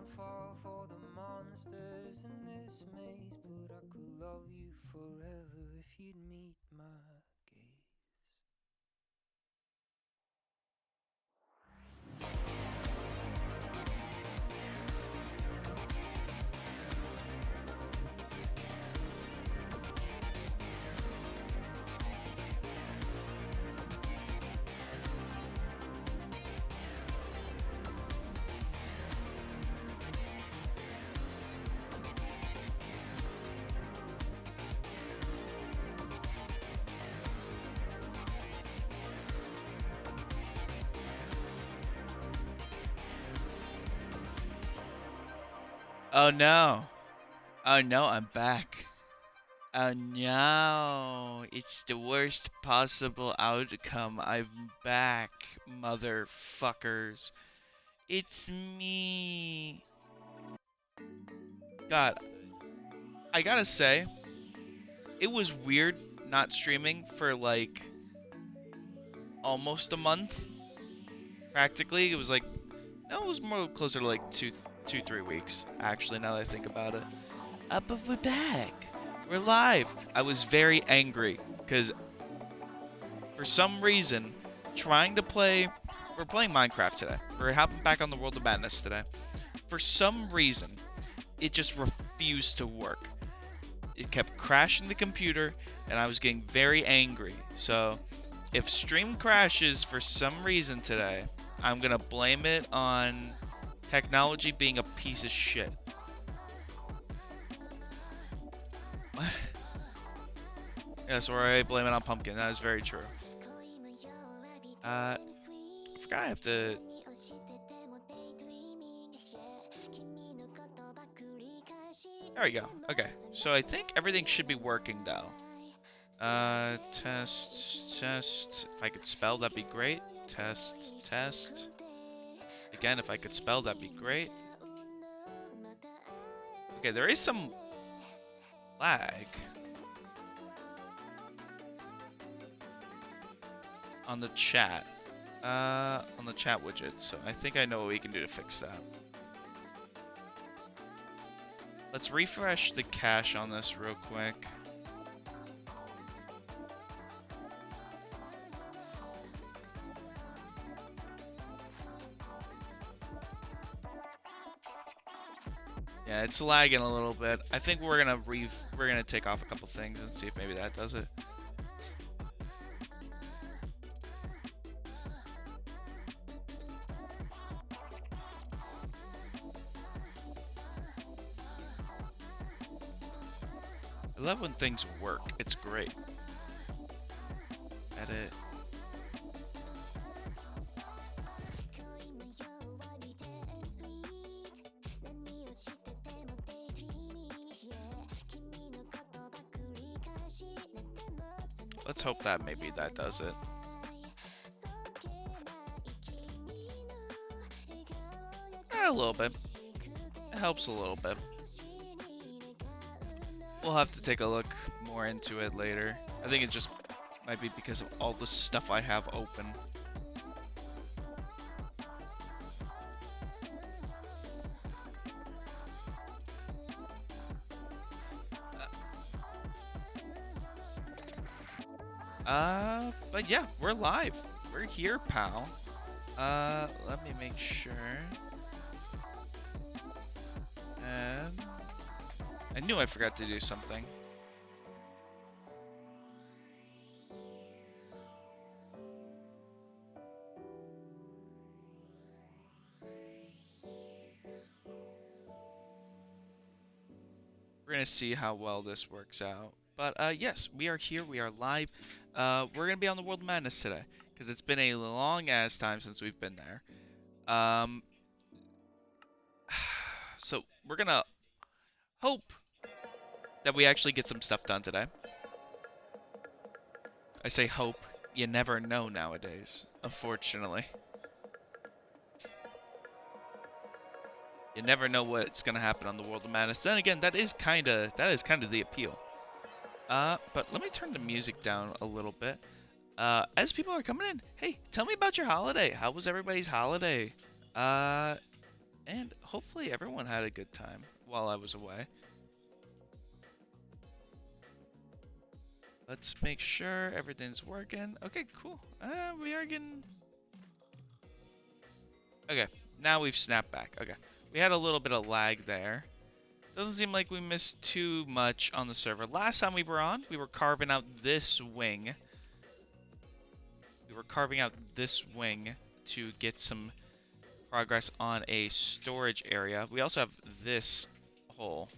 won't fall for the monsters in this maze, but I could love you forever if you'd meet my gaze. Oh no. Oh no, I'm back. Oh no. It's the worst possible outcome. I'm back, motherfuckers. It's me. God, I gotta say, it was weird not streaming for like almost a month. Practically, it was like, no, it was more closer to like 3 weeks, actually, now that I think about it. But we're back. We're live. I was very angry because for some reason, trying to play. We're playing Minecraft today. We're hopping back on the World of Madness today. For some reason, it just refused to work. It kept crashing the computer, and I was getting very angry. So, if stream crashes for some reason today, I'm gonna blame it on technology being a piece of shit. What? Yes, or I blame it on Pumpkin. That is very true. I forgot I have to. There we go. Okay, so I think everything should be working though. Test. If I could spell, that'd be great. Test. Again, if I could spell, that'd be great. Okay, there is some lag on the chat. On the chat widget, so I think I know what we can do to fix that. Let's refresh the cache on this real quick. Yeah, it's lagging a little bit. I think we're gonna take off a couple things and see if maybe that does it. I love when things work. It's great. Edit. Let's hope that maybe that does it. A little bit. It helps a little bit. We'll have to take a look more into it later. I think it just might be because of all the stuff I have open. But yeah, we're live. We're here, pal. Let me make sure. I knew I forgot to do something. We're gonna see how well this works out. But yes, we are here. We are live. We're gonna be on the World of Madness today because it's been a long ass time since we've been there. So we're gonna hope that we actually get some stuff done today. I say hope. You never know nowadays, unfortunately. You never know what's gonna happen on the World of Madness. Then again, that is kinda the appeal. But let me turn the music down a little bit. As people are coming in, hey, tell me about your holiday. How was everybody's holiday? And hopefully everyone had a good time while I was away. Let's make sure everything's working. Okay, cool. We are getting... Okay, now we've snapped back. Okay, we had a little bit of lag there. Doesn't seem like we missed too much on the server. Last time we were on, we were carving out this wing. We were carving out this wing to get some progress on a storage area. We also have this whole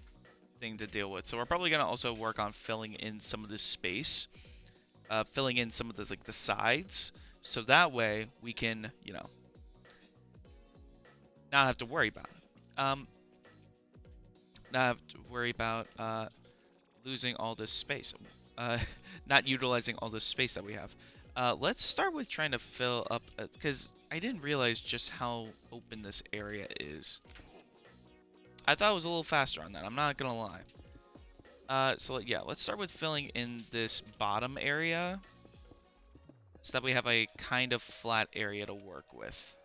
thing to deal with. So we're probably going to also work on filling in some of this space. Filling in some of the, like, the sides. So that way we can, you know, not have to worry about it. Not have to worry about losing all this space. Not utilizing all this space that we have. Let's start with trying to fill up, because I didn't realize just how open this area is. I thought it was a little faster on that, I'm not gonna lie. So yeah, let's start with filling in this bottom area so that we have a kind of flat area to work with.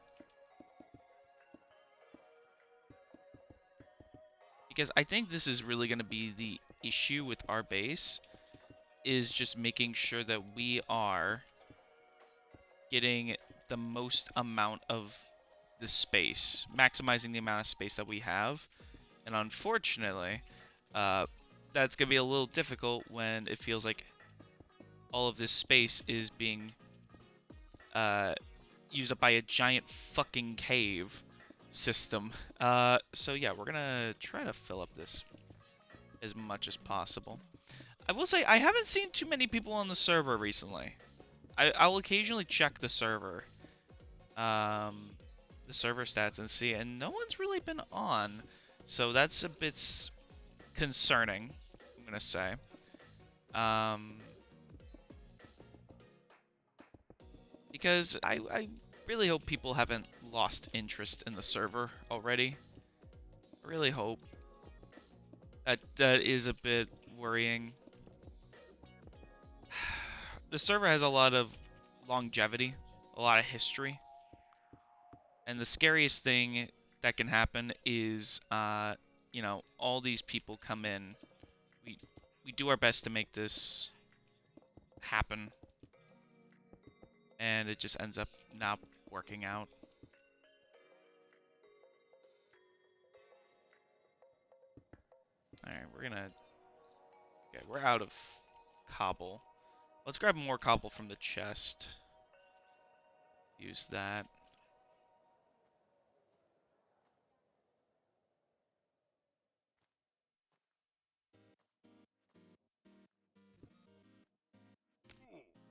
Because I think this is really going to be the issue with our base, is just making sure that we are getting the most amount of the space, maximizing the amount of space that we have. And unfortunately, that's going to be a little difficult when it feels like all of this space is being used up by a giant fucking cave system. So yeah, we're gonna try to fill up this as much as possible. I will say, I haven't seen too many people on the server recently. I'll occasionally check the server stats and see, and no one's really been on. So that's a bit concerning, I'm gonna say. Because I really hope people haven't lost interest in the server already. I really hope. That is a bit worrying. The server has a lot of longevity, a lot of history. And the scariest thing that can happen is, you know, all these people come in. We do our best to make this happen. And it just ends up not working out. Alright, we're gonna... Okay, we're out of cobble. Let's grab more cobble from the chest. Use that.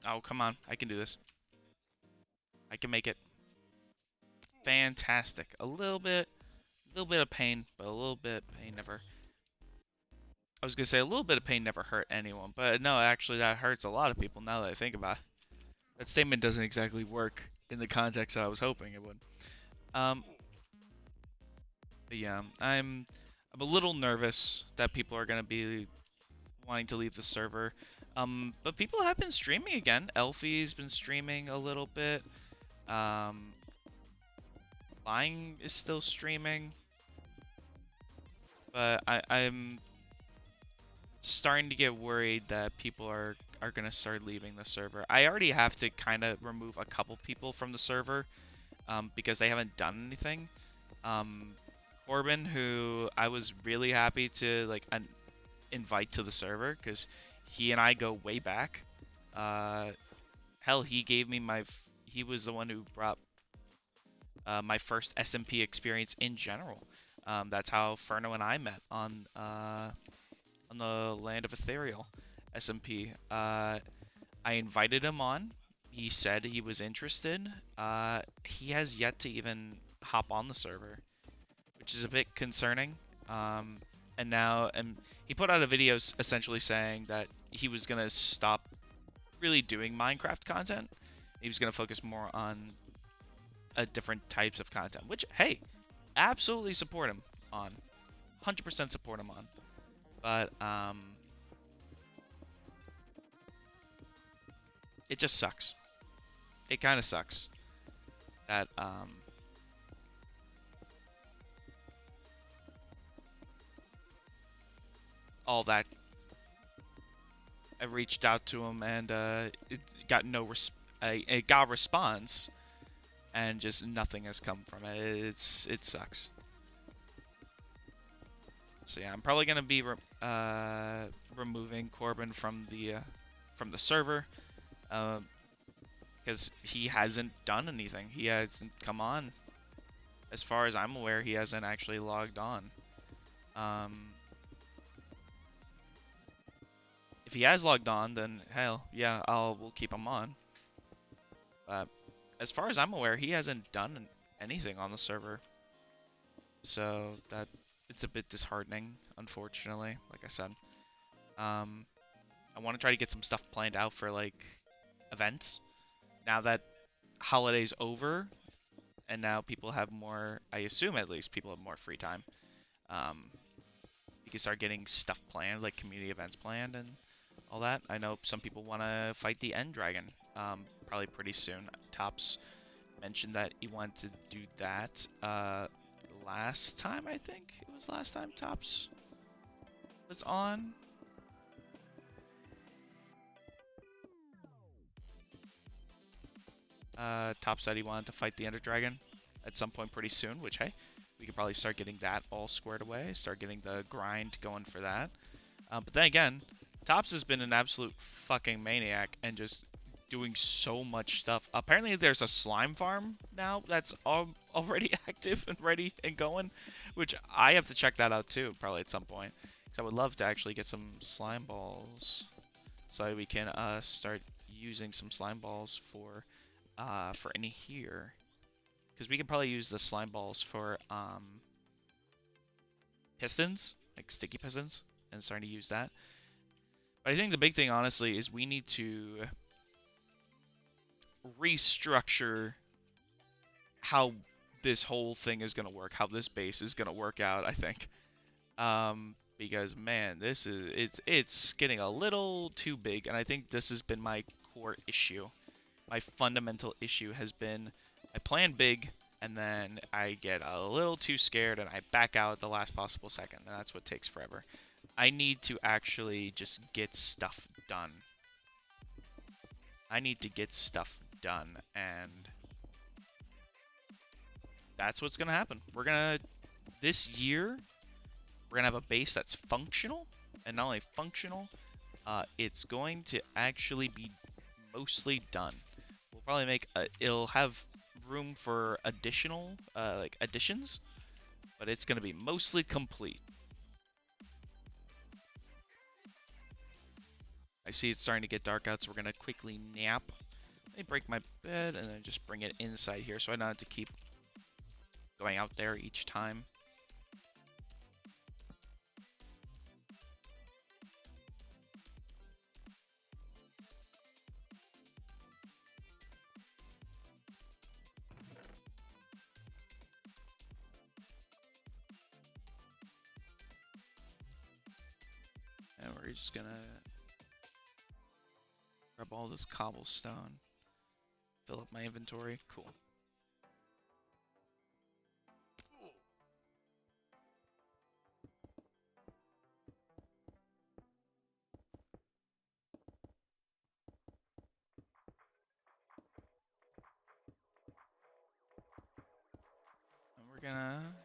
Oh, come on. I can do this. I can make it. Fantastic. A little bit of pain, but a little bit of pain never... I was gonna say a little bit of pain never hurt anyone, but no, actually that hurts a lot of people now that I think about it. That statement doesn't exactly work in the context that I was hoping it would. But yeah, I'm a little nervous that people are gonna be wanting to leave the server. But people have been streaming again. Elfie's been streaming a little bit. Lying is still streaming. But I'm starting to get worried that people are going to start leaving the server. I already have to kind of remove a couple people from the server because they haven't done anything. Corbin, who I was really happy to like invite to the server because he and I go way back. Hell, he gave me he was the one who brought my first SMP experience in general. That's how Ferno and I met on the Land of Ethereal SMP. I invited him on. He said he was interested. He has yet to even hop on the server, which is a bit concerning. And now, he put out a video essentially saying that he was gonna stop really doing Minecraft content. He was gonna focus more on different types of content, which, hey, absolutely support him on. 100% support him on. But, it just sucks. It kind of sucks that, all that. I reached out to him and it got it got a response, and just nothing has come from it. It sucks. So yeah, I'm probably gonna be removing Corbin from the server, because he hasn't done anything. He hasn't come on. As far as I'm aware, he hasn't actually logged on. If he has logged on, then hell yeah, we'll keep him on. But as far as I'm aware, he hasn't done anything on the server. So it's a bit disheartening, unfortunately. Like I said, I want to try to get some stuff planned out for like events. Now that holiday's over, and now people have more. I assume at least people have more free time. You can start getting stuff planned, like community events planned and all that. I know some people want to fight the End Dragon, probably pretty soon. Tops mentioned that he wanted to do that last time, I think. It was last time Tops was on. Top said he wanted to fight the Ender Dragon at some point pretty soon, which, hey, we could probably start getting that all squared away, start getting the grind going for that. But then again, Tops has been an absolute fucking maniac and just doing so much stuff. Apparently there's a slime farm now that's already active and ready and going, which I have to check that out too, probably at some point. Because I would love to actually get some slime balls so we can start using some slime balls for any here. Because we can probably use the slime balls for pistons, like sticky pistons, and starting to use that. But I think the big thing, honestly, is we need to restructure how this whole thing is going to work, how this base is going to work out, I think. Because, man, it's getting a little too big, and I think this has been my core issue. My fundamental issue has been I plan big, and then I get a little too scared, and I back out at the last possible second, and that's what takes forever. I need to actually just get stuff done. I need to get stuff done, and that's what's going to happen. This year, we're going to have a base that's functional, and not only functional, it's going to actually be mostly done. We'll probably make it'll have room for additional like additions, but it's gonna be mostly complete. I see it's starting to get dark out, so we're gonna quickly nap. Let me break my bed and then just bring it inside here, so I don't have to keep going out there each time. And we're just gonna grab all this cobblestone, fill up my inventory. Cool. And we're gonna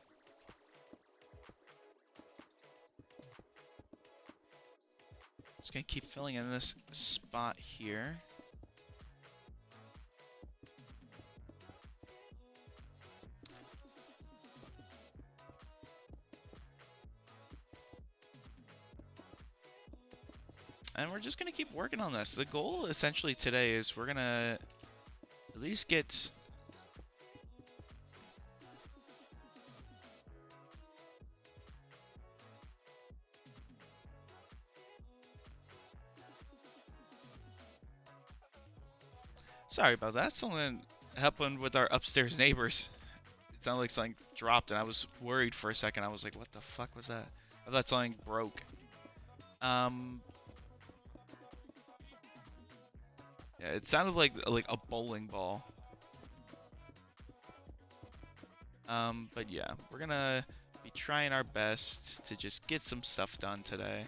just gonna keep filling in this spot here. And we're just gonna keep working on this. The goal essentially today is we're gonna at least get sorry about that. Something happened with our upstairs neighbors. It sounded like something dropped, and I was worried for a second. I was like, what the fuck was that? I thought something broke. Yeah, it sounded like a bowling ball. But yeah, we're gonna be trying our best to just get some stuff done today.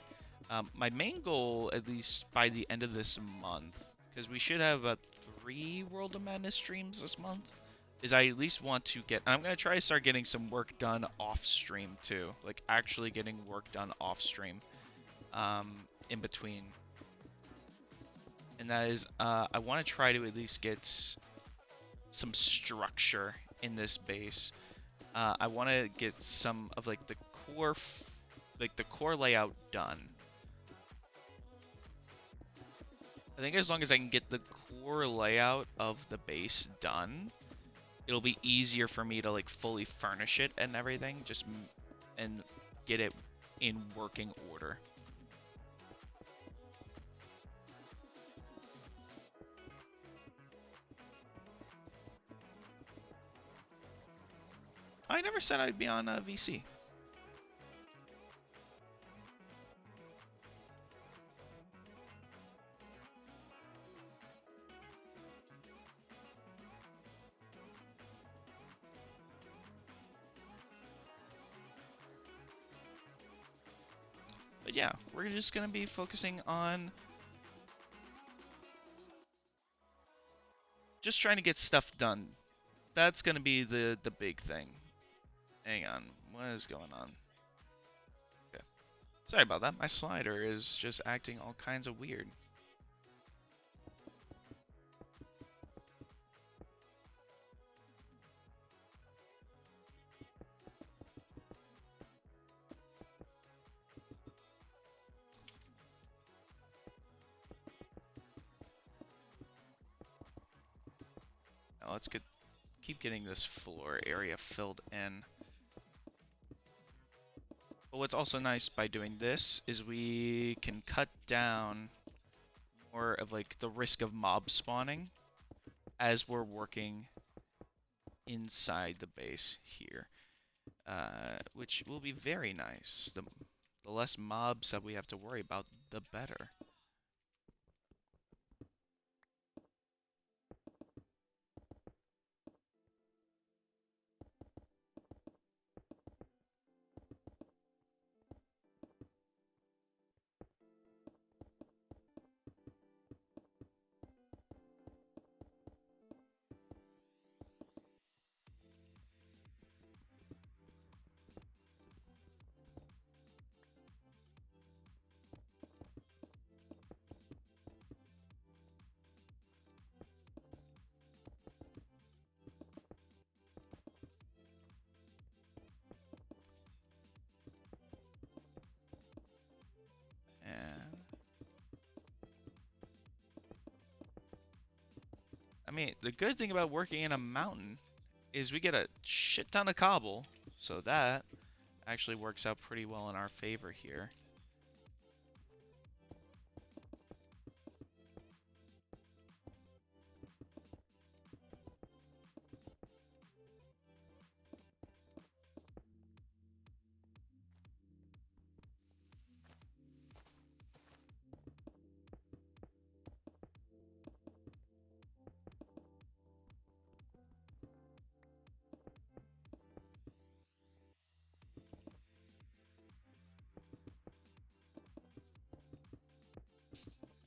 My main goal, at least by the end of this month, because we should have 3 World of Madness streams this month, is I at least want to get. I'm gonna try to start getting some work done off stream too, like actually getting work done off stream, in between. And that is, I want to try to at least get some structure in this base. I want to get some of like the core layout done. I think as long as I can get the core layout of the base done, it'll be easier for me to like fully furnish it and everything, and get it in working order. I never said I'd be on VC. But yeah, we're just going to be focusing on just trying to get stuff done. That's going to be the big thing. Hang on. What is going on? Okay. Sorry about that. My slider is just acting all kinds of weird. Now let's keep getting this floor area filled in. But what's also nice by doing this is we can cut down more of like the risk of mob spawning as we're working inside the base here, which will be very nice. The less mobs that we have to worry about, the better. And I mean, the good thing about working in a mountain is we get a shit ton of cobble, so that actually works out pretty well in our favor here.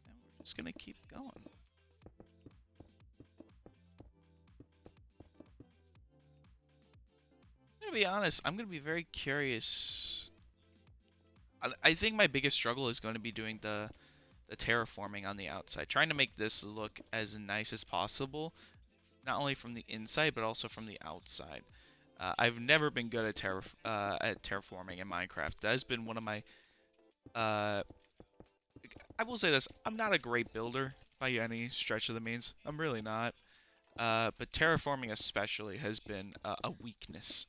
And we're just gonna keep going. To be honest, I'm gonna be very curious. I think my biggest struggle is going to be doing the terraforming on the outside, trying to make this look as nice as possible, not only from the inside but also from the outside. I've never been good at terraforming in Minecraft. That has been one of my. I will say this: I'm not a great builder by any stretch of the means. I'm really not. But terraforming especially has been a weakness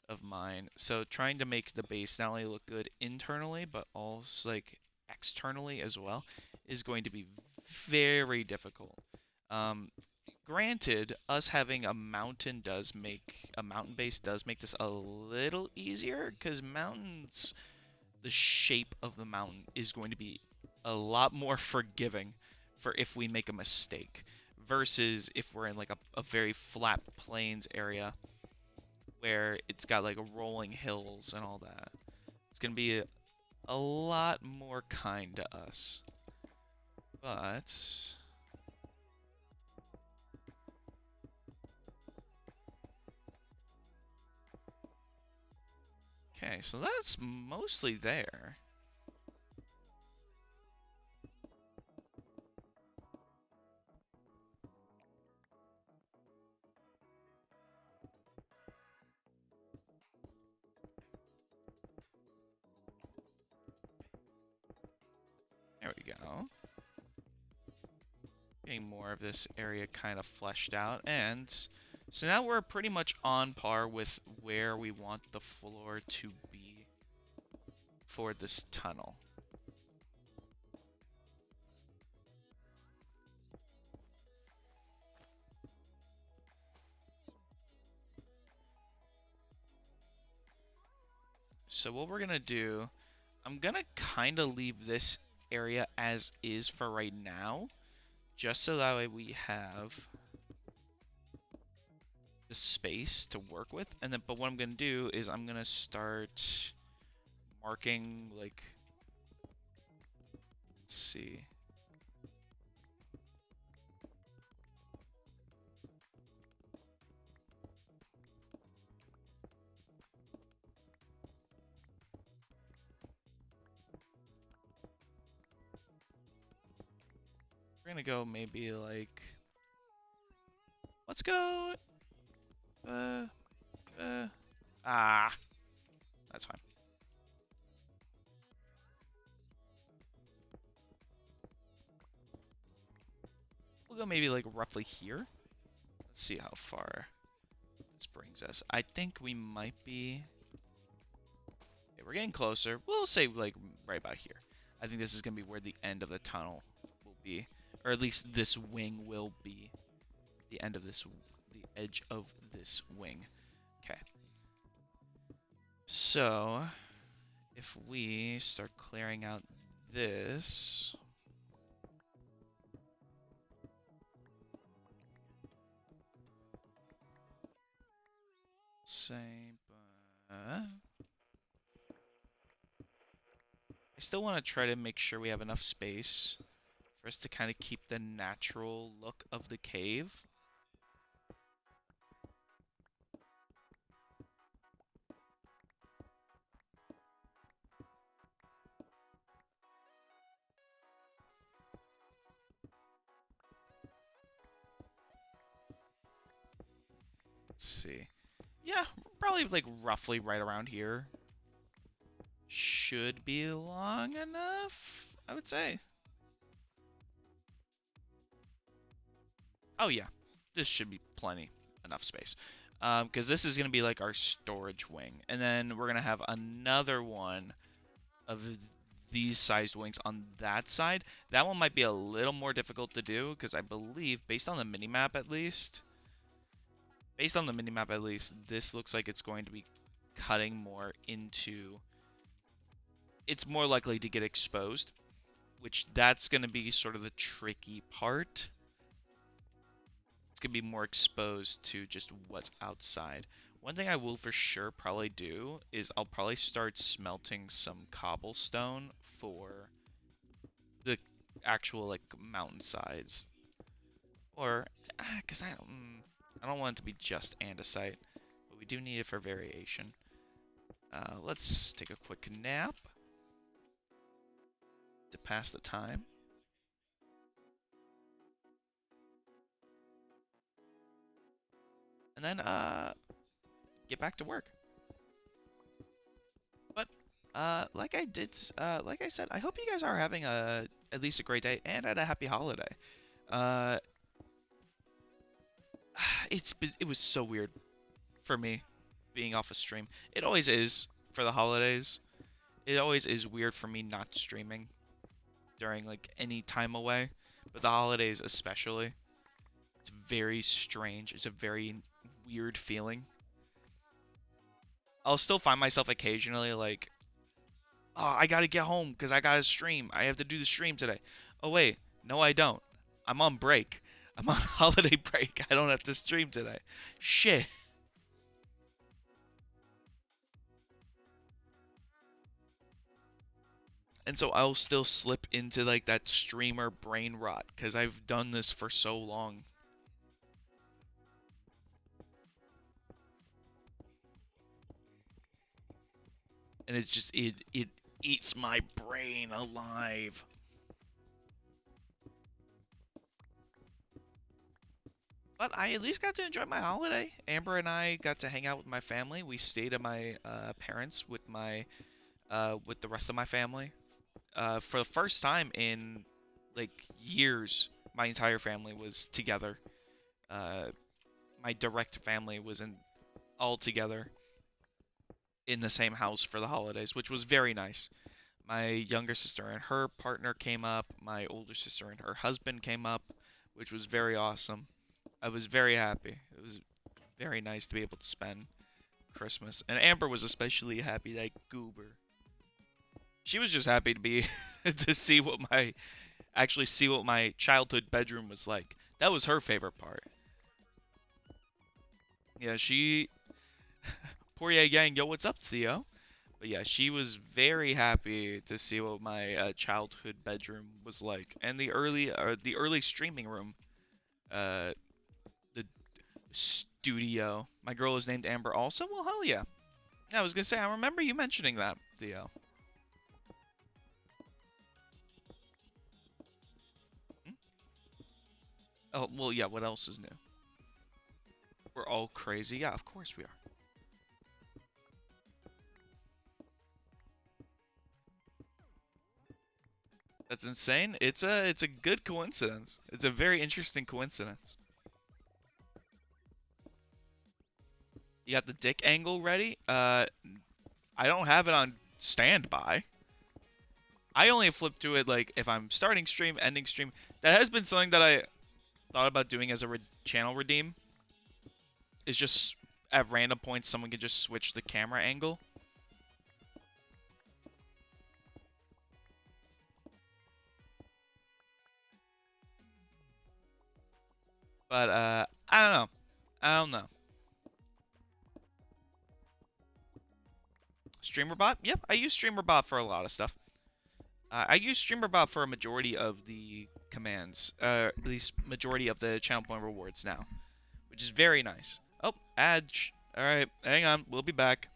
of mine. So trying to make the base not only look good internally, but also like externally as well, is going to be very difficult. Granted, us having a mountain base does make this a little easier, because mountains, the shape of the mountain is going to be a lot more forgiving for if we make a mistake, versus if we're in like a very flat plains area where it's got like rolling hills and all that. It's gonna be a lot more kind to us. But okay, so that's mostly there. There we go. Getting more of this area kind of fleshed out. And so now we're pretty much on par with where we want the floor to be for this tunnel. So what we're going to do, I'm going to kind of leave this area as is for right now, just so that way we have the space to work with. And then, but what I'm going to do is I'm going to start marking, like, let's see. We're going to go maybe like, let's go, that's fine. We'll go maybe like roughly here. Let's see how far this brings us. I think we might be... Okay, we're getting closer. We'll say like right about here. I think this is going to be where the end of the tunnel will be. Or at least this wing will be. The end of this... The edge of this wing. Okay. So... if we start clearing out this... Same, but... I still want to try to make sure we have enough space for us to kind of keep the natural look of the cave. Let's see. Yeah, probably like roughly right around here. Should be long enough, I would say. Oh yeah, this should be plenty enough space. Because this is going to be like our storage wing. And then we're going to have another one of these sized wings on that side. That one might be a little more difficult to do because I believe, based on the minimap at least, this looks like it's going to be cutting more into... It's more likely to get exposed, which that's going to be sort of the tricky part. It's going to be more exposed to just what's outside. One thing I will for sure probably do is I'll probably start smelting some cobblestone for the actual like mountainsides. Or, because I don't want it to be just andesite, but we do need it for variation. Let's take a quick nap to pass the time. And then, get back to work. But, like I said, I hope you guys are having at least a great day and a happy holiday. It was so weird for me being off a stream. It always is for the holidays. It always is weird for me not streaming during like any time away, but the holidays especially. It's very strange. It's a very weird feeling. I'll still find myself occasionally like, oh, I gotta get home because I gotta stream. I have to do the stream today. Oh wait, no I don't. I'm on break. I'm on holiday break. I don't have to stream today. Shit. And so I'll still slip into like that streamer brain rot because I've done this for so long. And it's just it eats my brain alive. But I at least got to enjoy my holiday. Amber and I got to hang out with my family. We stayed at my parents with the rest of my family. For the first time in like years, my entire family was together. Uh, my direct family was in all together in the same house for the holidays, which was very nice. My younger sister and her partner came up. My older sister and her husband came up, which was very awesome. I was very happy. It was very nice to be able to spend Christmas. And Amber was especially happy, like goober. She was just happy to be to see what my actually see what my childhood bedroom was like. That was her favorite part. Yeah, she Poirier gang, yo, what's up, Theo? But yeah, she was very happy to see what my childhood bedroom was like, and the early streaming room, uh, the studio. My girl is named Amber, also. Well, hell yeah. Yeah, I was gonna say, I remember you mentioning that, Theo. Hmm? Oh, well, yeah. What else is new? We're all crazy. Yeah, of course we are. That's insane. It's a good coincidence. It's a very interesting coincidence. You got the dick angle ready? I don't have it on standby. I only flip to it like if I'm starting stream, ending stream. That has been something that I thought about doing as a channel redeem. Is just at random points someone can just switch the camera angle. But I don't know. I don't know. StreamerBot? Yep, I use StreamerBot for a lot of stuff. I use StreamerBot for a majority of the commands, at least majority of the channel point rewards now, which is very nice. Oh, Adge. All right, hang on, we'll be back.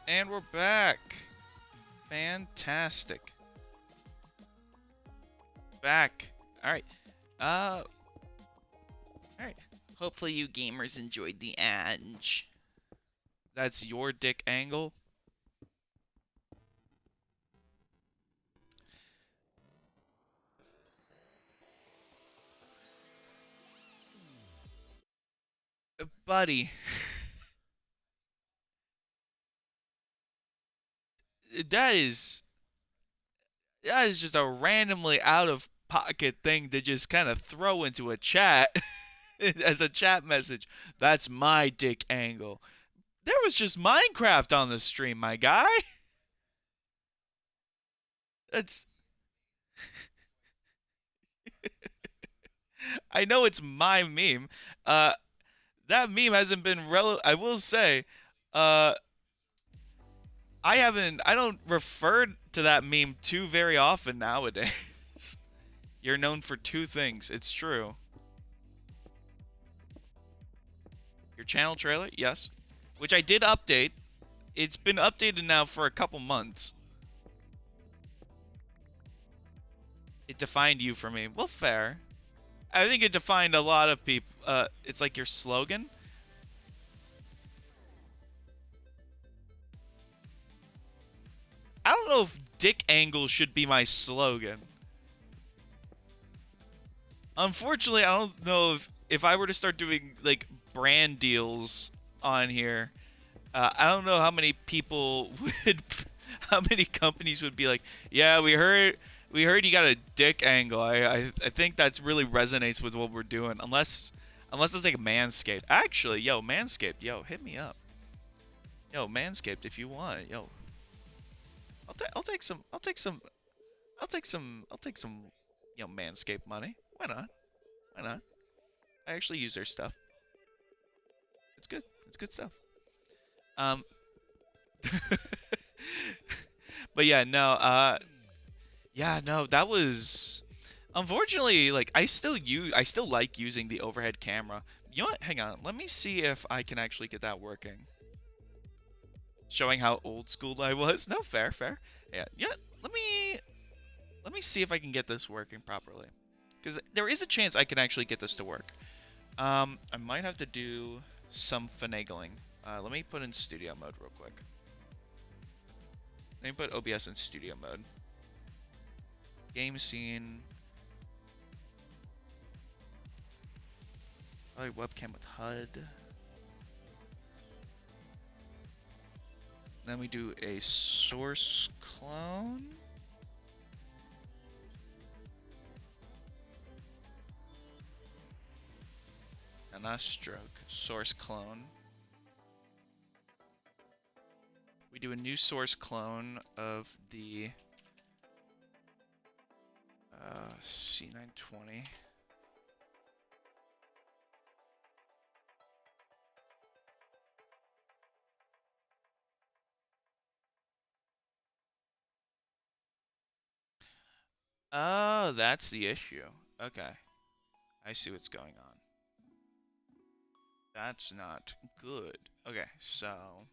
And we're back. Fantastic. Back. All right. All right. Hopefully you gamers enjoyed the Adge. That's your dick angle. Buddy. that is that is just a randomly out of pocket thing to just kind of throw into a chat as a chat message. That's my dick angle. There was just Minecraft on the stream, my guy. That's I know it's my meme. That meme hasn't been I will say, uh, I don't refer to that meme too very often nowadays. You're known for two things. It's true. Your channel trailer, yes, which I did update. It's been updated now for a couple months. It defined you for me. Well, fair. I think it defined a lot of people. It's like your slogan. I don't know if Dick Angle should be my slogan. Unfortunately, I don't know if I were to start doing like brand deals on here, I don't know how many people would, how many companies would be like, yeah, we heard you got a dick angle. I think that's really resonates with what we're doing. Unless it's like Manscaped. Actually, yo, Manscaped, yo, hit me up. Yo, Manscaped, if you want, yo, I'll take some, I'll take some, Manscaped money. Why not? Why not? I actually use their stuff. It's good. It's good stuff. Um, but yeah, no, yeah, no, that was unfortunately like I still like using the overhead camera. You know what? Hang on. Let me see if I can actually get that working. Showing how old school I was. No, fair, fair. Yeah, yeah. Let me see if I can get this working properly. Because there is a chance I can actually get this to work. I might have to do some finagling. Let me put in studio mode real quick. Let me put OBS in studio mode. Game scene. Probably webcam with HUD. Then we do a source clone. And not stroke. Source clone. We do a new source clone of the C920. Oh, that's the issue. Okay. I see what's going on. That's not good. Okay, so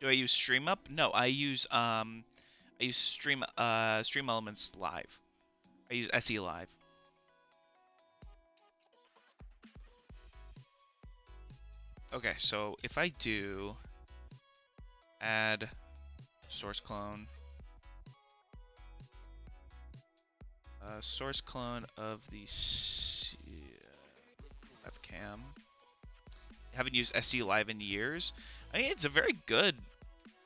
do I use StreamUp? No, I use Stream Elements Live. I use SE Live. Okay, so if I do add source clone, source clone of the webcam. Haven't used SE Live in years. I mean, it's a very good.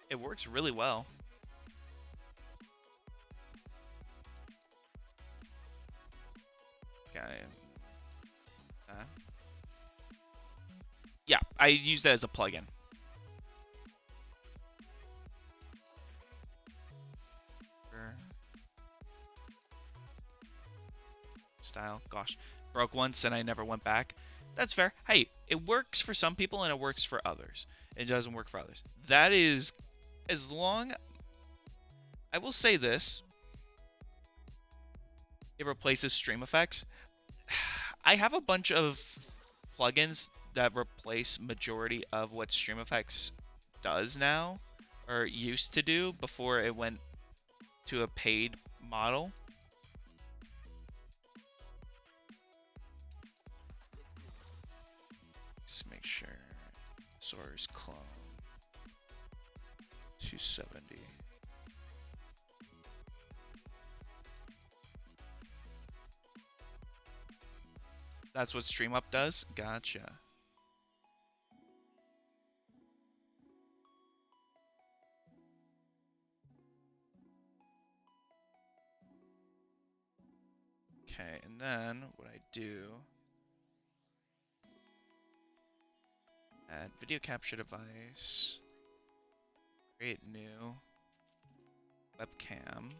It works really well. Okay. Yeah, I use that as a plugin. Style, gosh, broke once and I never went back. That's fair. Hey, it works for some people and it works for others. It doesn't work for others. That is, as long. I will say this. It replaces stream effects. I have a bunch of plugins that replace majority of what stream effects does now, or used to do before it went to a paid model. Let's make sure. Source clone 270. That's what StreamUp does? Gotcha. Okay, and then what I do, add video capture device, create new webcam.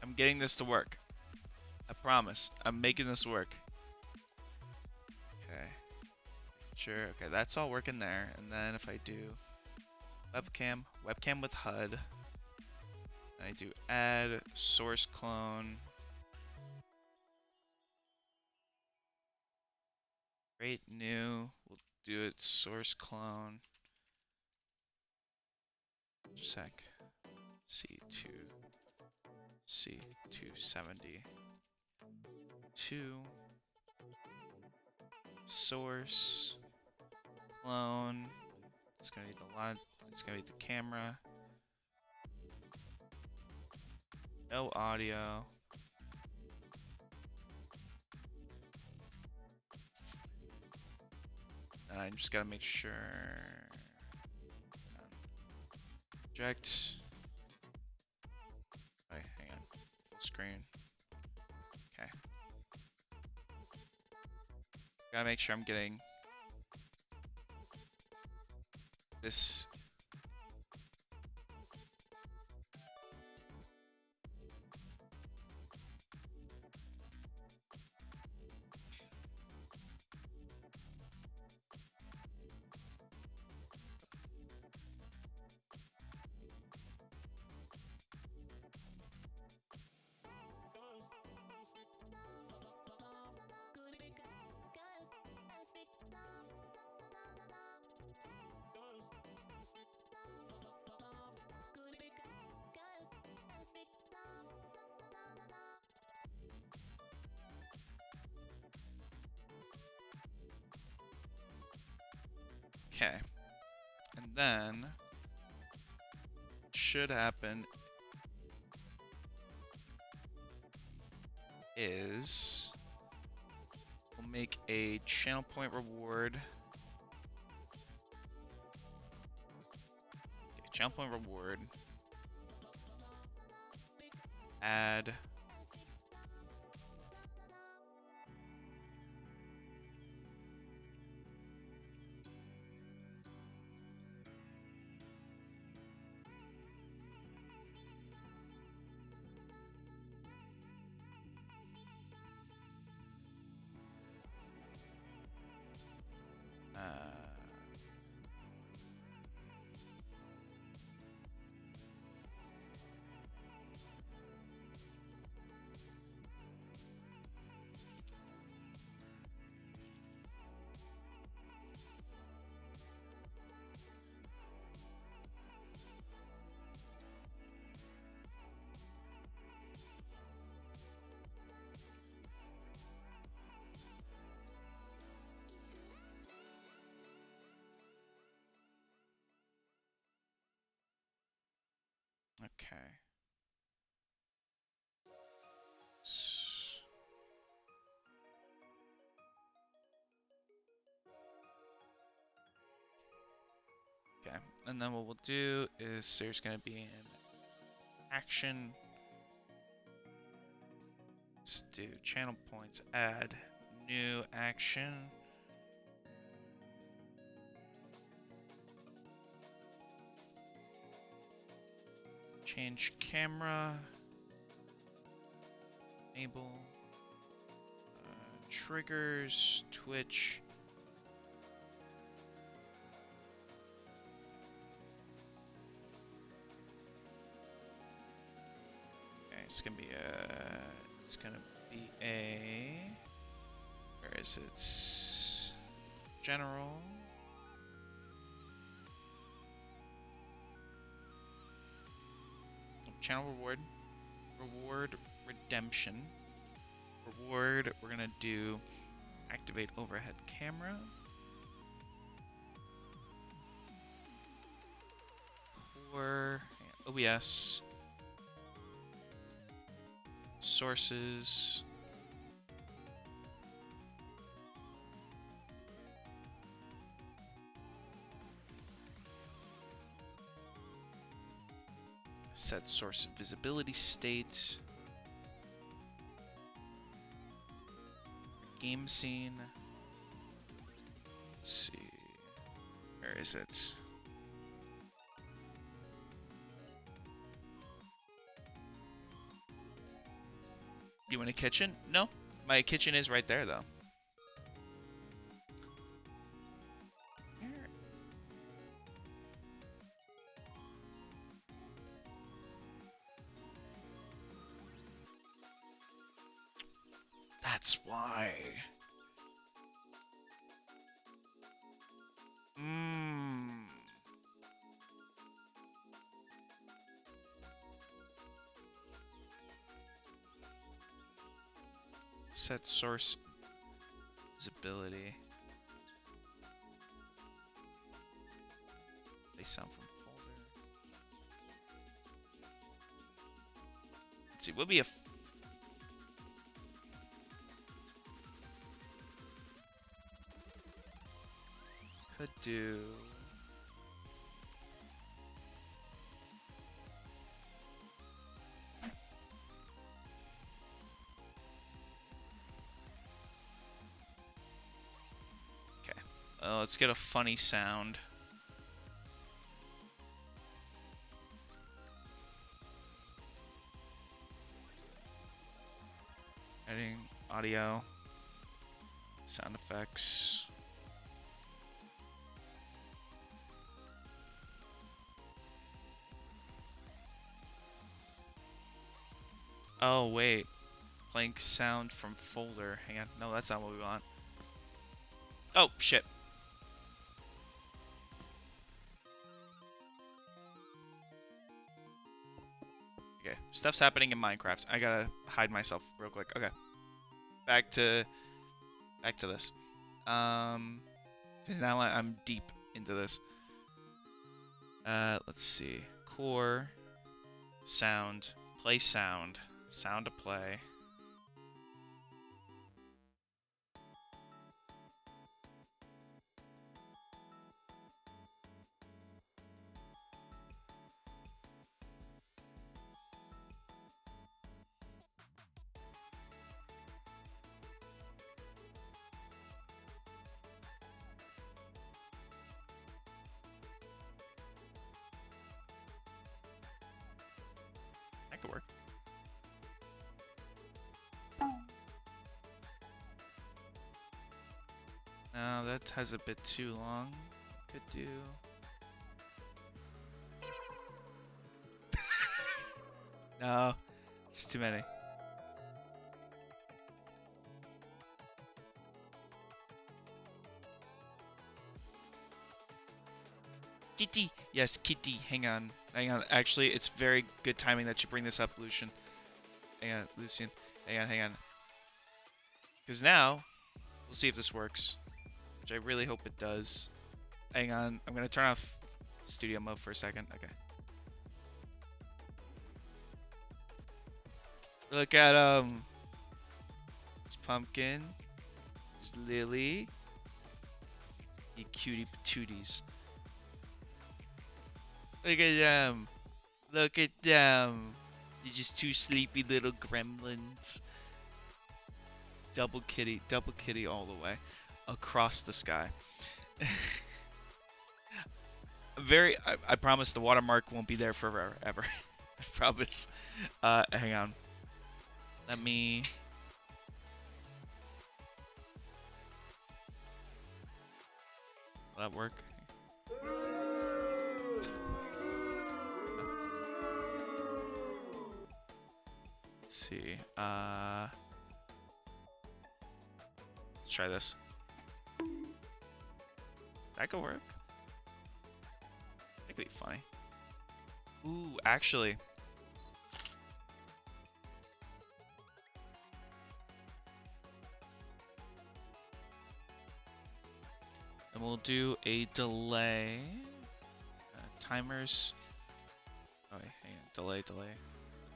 I'm getting this to work. I promise. I'm making this work. Okay. Sure. Okay, that's all working there. And then if I do webcam with HUD, I do add source clone. Create new. We'll do it source clone. Sec. C2. C270. 2. Source. Clone. It's gonna be the line. It's gonna be the camera. No audio. And I just gotta make sure. Project. Wait, hang on. Full screen. Okay. Gotta make sure I'm getting this. Okay. And then should happen is we'll make a channel point reward. Okay, channel point reward. Add okay. Okay, and then what we'll do is there's going to be an action. Let's do channel points, add new action. Change camera. Enable. Triggers, Twitch. Okay, it's gonna be a. Where is it? General. Channel reward. Reward redemption. Reward, we're gonna do activate overhead camera. Core, OBS. Sources. Set source visibility state. Game scene. Let's see. Where is it? You in a kitchen? No. My kitchen is right there, though. That's why. Set source visibility. Play sound from folder. Let's see. Would be a could do. Okay. Let's get a funny sound. Editing audio, sound effects. Oh, wait. Playing sound from folder. Hang on. No, that's not what we want. Oh, shit. Okay. Stuff's happening in Minecraft. I gotta hide myself real quick. Okay. Back to this. 'Cause now I'm deep into this. Let's see. Core. Sound. Play sound. Sound to play. That could work. No, that has a bit too long. Could do. No, it's too many. Kitty! Yes, Kitty. Hang on. Hang on. Actually, it's very good timing that you bring this up, Lucian. Hang on, Lucian. Hang on. Because now, we'll see if this works. Which I really hope it does. Hang on. I'm going to turn off studio mode for a second. Okay. Look at, it's Pumpkin. It's Lily. You cutie patooties. Look at them. Look at them. You're just two sleepy little gremlins. Double kitty all the way. Across the sky. I promise the watermark won't be there forever, ever. I promise. Hang on. Let me... Will that work? Let's see. Let's try this. That could work. That could be funny. Ooh, actually. And we'll do a delay. Timers. Oh, wait, hang on.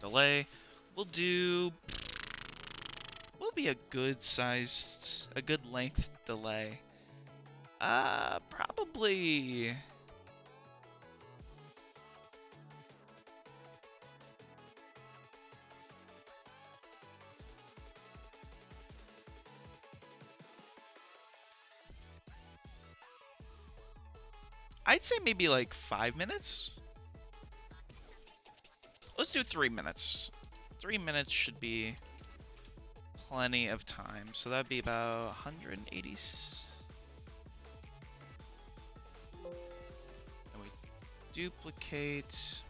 Delay. We'll do... Will be a good sized... A good length delay. Probably... I'd say maybe like 5 minutes. Let's do 3 minutes. 3 minutes should be plenty of time. So that'd be about 180. And we duplicate.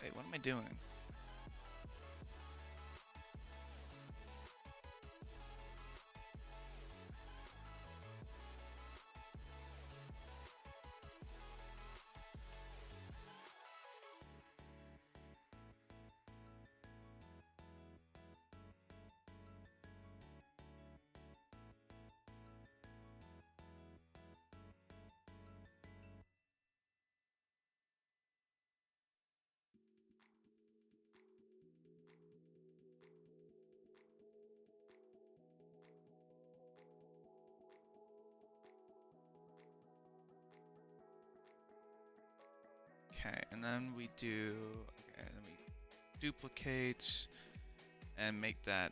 Wait, what am I doing? Okay, and then we do, okay, then we duplicate and make that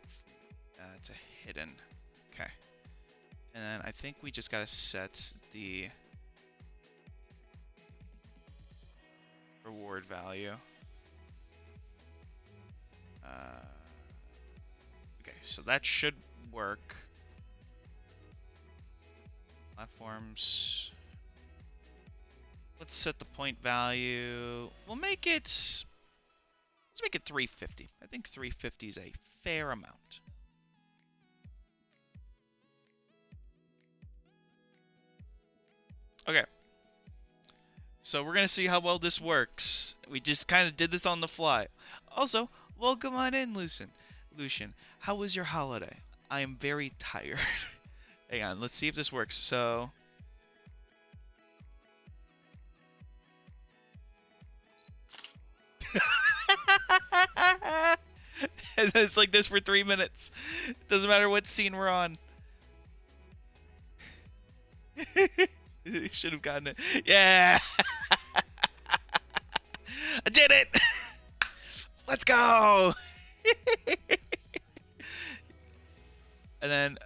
to hidden. Okay. And then I think we just gotta set the reward value. Okay, so that should work. Platforms. Let's set the point value. We'll make it. Let's make it 350. I think 350 is a fair amount. Okay. So we're gonna see how well this works. We just kind of did this on the fly. Also, welcome on in, Lucian. Lucian, how was your holiday? I am very tired. Hang on, let's see if this works. So. It's like this for 3 minutes. Doesn't matter what scene we're on. You should have gotten it. Yeah! I did it! Let's go! And then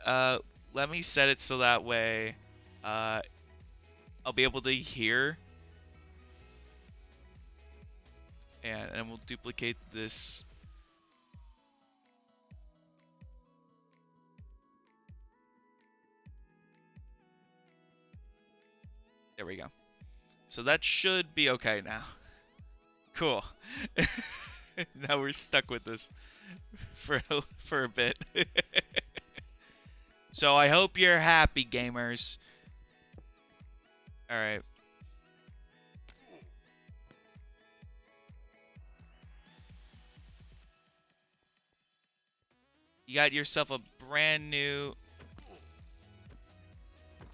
let me set it so that way I'll be able to hear. And we'll duplicate this. There we go. So that should be okay now. Cool. Now we're stuck with this for a bit. So I hope you're happy, gamers. All right. You got yourself a brand new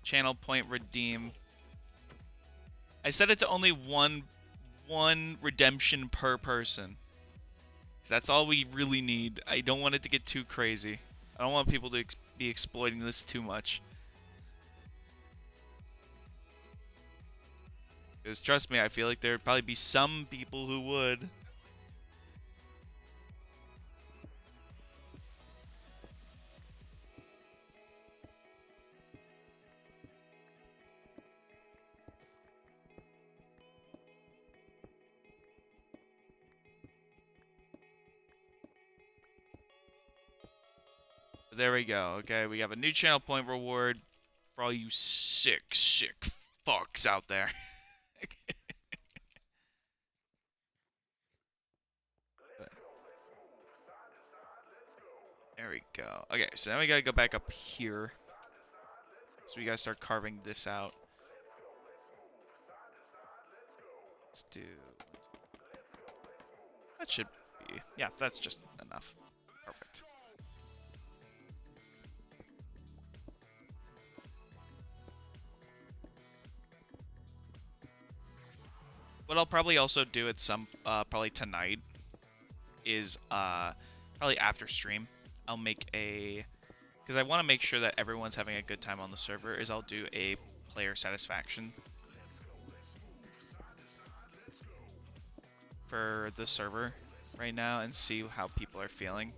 channel point redeem. I set it to only one redemption per person. 'Cause that's all we really need. I don't want it to get too crazy. I don't want people to be exploiting this too much. Because trust me, I feel like there'd probably be some people who would. There we go. Okay, we have a new channel point reward for all you sick fucks out there. There we go. Okay, so now we gotta go back up here. So we gotta start carving this out. Let's do... That should be... Yeah, that's just enough. Perfect. What I'll probably also do at some, probably tonight, is, probably after stream, I'll make a, because I want to make sure that everyone's having a good time on the server, is I'll do a player satisfaction for the server right now and see how people are feeling.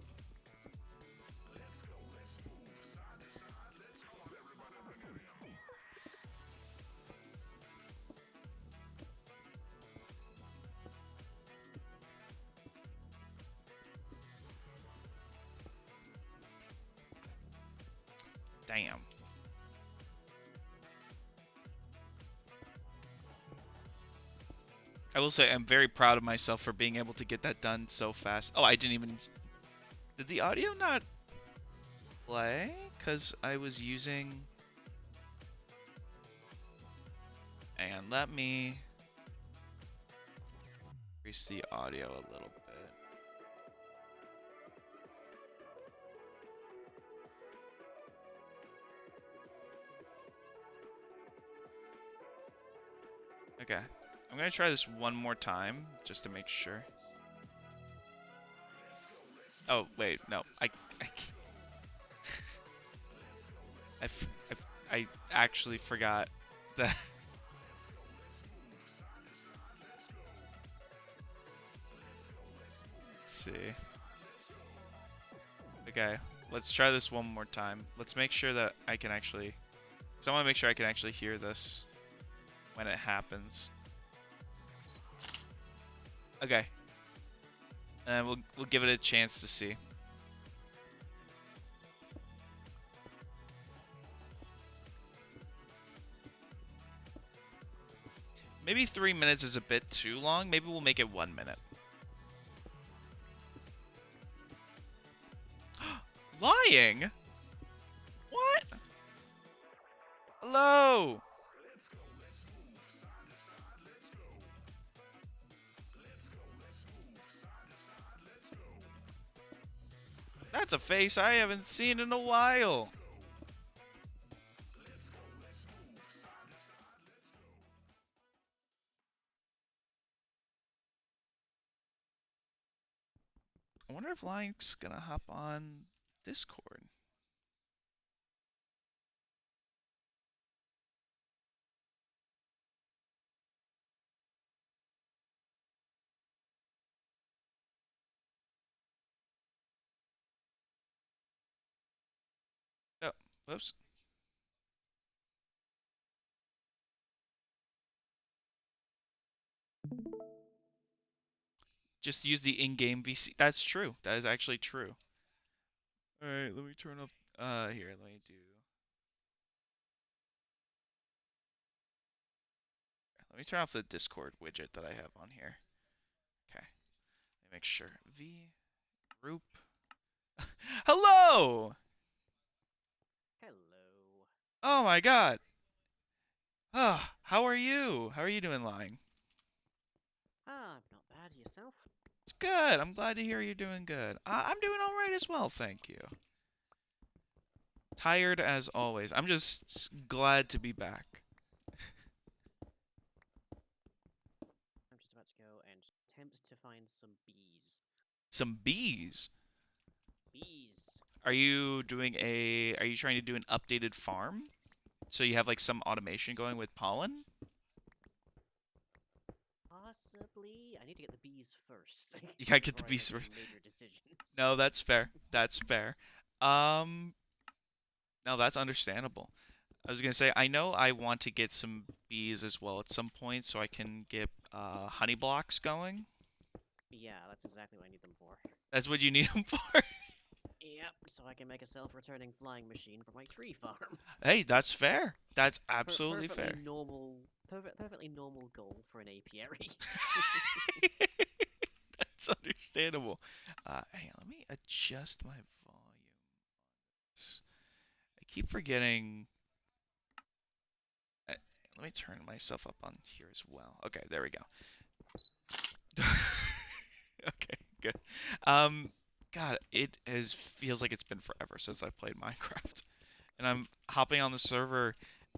Damn. I will say I'm very proud of myself for being able to get that done so fast. Oh, I didn't even... Did the audio not play? Because I was using... And let me increase the audio a little bit. Okay. I'm going to try this one more time just to make sure. Oh, wait. No. I, I actually forgot that. Let's see. Okay. Let's try this one more time. Let's make sure that I can actually... Because I want to make sure I can actually hear this when it happens. Okay. And we'll give it a chance to see. Maybe 3 minutes is a bit too long. Maybe we'll make it 1 minute. Lying? What? Hello? That's a face I haven't seen in a while. I wonder if Lying's gonna hop on Discord. Oh, whoops. Just use the in-game VC. That's true. That is actually true. Alright, let me turn off... here, let me do... Let me turn off the Discord widget that I have on here. Okay. Let me make sure. V... Group... Hello! Hello. Oh my god. Ah, how are you? How are you doing, Lying? Not bad. Yourself? It's good. I'm glad to hear you're doing good. I'm doing alright as well, thank you. Tired as always. I'm just glad to be back. I'm just about to go and attempt to find some bees. Some bees. Bees. Are you doing a... Are you trying to do an updated farm? So you have like some automation going with pollen? Possibly. I need to get the bees first. You gotta get the before I bees make any first. major decisions. No, that's fair. That's fair. Um, no, that's understandable. I was gonna say, I know I want to get some bees as well at some point, so I can get honey blocks going. Yeah, that's exactly what I need them for. That's what you need them for. Yep, so I can make a self-returning flying machine for my tree farm. Hey, that's fair. That's absolutely Perfectly fair. normal, perfectly normal goal for an apiary. That's understandable. Hang on, let me adjust my volume. I keep forgetting. Let me turn myself up on here as well. Okay, there we go. Okay, good. God, it feels like it's been forever since I've played Minecraft, and I'm hopping on the server,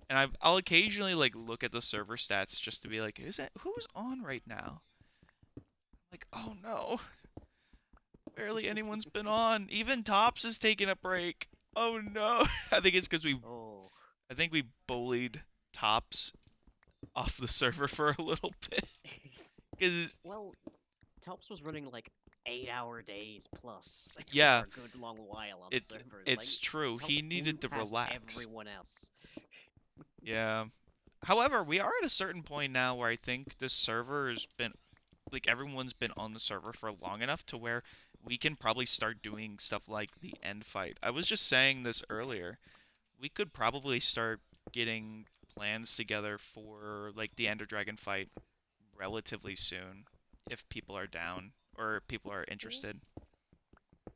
and I'll occasionally like look at the server stats just to be like, is it who's on right now? Like, oh no, barely anyone's been on. Even Tops is taking a break. Oh no. I think it's because Oh. I think we bullied Tops off the server for a little bit. Because Well, Tops was running like 8-hour days plus yeah, for a good long while on it servers. it's Like, true. Tops He needed blew to past relax. everyone else. Yeah. However, we are at a certain point now where I think the server has been like everyone's been on the server for long enough to where we can probably start doing stuff like the end fight. I was just saying this earlier. we could probably start getting plans together for like the Ender Dragon fight relatively soon, if people are down or people are Yeah, interested.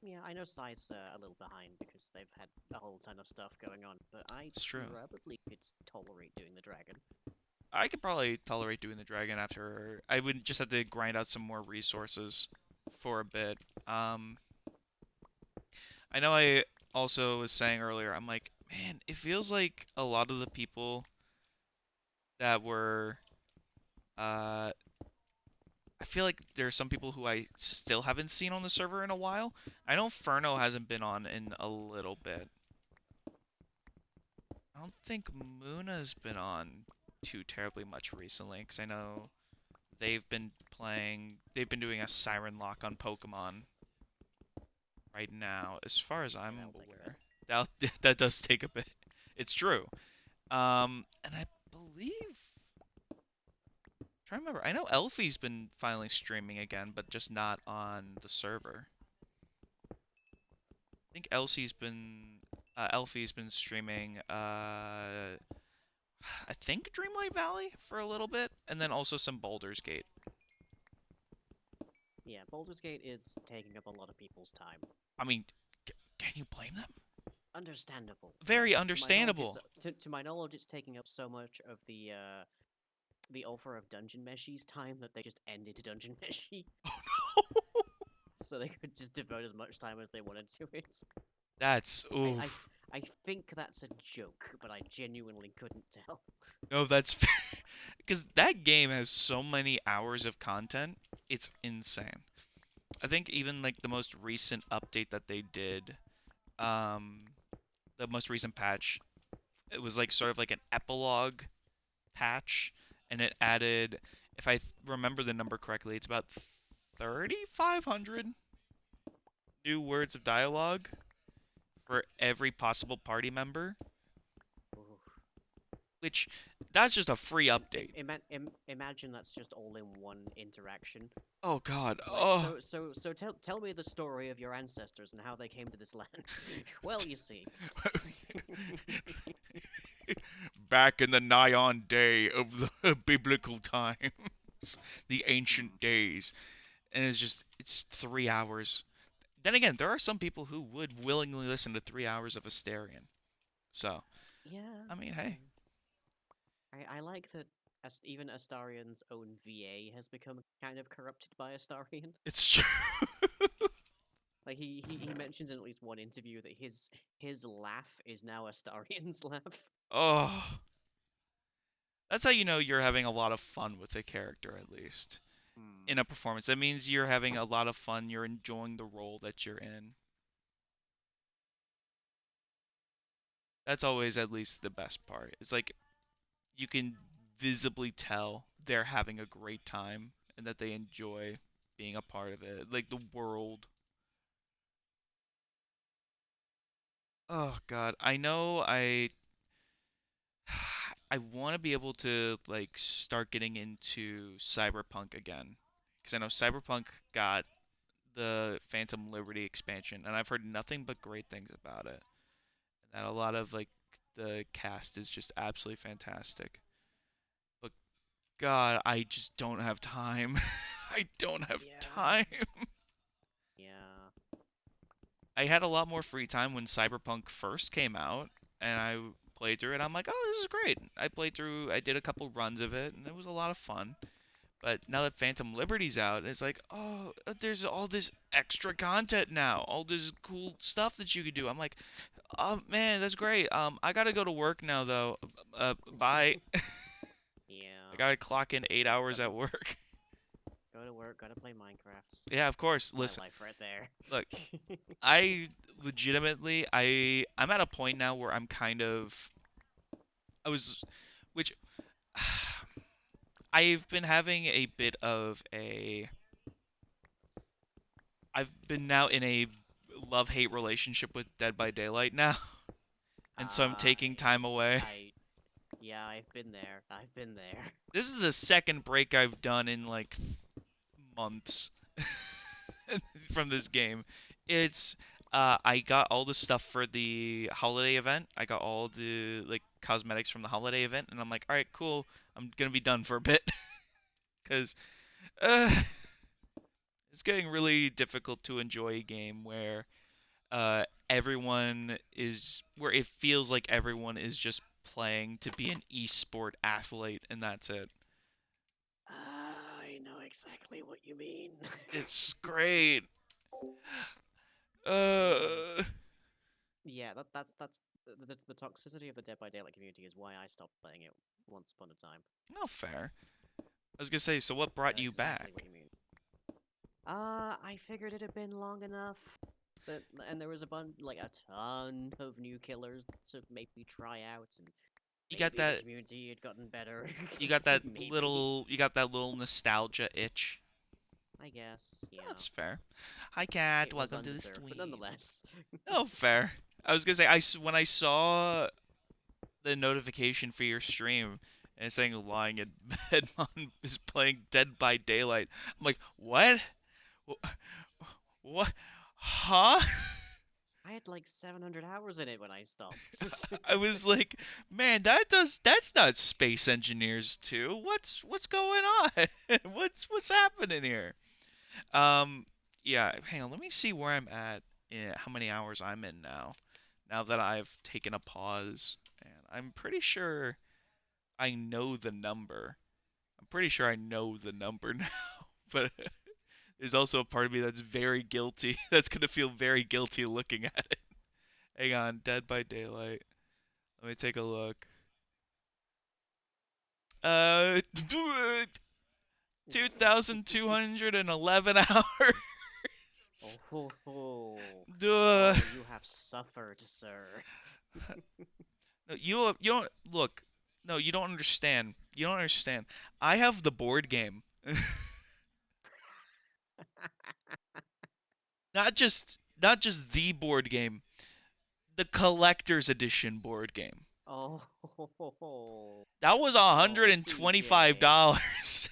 yeah. I know Sai's a little behind because they've had a whole ton of stuff going on, but I It's true. probably could tolerate doing the dragon. I could probably tolerate doing the dragon after. I would just have to grind out some more resources for a bit. I know I also was saying earlier, I'm like, man, it feels like a lot of the people that were, uh, I feel like there are some people who I still haven't seen on the server in a while. I know Furno hasn't been on in a little bit. I don't think Muna's been on too terribly much recently, because I know they've been doing a Siren Lock on Pokemon right now, as far as Yeah, I'm that'll take a bit. aware. That that does take a bit. It's true. And I believe, trying to remember. I know Elfie's been finally streaming again, but just not on the server. I think Elfie's been streaming. I think Dreamlight Valley for a little bit, and then also some Baldur's Gate. Yeah, Baldur's Gate is taking up a lot of people's time. I mean, can you blame them? Understandable. Very Yes. understandable. To my knowledge, it's taking up so much of the offer of Dungeon Meshi's time that they just ended Dungeon Meshi, Oh no! so they could just devote as much time as they wanted to it. That's I I, oof. I think that's a joke, but I genuinely couldn't tell. No, that's fair. Because that game has so many hours of content. It's insane. I think even like the most recent update that they did, um, the most recent patch, it was like sort of like an epilogue patch, and it added, if I remember the number correctly, it's about 3,500 new words of dialogue for every possible party member, Oof. which that's just a free update. Imagine that's just all in one interaction. Oh god. It's like, Oh. so tell me the story of your ancestors and how they came to this land. Well, you see. Back in the nigh-on day of the biblical times, the ancient days, and it's 3 hours. Then again, there are some people who would willingly listen to 3 hours of Asterion. So, Yeah. I mean, hey, I like that even Astarion's own VA has become kind of corrupted by Astarion. it's true. Like he mentions in at least one interview that his laugh is now Astarion's laugh. Oh, that's how you know you're having a lot of fun with the character, at least in a performance. That means you're having a lot of fun. You're enjoying the role that you're in. That's always at least the best part. It's like you can visibly tell they're having a great time and that they enjoy being a part of it. Like the world. Oh god, I know I want to be able to like start getting into Cyberpunk again, because I know Cyberpunk got the Phantom Liberty expansion and I've heard nothing but great things about it. And that a lot of like the cast is just absolutely fantastic. But God, I just don't have time. I don't have Yeah. time. Yeah. I had a lot more free time when Cyberpunk first came out, and I played through it. I'm like, oh, this is great. I did a couple runs of it, and it was a lot of fun. But now that Phantom Liberty's out, it's like, oh, there's all this extra content now, all this cool stuff that you could do. I'm like, oh man, that's great. I gotta go to work now though. Bye. I Yeah. gotta clock in 8 hours at work. Go to work, gotta play Minecraft. Yeah, of course. That's my Listen, life right there. look, I legitimately, I'm at a point now where I'm kind of, I was, which I've been having a bit of a, I've been now in a love-hate relationship with Dead by Daylight now, and so I'm taking I, time away. yeah, I've been there. I've been there. This is the second break I've done in like months from this game. It's I got all the stuff for the holiday event. I got all the like cosmetics from the holiday event, and I'm like, all right, cool. I'm gonna be done for a bit because uh, it's getting really difficult to enjoy a game where everyone is where it feels like everyone is just playing to be an esport athlete, and that's it. I know exactly what you mean. It's great. Mm. Uh, Yeah, that's the toxicity of the Dead by Daylight community is why I stopped playing it once upon a time. no fair. I was gonna say, so what I brought know you exactly back? what you mean. I figured it had been long enough that, and there was like a ton of new killers to make me try out, and You got maybe the that community had gotten better. Maybe. you got that little nostalgia itch. I guess, yeah. That's fair. Hi, cat. It was Welcome to the undeserved, but stream. nonetheless. Oh, fair. I was gonna say, when I saw the notification for your stream and it's saying lying in bed mom is playing Dead by Daylight, I'm like, what? What? Huh? I had like 700 hours in it when I stopped. I was like, man, that's not Space Engineers 2. What's going on? What's happening here? Um, yeah, hang on. Let me see where I'm at. How many hours I'm in now? Now that I've taken a pause, and I'm pretty sure I know the number. I'm pretty sure I know the number now, but there's also a part of me that's very guilty. That's gonna feel very guilty looking at it. Hang on, Dead by Daylight. Let me take a look. Uh, 2,211 hours. Oh, ho, ho. Duh. Oh, you have suffered, sir. No, you don't look. No, you don't understand. You don't understand. I have the board game. Not just the board game. The collector's edition board game. Oh, ho, ho, ho. That was Oh, CJ. $125.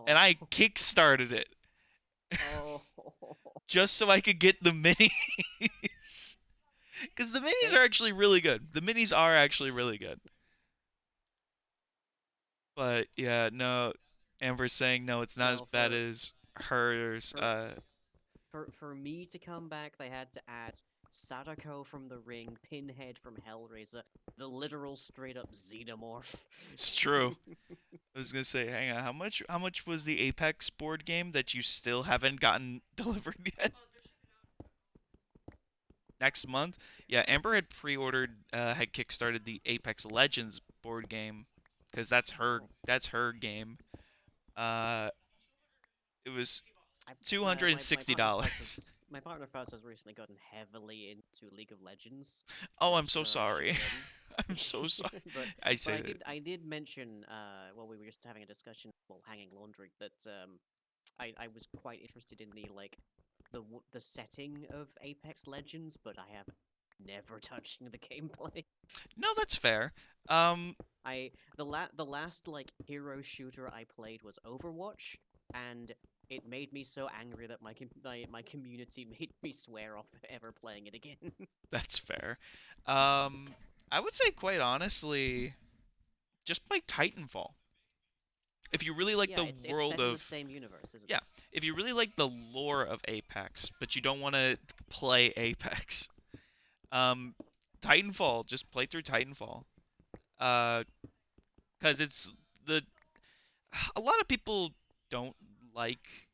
And Oh, I kickstarted it oh. just so I could get the minis. Because the minis There, are actually really good. The minis are actually really good. But yeah, no. Amber's saying no, it's not as well, bad as hers. for for me to come back, they had to add Sadako from The Ring, Pinhead from Hellraiser, the literal straight up xenomorph. It's true. I was gonna say, hang on, how much was the Apex board game that you still haven't gotten delivered yet? Next month? Yeah, Amber had had kickstarted the Apex Legends board game, because Oh, that's her game. Uh, it was I, two hundred and my sixty partner Fuzz dollars. has my partner Fuzz has recently gotten heavily into League of Legends, Oh, I'm much so to our sorry. chagrin. I'm so sorry. but I but say that. I did mention while we were just having a discussion while hanging laundry that I was quite interested in the like the setting of Apex Legends, but I have never touching the gameplay. No, that's fair. Um, The last like hero shooter I played was Overwatch, and it made me so angry that my community made me swear off ever playing it again. that's fair. Um, I would say quite honestly, just play Titanfall. If you really like Yeah, the it's world set in the of same universe, isn't yeah, it? if you really like the lore of Apex, but you don't want to play Apex, um, Titanfall, just play through Titanfall. Uh, because it's the a lot of people don't like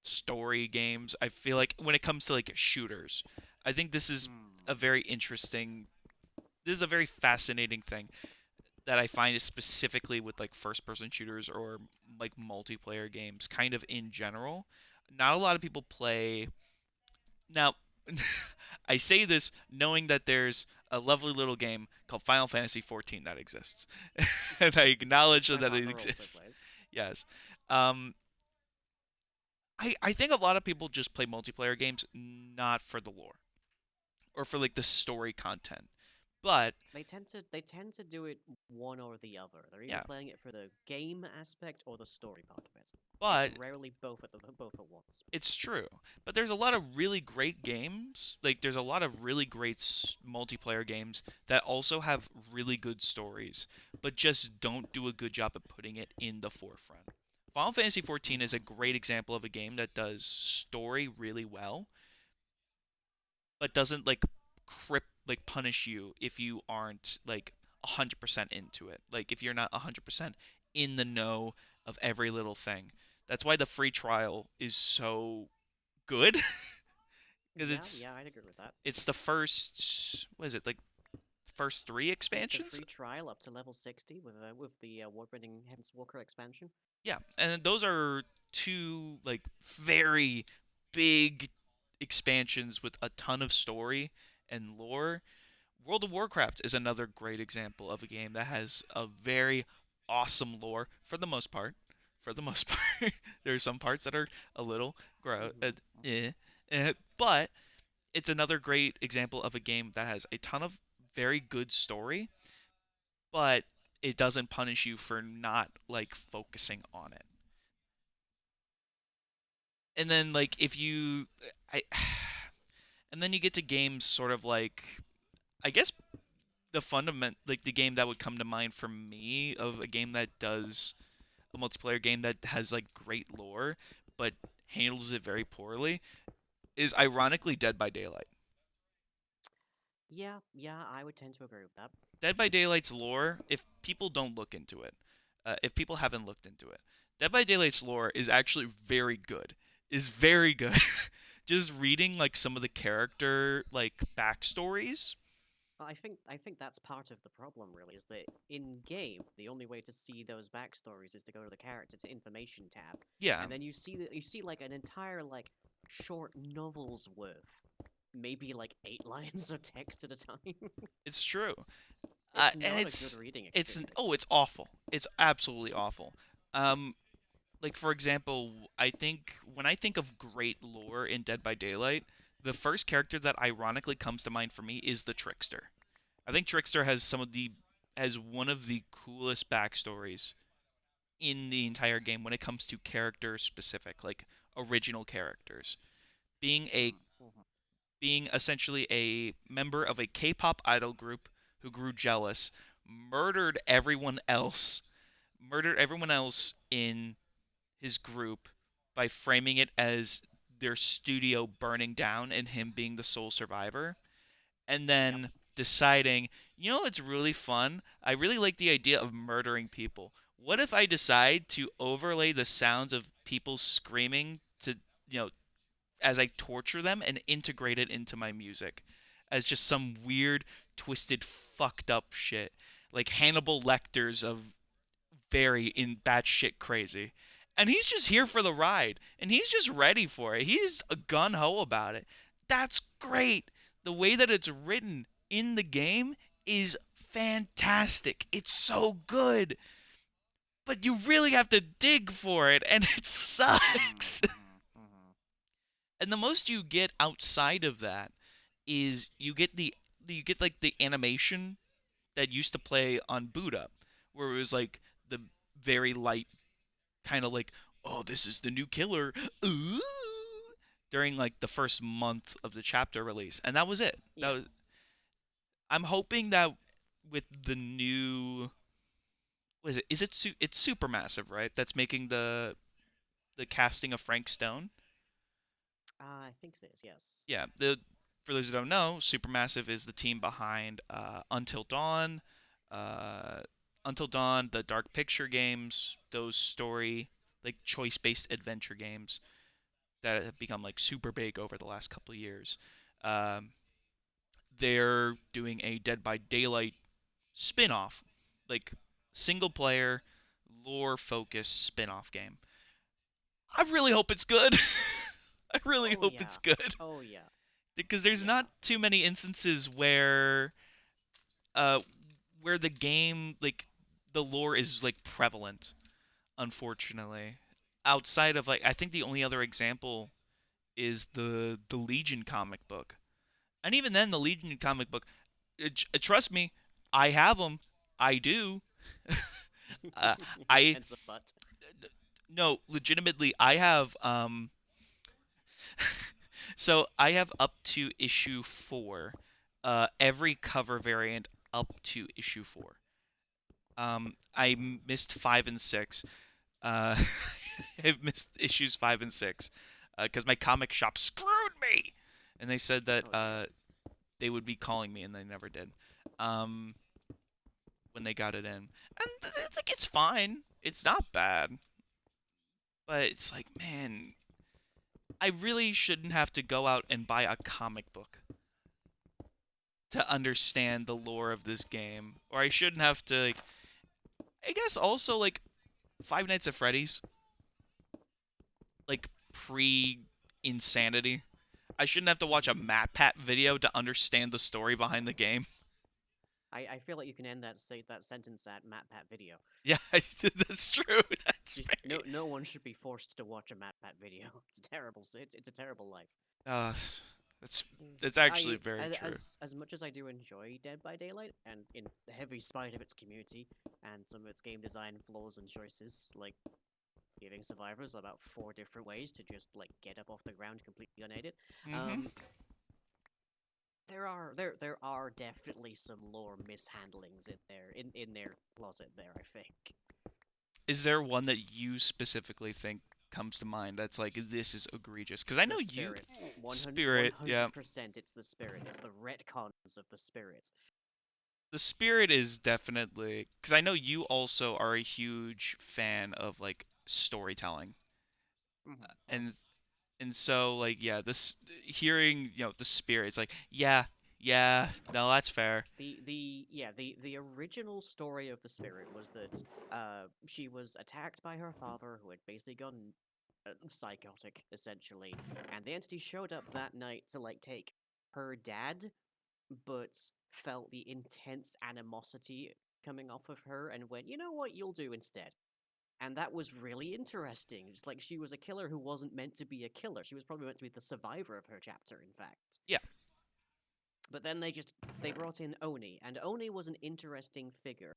story games. I feel like when it comes to like shooters, I think this is Hmm. a very interesting. This is a very fascinating thing that I find is specifically with like first person shooters or like multiplayer games, kind of in general. Not a lot of people play. Now, I say this knowing that there's a lovely little game called Final Fantasy XIV that exists, and I acknowledge My that it partner also exists. plays. Yes. Um, I think a lot of people just play multiplayer games not for the lore or for like the story content. But They tend to do it one or the other. They're either yeah, playing it for the game aspect or the story part of it. It's But rarely both at once. it's true. But there's a lot of really great games. Like there's a lot of really great multiplayer games that also have really good stories, but just don't do a good job of putting it in the forefront. Final Fantasy XIV is a Mhm. great example of a game that does story really well, but doesn't like punish you if you aren't like 100% into it. Like if you're not 100% in the know of every little thing. That's why the free trial is so good because Yeah, yeah, I'd agree with that. it's the first, what is it, like first three It's a expansions? free trial up to level 60 with the award-winning Heaven's Walker expansion. Yeah, and those are two like very big expansions with a ton of story and lore. World of Warcraft is another great example of a game that has a very awesome lore for the most part. For the most part, there are some parts that are a little Mhm. but it's another great example of a game that has a ton of very good story, but it doesn't punish you for not like focusing on it. And then like if you I and then you get to games sort of like, I guess the fundament like the game that would come to mind for me of a game that does a multiplayer game that has like great lore but handles it very poorly is ironically Dead by Daylight. Yeah, yeah, I would tend to agree with that. Dead by Daylight's lore, if people don't look into it, if people haven't looked into it, Dead by Daylight's lore is actually very good. Is very good. Just reading like some of the character like backstories. I think that's part of the problem, really, is that in game the only way to see those backstories is to go to the character to information tab, Yeah, and then you see like an entire like short novel's worth, maybe like 8 lines of text at a time. it's true. It's And not a good reading it's experience. awful. It's absolutely awful. Um, like for example, I think when I think of great lore in Dead by Daylight, the first character that ironically comes to mind for me is the Trickster. I think Trickster has one of the coolest backstories in the entire game when it comes to character specific, like original characters. Being a Mhm. being essentially a member of a K-pop idol group who grew jealous, murdered everyone else, murdered everyone else in his group by framing it as their studio burning down and him being the sole survivor, and Yep. then deciding, you know, it's really fun. I really like the idea of murdering people. What if I decide to overlay the sounds of people screaming to, you know, as I torture them and integrate it into my music as just some weird, twisted, fucked up shit. Like Hannibal Lecter's of very in batshit crazy. And he's just here for the ride. And he's just ready for it. He's a gun ho about it. That's great. The way that it's written in the game is fantastic. It's so good. But you really have to dig for it, and it sucks. Mhm. Mhm. And the most you get outside of that is you get like the animation that used to play on boot up, where it was like the very light kind of like, oh, this is the new killer, ooh, during like the first month of the chapter release, and that was it. That Yeah. was. I'm hoping that with the new, what is it? Is it it's Supermassive, right? That's making the casting of Frank Stone. I think it is. Yes. Yeah, the for those who don't know, Supermassive is the team behind uh, Until Dawn, the Dark Picture games, those story like choice-based adventure games that have become like super big over the last couple of years. Um, they're doing a Dead by Daylight spin-off, like single player lore focused spin-off game. I really hope it's good. I really Oh hope it's yeah. good Oh yeah. because there's Yeah. not too many instances uh where the game like the lore is like prevalent, unfortunately. Outside of like I think the only other example is the Legion comic book. And even then the Legion comic book, trust me, I have them. I do. uh, I Sense of butt. No, legitimately, I have so I have up to issue 4. Every cover variant up to issue 4. I missed 5 and 6. Uh, I've missed issues 5 and 6 because my comic shop screwed me, and they said that Oh dear. they would be calling me, and they never did. Um, when they got it in, and it's like it's fine. It's not bad, but it's like, man, I really shouldn't have to go out and buy a comic book to understand the lore of this game, or I shouldn't have to. Like, I guess also like Five Nights at Freddy's, like pre insanity. I shouldn't have to watch a MatPat video to understand the story behind the game. I feel like you can end that sentence at MatPat video. Yeah, that's true. That's Just very. no one should be forced to watch a MatPat video. It's terrible. It's a terrible life. Uh, that's Mm. that's actually very true. As much as I do enjoy Dead by Daylight, and in heavy spite of its community and some of its game design flaws and choices, like giving survivors about 4 different ways to just like get up off the ground completely unaided, Hmm. um, there are definitely some lore mishandlings in their closet there. I think Is there one that you specifically think comes to mind that's like this is egregious? Because I know the you, spirits, Spirit, yeah, 100%. It's the spirit. It's the retcons of the spirit. the Spirit is definitely because I know you also are a huge fan of like storytelling, Mhm. and so like yeah, this hearing the Spirit, it's like yeah, yeah, no, that's fair. The original story of the spirit was that she was attacked by her father, who had basically gone psychotic essentially, and the entity showed up that night to like take her dad, but felt the intense animosity coming off of her and went, you know what, you'll do instead. And that was really interesting. Just like she was a killer who wasn't meant to be a killer. She was probably meant to be the survivor of her chapter, in fact. Yeah, But then they brought in Oni, and Oni was an interesting figure.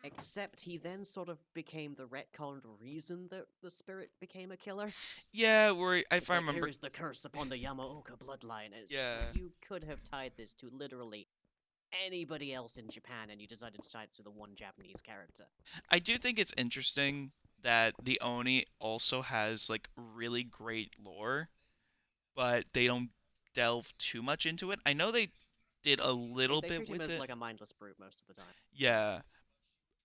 Except he then sort of became the retconned reason that the spirit became a killer. yeah, where if It's I like, remember, here is the curse upon the Yamaoka bloodline. And it's just like, yeah, you could have tied this to literally anybody else in Japan, and you decided to tie it to the one Japanese character. I do think it's interesting that the Oni also has like really great lore, but they don't delve too much into it. I know they did a They, little they bit treat him with as it. like a mindless brute most of the time. Yeah.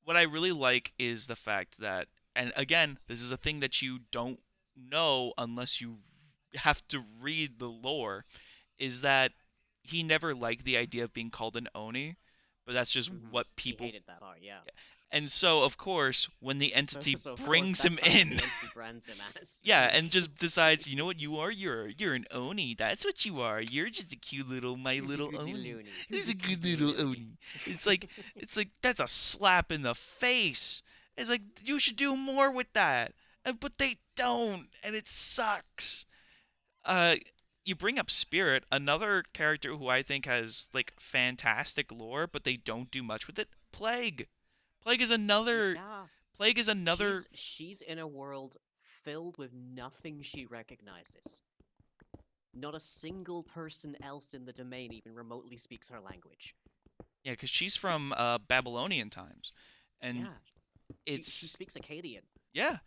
What I really like is the fact that, and again, this is a thing that you don't know unless you have to read the lore, is that he never liked the idea of being called an Oni, but that's just what He people. hated that part, yeah. And so, of course, when the So, entity so of course, brings him that's what in, the entity brands him as. yeah, and just decides, you know what you are? You're an Oni. That's what you are. You're just a cute little my Who's a little good little Oni. Oni? Who's Who's a a good good little little Oni? Oni? It's like that's a slap in the face. It's like you should do more with that. But they don't, and it sucks. Uh you bring up Spirit, another character who I think has like fantastic lore, but they don't do much with it. Plague. Plague is another Yeah, Plague is another she's in a world filled with nothing she recognizes. Not a single person else in the domain even remotely speaks her language. Yeah, because she's from Babylonian times, and Yeah, she it's speaks Akkadian. yeah,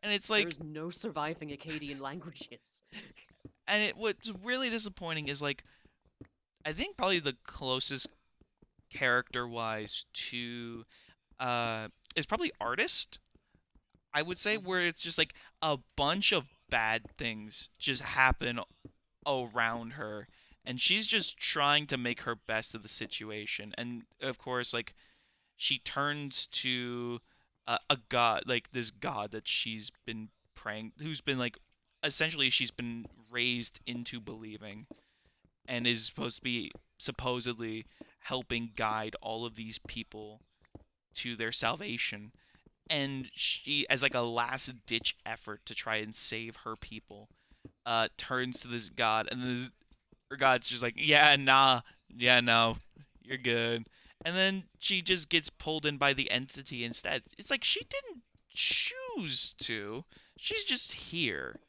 and it's like, There's no surviving Akkadian languages. and what's really disappointing is like I think probably the closest character wise to is probably Artist. I would say Mhm. where it's just like a bunch of bad things just happen around her, and she's just trying to make her best of the situation, and of course like she turns to a god, like this god that she's been praying, who's been like essentially she's been raised into believing, and is supposed to be supposedly helping guide all of these people to their salvation. And she, as like a last ditch effort to try and save her people, turns to this god, and this her god's just like, yeah, nah, yeah, no, you're good. And then she just gets pulled in by the entity instead. It's like she didn't choose to. She's just here,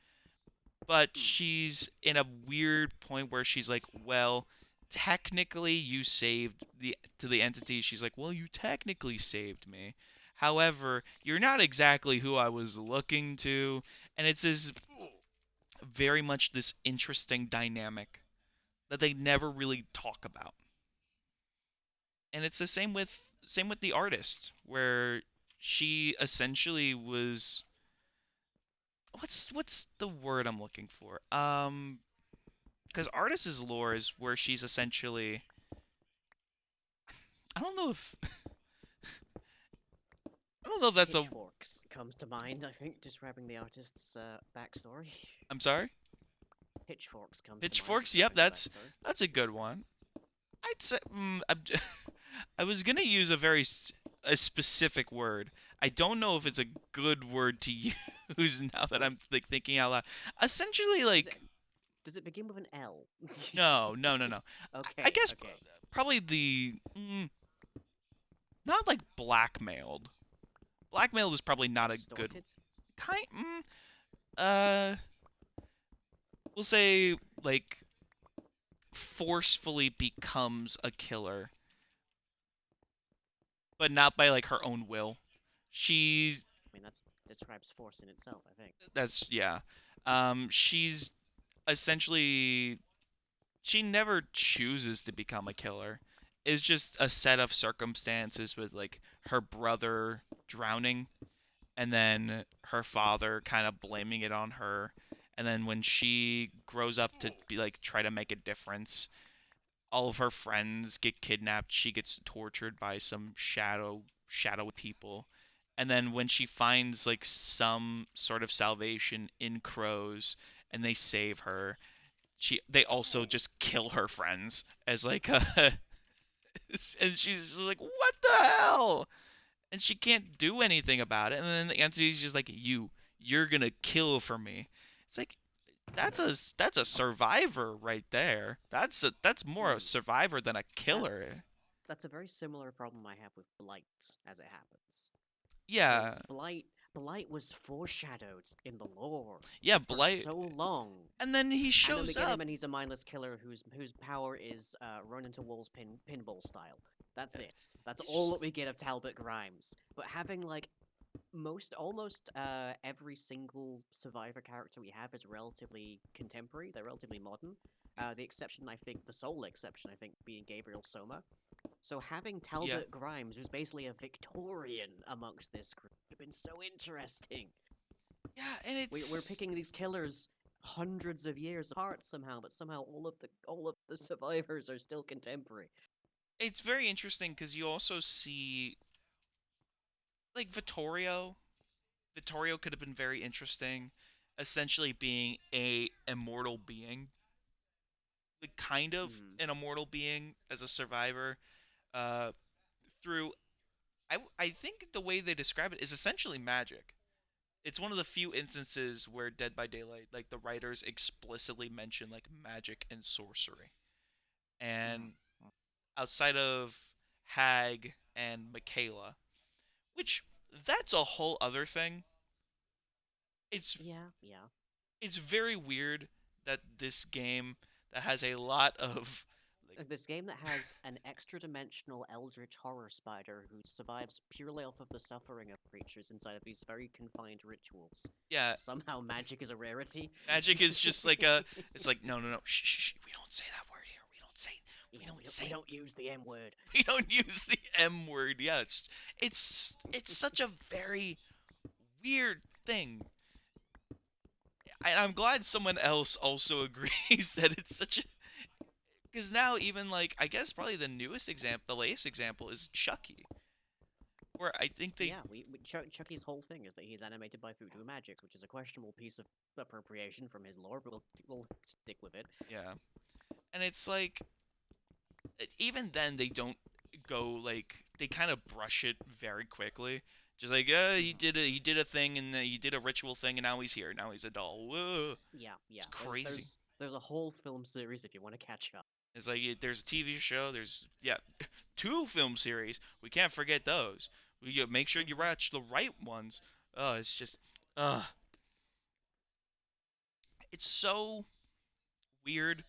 but Hmm. she's in a weird point where she's like, well, technically you saved the entity. She's like, well, you technically saved me. However, you're not exactly who I was looking to, and it's this very much this interesting dynamic that they never really talk about. And it's the same with the artist, where she essentially was what's the word I'm looking for? Because artist's lore is where she's essentially, I don't know if I don't know if that's a Pitchforks comes to mind, I think, describing the artist's backstory. I'm sorry. Pitchforks comes to mind, Pitchforks. Yep, describing the backstory. that's a good one. I'd say I was gonna use a specific word. I don't know if it's a good word to use now that Oh, I'm like thinking out loud. Essentially, does it like does it begin with an L? no, no, no, no. I Okay, guess okay. probably not like blackmailed. Blackmailed is probably not a good Extorted? kind. Uh, we'll say like forcefully becomes a killer, but not by like her own will. She's I mean, that describes force in itself, I think. that's yeah. She's essentially she never chooses to become a killer. It's just a set of circumstances with like her brother drowning and then her father kind of blaming it on her. And then when she grows up to be like try to make a difference, all of her friends get kidnapped. She gets tortured by some shadow people. And then when she finds like some sort of salvation in crows and they save her, they also just kill her friends as like a and she's just like, "What the hell?" And she can't do anything about it. And then the entity's just like, you're gonna kill for me." It's like that's a survivor right there. That's more a Hmm. survivor than a killer. That's that's a very similar problem I have with Blight as it happens. Yeah, Because Blight was foreshadowed in the lore yeah, for Blight. so long. And then he And then we shows get him up. and he's a mindless killer whose power is run into walls pinball style. That's it. That's He's all just that we get of Talbot Grimes. But having like almost every single survivor character we have is relatively contemporary. They're relatively modern. The exception, I think, the sole exception, I think, being Gabriel Soma. So having yeah, Talbot Grimes, who's basically a Victorian amongst this group, would have been so interesting. yeah, and We're picking these killers hundreds of years apart somehow, but somehow all of the survivors are still contemporary. it's very interesting because you also see like Vittorio. Vittorio could have been very interesting, essentially being a immortal being, like kind of Hmm. an immortal being as a survivor. Uh, through I think the way they describe it is essentially magic. It's one of the few instances where Dead by Daylight, like the writers explicitly mention like magic and sorcery. And Hmm. outside of Hag and Michaela, which that's a whole other thing. It's Yeah, yeah. it's very weird that this game that has a lot of like This game that has an extra-dimensional eldritch horror spider who survives purely off of the suffering of creatures inside of these very confined rituals. yeah, Somehow magic is a rarity. magic is just like a it's like no, no, no, shh, shh, shh, we don't say that word here. We Yeah, don't we say don't use the M word. we don't use the M word. Yeah, it's such a very weird thing. I'm glad someone else also agrees that it's such a because now even like I guess probably the newest example, the latest example is Chucky, where I think they Yeah, Chucky's whole thing is that he's animated by Voodoo Magics, which is a questionable piece of appropriation from his lore, but we'll stick with it. yeah, and it's like even then they don't go like they kind of brush it very quickly. Just like Mhm. he did a thing and he did a ritual thing and now he's here. Now he's a doll. Whoa. Yeah, It's yeah. There's crazy. there's there's a whole film series if you want to catch up. It's like there's a TV show. There's yeah, two film series. We can't forget those. We make sure you Hmm. watch the right ones. Oh, it's just, uh, It's so weird,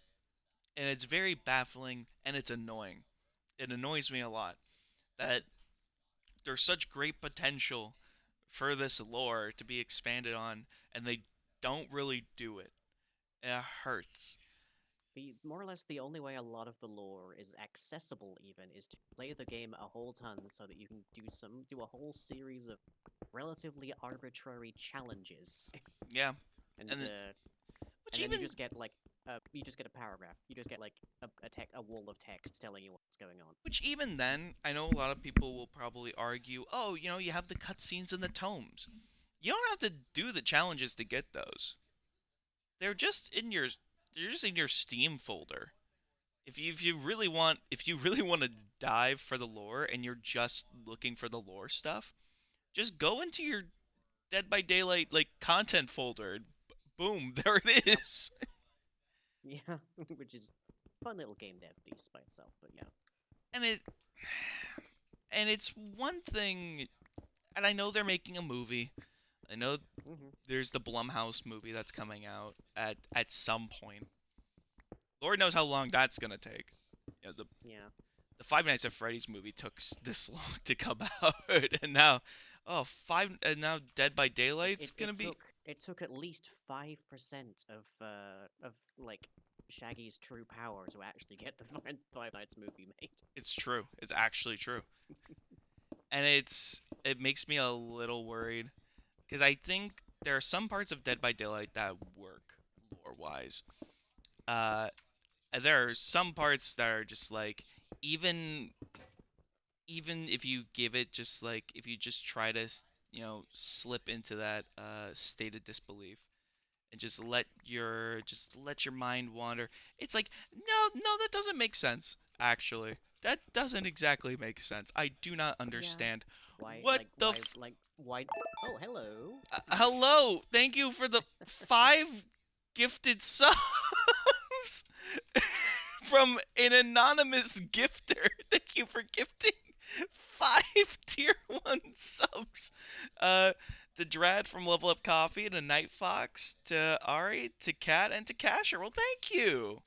and it's very baffling, and it's annoying. It annoys me a lot that there's such great potential for this lore to be expanded on, and they don't really do it. It hurts. More or less the only way a lot of the lore is accessible even is to play the game a whole ton so that you can do a whole series of relatively arbitrary challenges. Yeah, and and uh which and then you even just get you just get a paragraph. You just get like a wall of text telling you what's going on. which even then, I know a lot of people will probably argue, oh, you have the cutscenes and the tomes. You don't have to do the challenges to get those. They're just in your they're just in your Steam folder. If you really want to dive for the lore and you're just looking for the lore stuff, just go into your Dead by Daylight like content folder. And boom, there it Yep. is. Yeah, which is fun little game dev piece by itself, but yeah. and it and it's one thing, and I know they're making a movie. I know hmm there's the Blumhouse movie that's coming out at some point. Lord knows how long that's gonna take. Yeah. The Five Nights at Freddy's movie took this long to come out, and now, and now Dead by Daylight's gonna be. It took at least 5% of like Shaggy's true power to actually get the Five Nights movie made. It's true. It's actually true, and it makes me a little worried because I think there are some parts of Dead by Daylight that work lore wise. Uh, there are some parts that are just like even even if you give it just like if you just try to slip into that state of disbelief and just let your mind wander, it's like no, that doesn't make sense. Actually, that doesn't exactly make sense. I do not Yeah. understand Why what like the why like why Oh, hello. hello, thank you for the 5 gifted subs from an anonymous gifter. Thank you for gifting 5 tier 1 subs. To Drad from Level Up Coffee, to Night Fox, to Ari, to Kat, and to Casher. Well, thank you.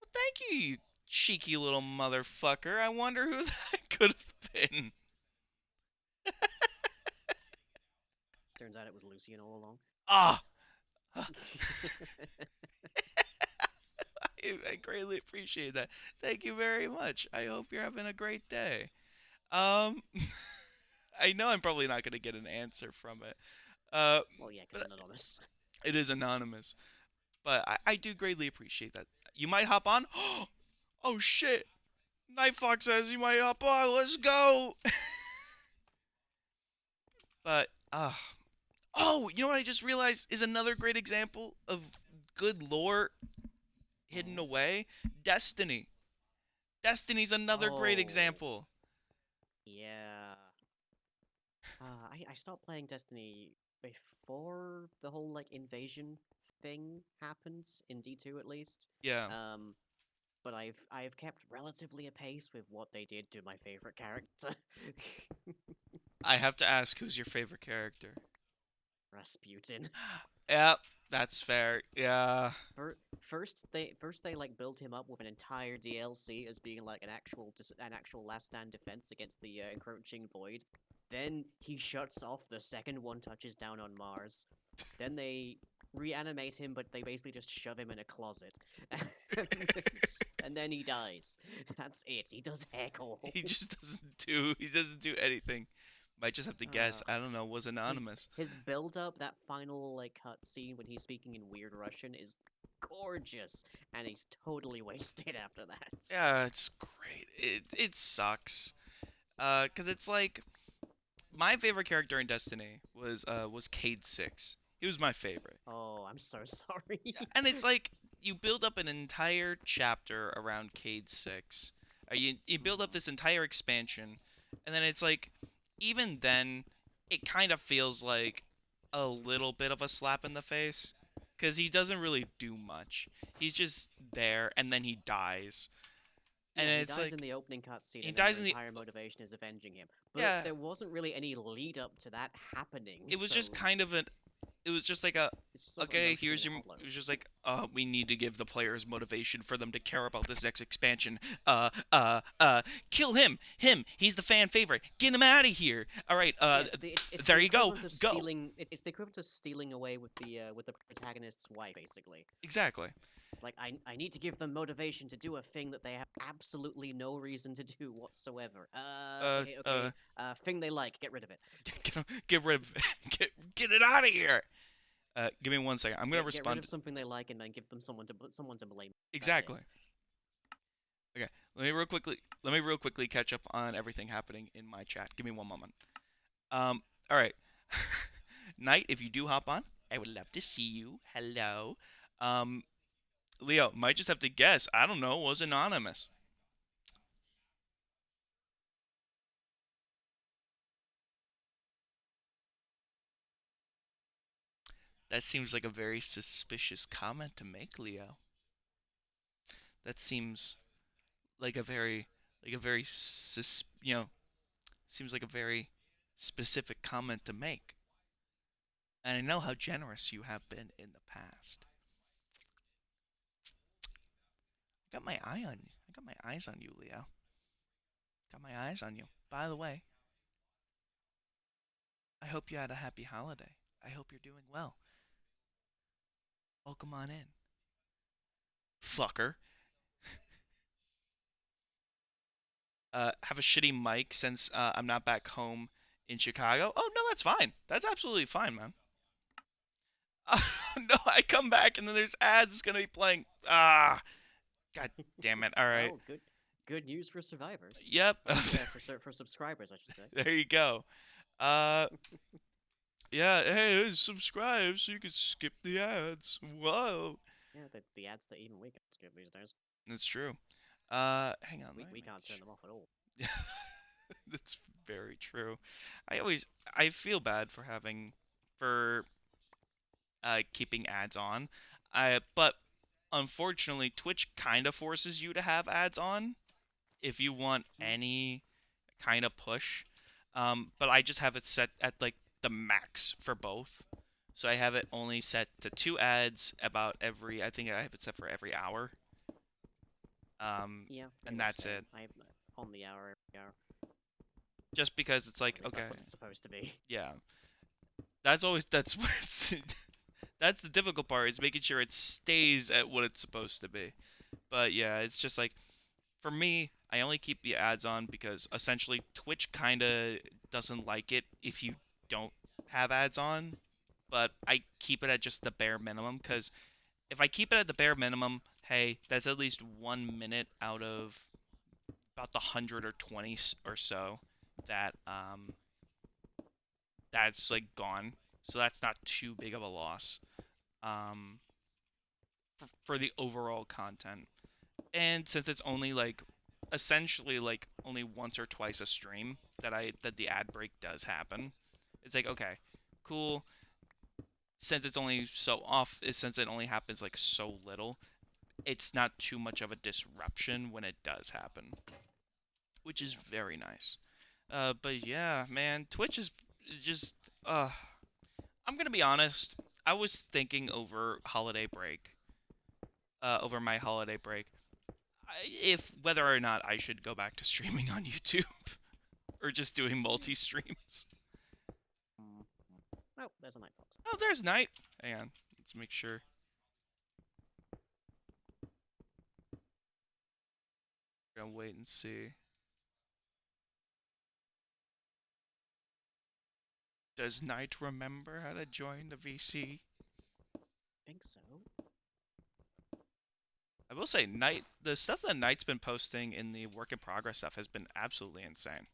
Well, thank you, you cheeky little motherfucker. I wonder who that could have been. Turns out it was Lucian all along. Ah, I greatly appreciate that. Thank you very much. I hope you're having a great day. Um, I know I'm probably not gonna get an answer from it. Well, yeah, because But anonymous. it is anonymous. But I do greatly appreciate that. You might hop on. Oh shit! Night Fox says you might hop on. Let's go. But oh, you know what I just realized is another great example of good lore hidden Oh. away. Destiny. Destiny's another great Oh. example. Yeah. I stopped playing Destiny before the whole like invasion thing happened in D2 at least. Yeah, Um, but I've kept relatively apace with what they did to my favorite character, I have to ask, who's your favorite character? Rasputin. Yep, that's fair. Yeah. First they like built him up with an entire DLC as being like an actual last stand defense against the encroaching void. Then he shuts off the second one touches down on Mars. Then they reanimate him, but they basically just shove him in a closet, and then he dies. That's it. He does heck all. He doesn't do anything. Might just have to guess. I don't know. Was His anonymous. his build up, that final like cutscene when he's speaking in weird Russian is gorgeous, and he's totally wasted after that. Yeah, it's great. It sucks. Cause it's like my favorite character in Destiny was Cade 6. He was my favorite. Oh, I'm so sorry. And it's like you build up an entire chapter around Cade 6. You build up this entire expansion, and then it's like even then it kind of feels like a little bit of a slap in the face because he doesn't really do much. He's just there, and then he dies, and Yeah, he it's dies in like the opening cutscene, he and then dies your in the entire motivation is avenging him. But yeah. there wasn't really any lead up to that happening, It was so just kind of it was just like a It's sort of okay, emotionally here's your. hollow. It was just like, we need to give the players motivation for them to care about this next expansion. Kill him. He's the fan favorite. Get him out of here. All right. Yeah, it's There the you go. equivalent of Go. stealing. It's the equivalent of stealing away with the protagonist's wife, basically. Exactly. It's like I need to give them motivation to do a thing that they have absolutely no reason to do whatsoever. Okay. Thing they like, get rid of it. Get rid of it. Get it out of here. Give me 1 second. I'm gonna Get rid respond. of something they like and then give them someone to blame. That's it. Exactly. Okay. Let me real quickly catch up on everything happening in my chat. Give me 1 moment. All right. Knight, if you do hop on, I would love to see you. Hello. Leo, might just have to guess. I don't know. Was anonymous. That seems like a very suspicious comment to make, Leo. That seems like a very, seems like a very specific comment to make. And I know how generous you have been in the past. I got my eye on you. I got my eyes on you, Leo. Got my eyes on you. By the way, I hope you had a happy holiday. I hope you're doing well. Welcome on in. Fucker. Have a shitty mic since I'm not back home in Chicago. Oh, no, that's fine. That's absolutely fine, man. No, I come back and then there's ads gonna be playing. God damn it. All right. Well, good news for survivors. Yep. For subscribers, I should say. There you go. Yeah, hey, subscribe so you can skip the ads. Whoa. Yeah, the ads that even we can skip these days. That's true. Hang on. We can't turn them off at all. Yeah, that's very true. I feel bad for keeping ads on. But unfortunately, Twitch kind of forces you to have ads on if you want any kind of push. But I just have it set at like the max for both. So I have it only set to 2 ads about every. I think I have it set for every hour. Yeah, and that's same. it. I have on the hour every hour. Just because it's like, okay, That's what it's supposed to be. yeah. That's what's that's the difficult part, is making sure it stays at what it's supposed to be. But yeah, it's just like, for me, I only keep the ads on because essentially Twitch kind of doesn't like it if you don't have ads on. But I keep it at just the bare minimum, because if I keep it at the bare minimum, hey, that's at least 1 minute out of about the 120 or so that that's like gone. So that's not too big of a loss for the overall content. And since it's only like essentially like only once or twice a stream that the ad break does happen, it's like, okay, cool. Since it's only since it only happens like so little, it's not too much of a disruption when it does happen, which is very nice. But yeah, man, Twitch is just I'm gonna be honest. I was thinking over my holiday break, if whether or not I should go back to streaming on YouTube or just doing multi-streams. Oh, there's a Nightbox. Oh, there's Night. Hang on, let's make sure. We're gonna wait and see. Does Knight remember how to join the VC? I think so. I will say, the stuff that Knight's been posting in the work in progress stuff has been absolutely insane.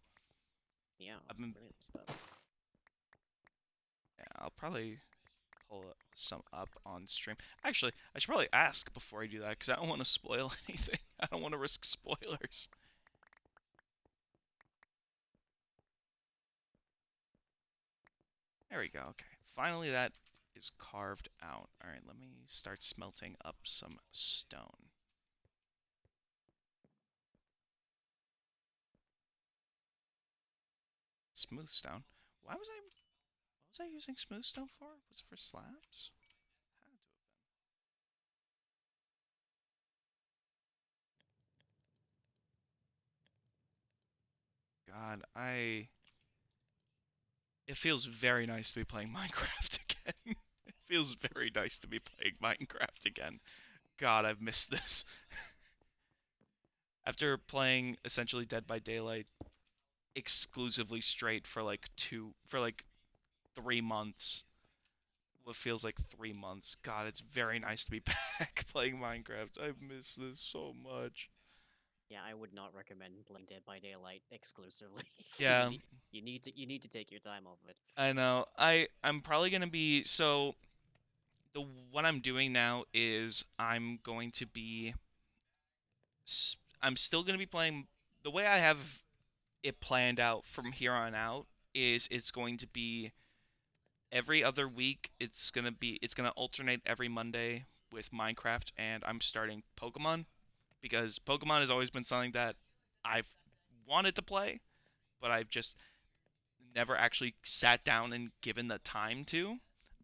Yeah, brilliant stuff. Yeah, I'll probably pull some up on stream. Actually, I should probably ask before I do that, because I don't want to spoil anything. I don't want to risk spoilers. There we go. Okay. Finally, that is carved out. All right, let me start smelting up some stone. Smooth stone. Why was I Was I using smooth stone for? Was it for slabs? Had to have been. God, it feels very nice to be playing Minecraft again. It feels very nice to be playing Minecraft again. God, I've missed this. After playing essentially Dead by Daylight exclusively straight for like 3 months. What feels like 3 months. God, it's very nice to be back playing Minecraft. I miss this so much. Yeah, I would not recommend playing Dead by Daylight exclusively. Yeah, You need to take your time off of it. I know. I'm probably gonna be the what I'm doing now is I'm still gonna be playing the way I have it planned out from here on out is it's going to be every other week. It's gonna alternate every Monday with Minecraft, and I'm starting Pokemon because Pokemon has always been something that I've wanted to play, but I've just never actually sat down and given the time to.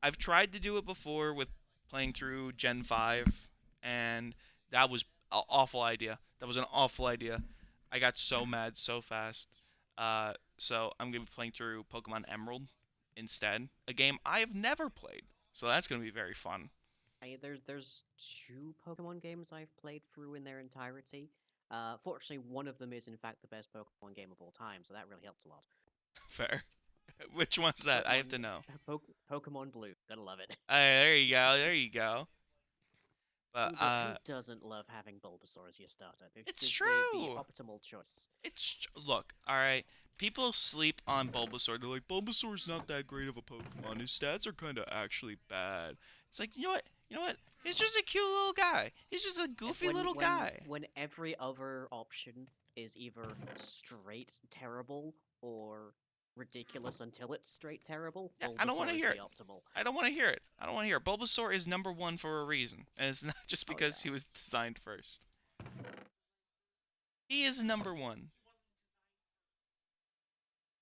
I've tried to do it before with playing through Gen 5, and that was an awful idea. That was an awful idea. I got so mad so fast. So I'm going to be playing through Pokemon Emerald instead, a game I have never played. So that's going to be very fun. There's two Pokemon games I've played through in their entirety. Fortunately, one of them is in fact the best Pokemon game of all time, so that really helped a lot. Fair. Which one's that? I have to know. Pokemon Blue, gotta love it. There you go. There you go. But Who doesn't love having Bulbasaur as your starter? it's The true. optimal choice. Look, all right. People sleep on Bulbasaur. They're like, Bulbasaur's not that great of a Pokemon. His stats are kind of actually bad. It's like, you know what? You know what? He's just a cute little guy. He's just a goofy little guy. When every other option is either straight terrible or ridiculous until it's straight terrible, Yeah, I don't want Bulbasaur to is hear the it. optimal. I don't want to hear it. I don't want to hear it. Bulbasaur is number one for a reason, and it's not just Oh because he yeah. was designed first. He is number one.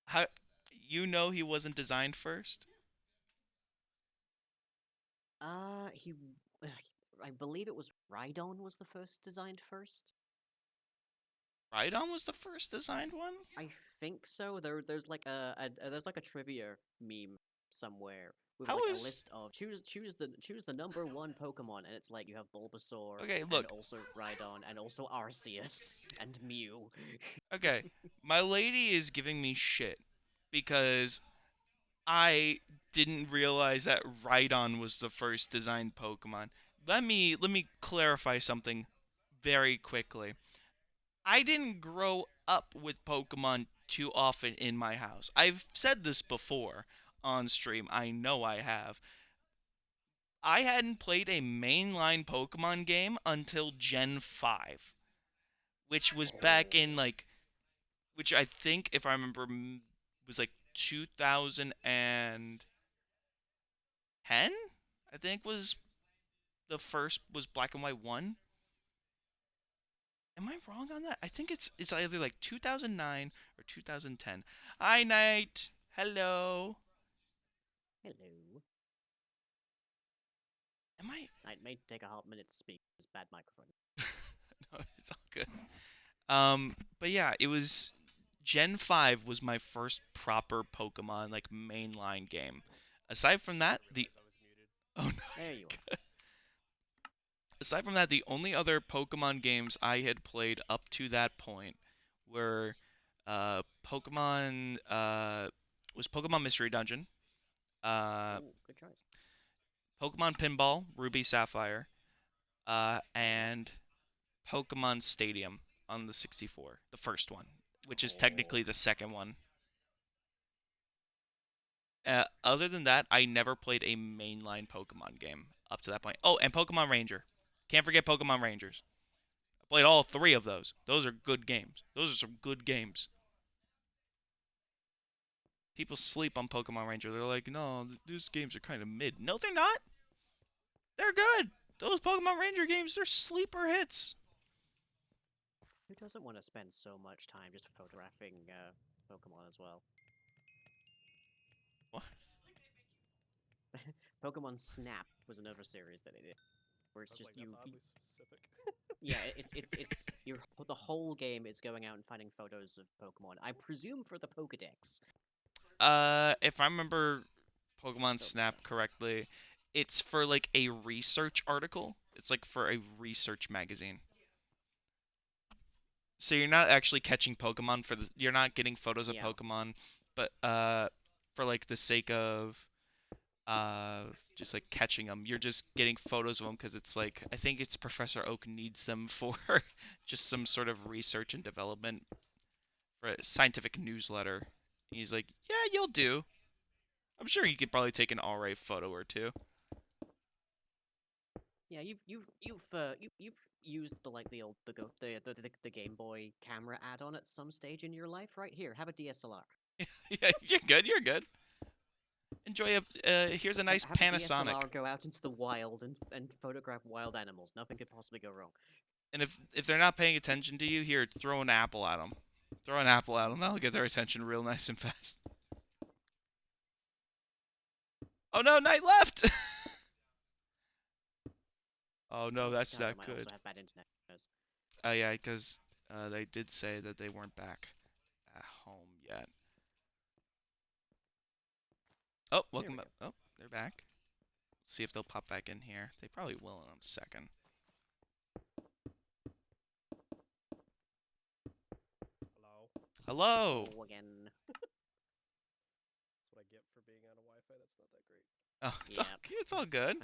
How you know he wasn't designed first? He, I believe it was Rhydon was the first designed first. Rhydon was the first designed one. I think so. There's like there's like a trivia meme somewhere with How like a is list of choose the number one Pokemon, and it's like you have Bulbasaur okay? and Look, also Rhydon and also Arceus and Mew. okay. My lady is giving me shit because I didn't realize that Rhydon was the first designed Pokemon. Let me clarify something very quickly. I didn't grow up with Pokemon too often in my house. I've said this before on stream. I know I have. I hadn't played a mainline Pokemon game until Gen 5, which was back in Oh, like which I think if I remember was like 2010. I think was the first was Black and White 1. Am I wrong on that? I think it's either like 2009 or 2010. Hi, Knight. Hello. hello. Am I? It may take a hot minute to speak. It's bad microphone. No, it's all good. But yeah, it was Gen 5 was my first proper Pokemon like mainline game. Aside from that, the oh no. There you are. Aside from that, the only other Pokemon games I had played up to that point were Pokemon was Pokemon Mystery Dungeon, uh, Oh, good choice. Pokemon Pinball Ruby Sapphire, and Pokemon Stadium on the 64, the first one, which is technically Oh, the nice, second one. nice. Other than that, I never played a mainline Pokemon game up to that point. Oh, and Pokemon Ranger. Can't forget Pokemon Rangers. I played all three of those. Those are good games. Those are some good games. People sleep on Pokemon Ranger. They're like, no, these games are kind of mid. No, they're not. They're good. Those Pokemon Ranger games, they're sleeper hits. Who doesn't want to spend so much time just photographing Pokemon as well? What? Pokemon Snap was another series that they did, where I it's was just like, that's oddly specific. yeah, it's the whole game is going out and finding photos of Pokemon. I presume for the Pokedex. If I remember Pokemon So Snap correctly, it's for like a research article. It's like for a research magazine. So you're not actually catching Pokemon you're not getting photos of yeah, Pokemon, but for like the sake of just like catching them, you're just getting photos of them because it's like I think it's Professor Oak needs them for just some sort of research and development for a scientific newsletter. He's like, "Yeah, you'll do. I'm sure you could probably take an alright photo or two." yeah, you've used the like the old the Game Boy camera add-on at some stage in your life, right? Here, have a DSLR. Yeah, you're good. You're good. Enjoy here's a nice Have a Panasonic. DSLR go out into the wild and photograph wild animals. Nothing could possibly go wrong. And if they're not paying attention to you, here, throw an apple at them. Throw an apple at them. That'll get their attention real nice and fast. Oh no, night left. Oh no, Well, that's Chicago not might good. also have bad internet. Oh yeah, because they did say that they weren't back at home yet. Oh, There welcome we back. Oh, they're back. See if they'll pop back in here. They probably will in a second. Hello. Hello. Oh, again. That's what I get for being on a Wi-Fi. That's not that great. Oh, Yeah. it's all good.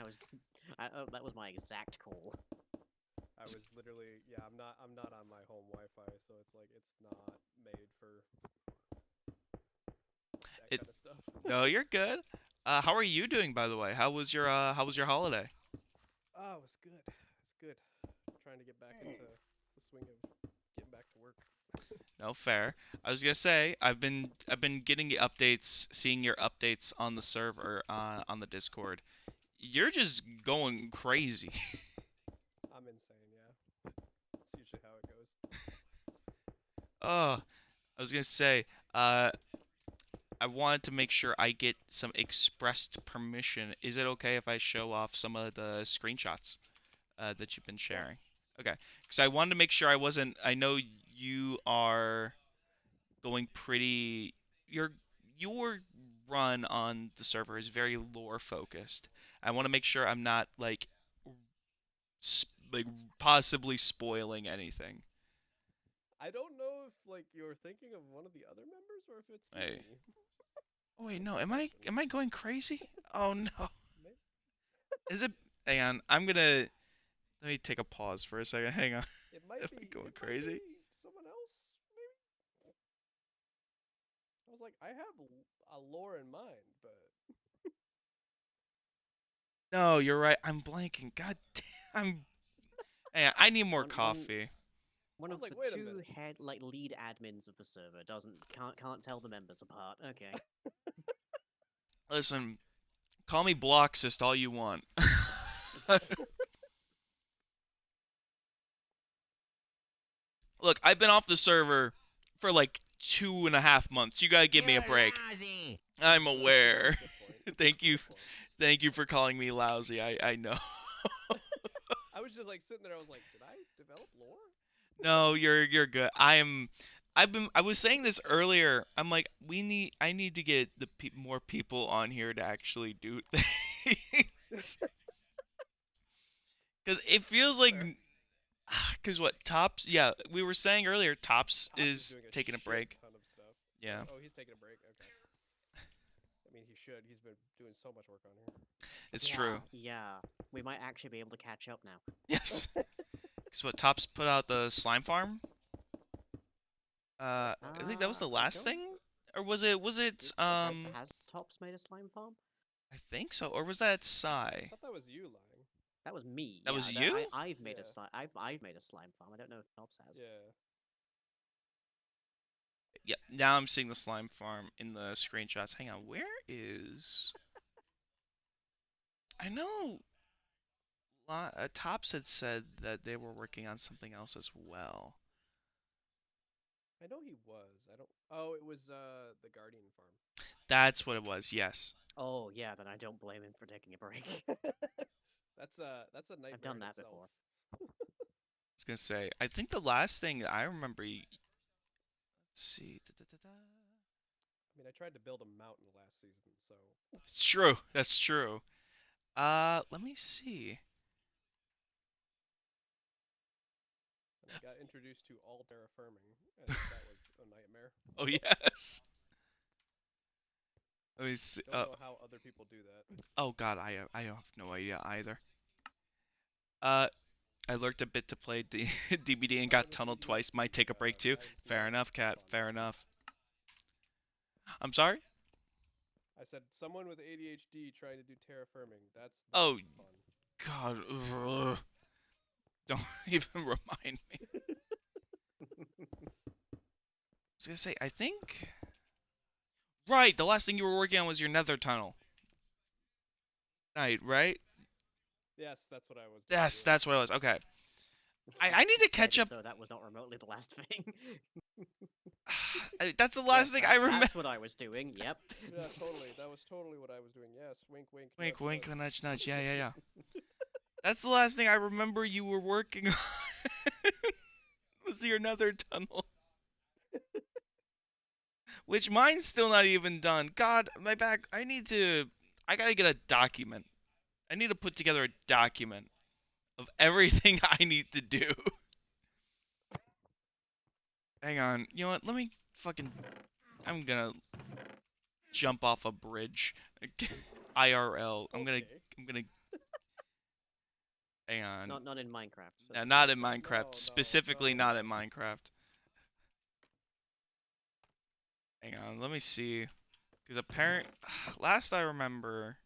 That was my exact call. I was literally, yeah, I'm not on my home Wi-Fi, so it's like it's not made for that It kind of stuff. No, you're good. How are you doing, by the way? How was your holiday? Oh, it was good. It's good. Trying to get back into the swing of getting back to work. No, fair. I was gonna say I've been getting the updates, seeing your updates on the server, on the Discord. You're just going crazy. I'm insane, yeah. That's usually how it goes. Oh, I was gonna say, uh, I wanted to make sure I get some expressed permission. Is it okay if I show off some of the screenshots that you've been Yeah. sharing? Okay, because I wanted to make sure I wasn't. I know you are going pretty. Your run on the server is very lore focused. I want to make sure I'm not like possibly spoiling anything. I don't know if like you're thinking of one of the other members or if it's Hey. me. Oh wait, That's no. the Am I question. am I going crazy? Oh no. May- Is it? Hang on. I'm gonna let me take a pause for a second. Hang on. It might Am be. I going It might crazy? be someone else. Maybe. I was like, I have a lore in mind, but No, you're right. I'm blanking. God damn. Hang on. I need more One one coffee. one I of was like, the wait a two minute. head like lead admins of the server can't tell the members apart. Okay. Listen, call me Bloxist all you want. Look, I've been off the server for like 2.5 months. You gotta give me a break. I'm aware. That's a good point. Thank you, Good point. thank you for calling me lousy. I know. I was just like sitting there. I was like, did I develop lore? No, you're good. I was saying this earlier. I'm like I need to get more people on here to actually do things. Cuz it feels like Fair. cuz what Tops, yeah, we were saying earlier Tops Tops is is doing a taking a shit break. ton of stuff. Yeah. Oh, he's taking a break. Okay. I mean, he should. He's been doing so much work on here. It's Yeah, true. yeah. We might actually be able to catch up now. Yes. Cuz what Tops put out the slime farm? I think that was the I last don't. thing, or was it Has Tops made a slime farm? I think so, or was that I Psy? thought that was you lying. That was me. That Yeah, was you? I've made a Yeah. slime. I've made a slime farm. I don't know if Tops has. Yeah. Yeah, now I'm seeing the slime farm in the screenshots. Hang on, where is? I know Tops had said that they were working on something else as well. I know he was. I don't. Oh, it was the Guardian farm. That's what it was. Yes. Oh yeah, then I don't blame him for taking a break. That's a nightmare. I've done in that itself. before. I was gonna say, I think the last thing I remember. Let's see. I mean, I tried to build a mountain last season, so It's true. That's true. Let me see. and I got introduced to all terraforming, and that was a nightmare. Oh yes. Let me see. Don't know how other people do that. Oh God, I have no idea either. Uh, I lurked a bit to play the DBD and got Someone with tunneled twice. ADHD, Might take a break too. finds Fair life enough, cat. fun. Fair enough. I'm sorry. I said someone with ADHD trying to do terraforming. That's Oh fun. God. Ugh. Don't even remind me. I was gonna say, I think. Right, the last thing you were working on was your nether tunnel. Right? Yes, that's what I was. Yes, doing. that's what it was. Okay. I need to Said catch as up. though that was not remotely the last thing. That's the last Yes, thing I remember. That's what I was doing. Yep. Yeah, totally. That was totally what I was doing. Yes, wink, wink. Wink, nudge, wink, nudge. nudge, nudge. Yeah. That's the last thing I remember you were working on. Was your nether tunnel. Which mine's still not even done. God, my back. I gotta get a document. I need to put together a document of everything I need to do. Hang on. You know what? Let me fucking. I'm gonna jump off a bridge. IRL. Okay. I'm gonna. Hang on. Not in Minecraft. So No, not in that's, Minecraft. No, Specifically, no. not in Minecraft. Hang on. Let me see. Because last I remember.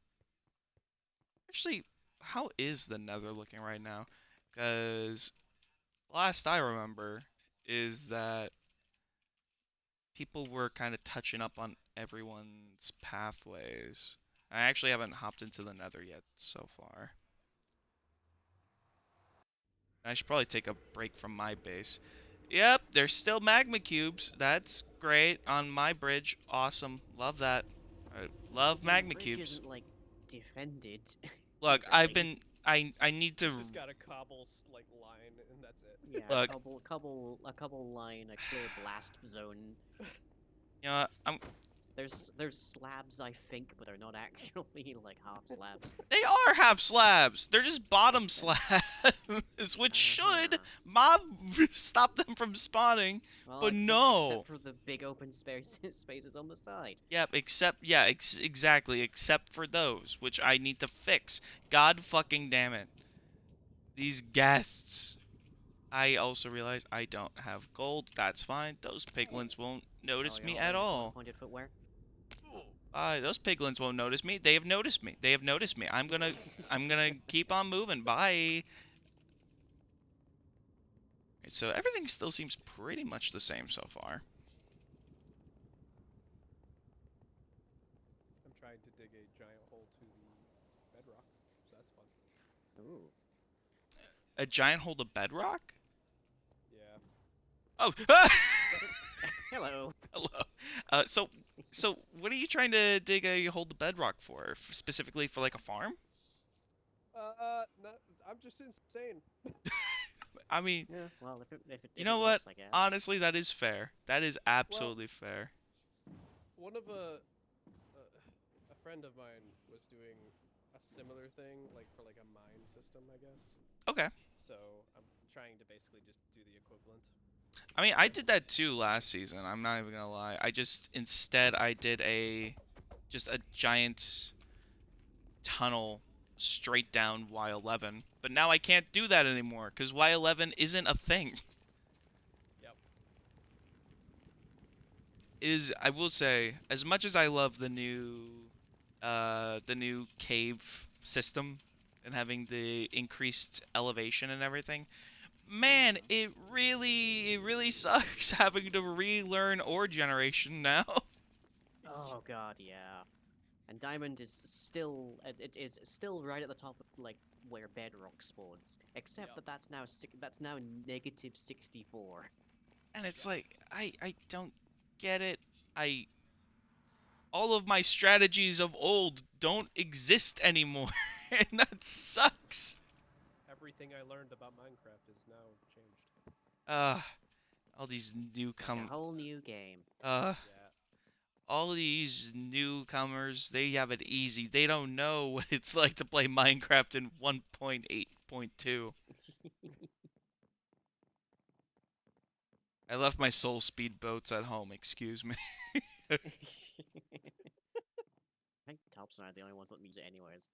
Actually, how is the Nether looking right now? Because last I remember is that people were kind of touching up on everyone's pathways. I actually haven't hopped into the Nether yet so far. I should probably take a break from my base. Yep, there's still magma cubes. That's great on my bridge. Awesome. Love that. I love your magma bridge cubes. isn't like defended. Look, really. I need to It's just got a cobble line, and that's it. Yeah, look. a couple line, a clear blast zone. You know, There's slabs, I think, but they're not actually like half slabs. they are half slabs. They're just bottom slabs, which should mob stop them from spawning. Well, But except, no. except for the big open spaces on the side. Yep, exactly, except for those, which I need to fix. God fucking damn it. These guests. I also realize I don't have gold. That's fine. Those piglins won't notice Oh, me you're at all. pointed footwear. Those piglins won't notice me. They have noticed me. They have noticed me. I'm gonna keep on moving. Bye. Right, so everything still seems pretty much the same so far. I'm trying to dig a giant hole to the bedrock, so that's fun. Ooh. A giant hole to bedrock? Yeah. Oh, Hello. hello. So what are you trying to dig a hole to bedrock for? Specifically for like a farm? No, I'm just insane. I mean, Yeah. Well, if you it know what? works, I guess. Honestly, that is fair. That is absolutely fair. One of a friend of mine was doing a similar thing, like for like a mine system, I guess. Okay. So I'm trying to basically just do the equivalent. I mean, I did that too last season. I'm not even gonna lie. Instead I did just a giant tunnel straight down Y11. But now I can't do that anymore because Y11 isn't a thing. Yep. I will say, as much as I love the new cave system and having the increased elevation and everything, man, it really sucks having to relearn ore generation now. Oh god, yeah. And diamond is still it is still right at the top of like where bedrock spawns, except Yep. that that's now negative 64. And it's like I don't get it. I all of my strategies of old don't exist anymore, and that sucks. Everything I learned about Minecraft is now changed. Uh, all these Like a whole new game. uh, Yeah. all these newcomers, they have it easy. They don't know what it's like to play Minecraft in 1.8.2. I left my soul speed boats at home, excuse me. I think Thompson are the only ones that use it anyways.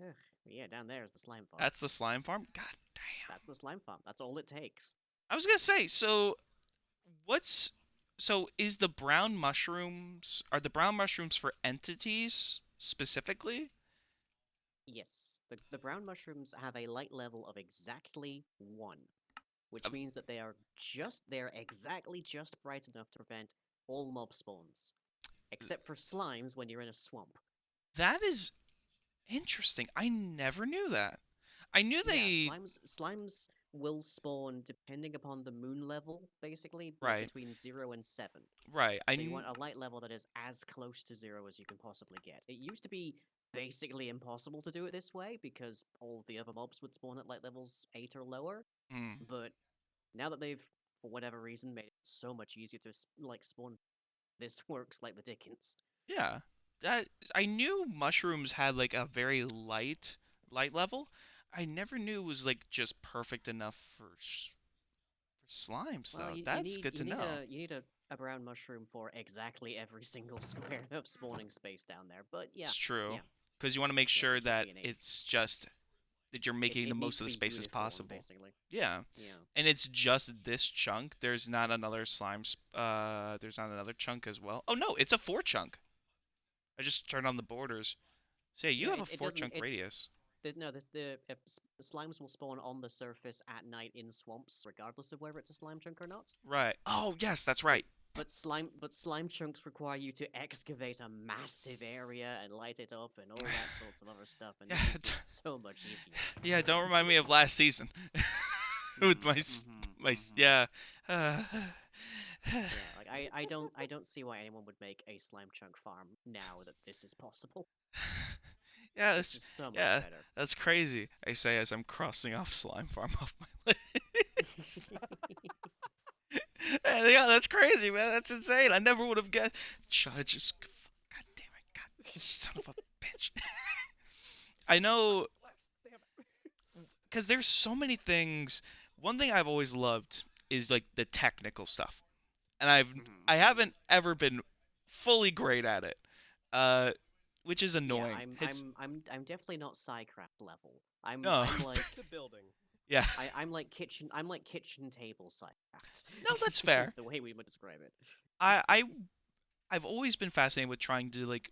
Ugh, but yeah, down there is the slime farm. That's the slime farm? God damn. That's the slime farm. That's all it takes. I was gonna say, what's so is the brown mushrooms are the brown mushrooms for entities specifically? Yes, the brown mushrooms have a light level of exactly 1, which means that they're exactly just bright enough to prevent all mob spawns, except for slimes when you're in a swamp. That is interesting. I never knew that. I knew Yeah, they slimes will spawn depending upon the moon level, basically, like right, between 0 and 7. right. So you want a light level that is as close to 0 as you can possibly get. It used to be basically impossible to do it this way because all of the other mobs would spawn at light levels 8 or lower. mm, But now that they've, for whatever reason, made it so much easier to spawn, this works like the Dickens. yeah. That I knew mushrooms had like a very light level. I never knew it was like just perfect enough for slimes Well, though. you That's need good to you need know. a brown mushroom for exactly every single square of spawning space down there. But yeah, It's true. yeah, Because you want to make yeah, sure it's pretty that innate. it's just that you're making the It most needs of to the be space as uniform, possible. basically. Yeah. Yeah. And it's just this chunk. There's not another there's not another chunk as well. Oh no, it's a 4 chunk. I just turned on the borders. So yeah, you Yeah, have a it 4 doesn't. chunk radius. No, slimes will spawn on the surface at night in swamps, regardless of whether it's a slime chunk or not. Right. Oh yes, that's But right. slime chunks require you to excavate a massive area and light it up and all that sorts of other stuff, and Yeah, this is just so much easier. yeah. Don't remind me of last season with yeah. Uh, Yeah, like I don't see why anyone would make a slime chunk farm now that this is possible. yeah, This is so much yeah. better. That's crazy. I say as I'm crossing off slime farm off my list. Yeah, that's crazy, man. That's insane. I never would have guessed. Just, God damn it, God, son of a bitch. I know, because there's so many things. One thing I've always loved is like the technical stuff, and I haven't ever been fully great at it, uh, which is Yeah, annoying. I'm definitely not Psycraft level. No, I'm like It's a building. yeah, I'm like kitchen table Psycraft. no, that's is fair. the way we would describe it. I I I've always been fascinated with trying to like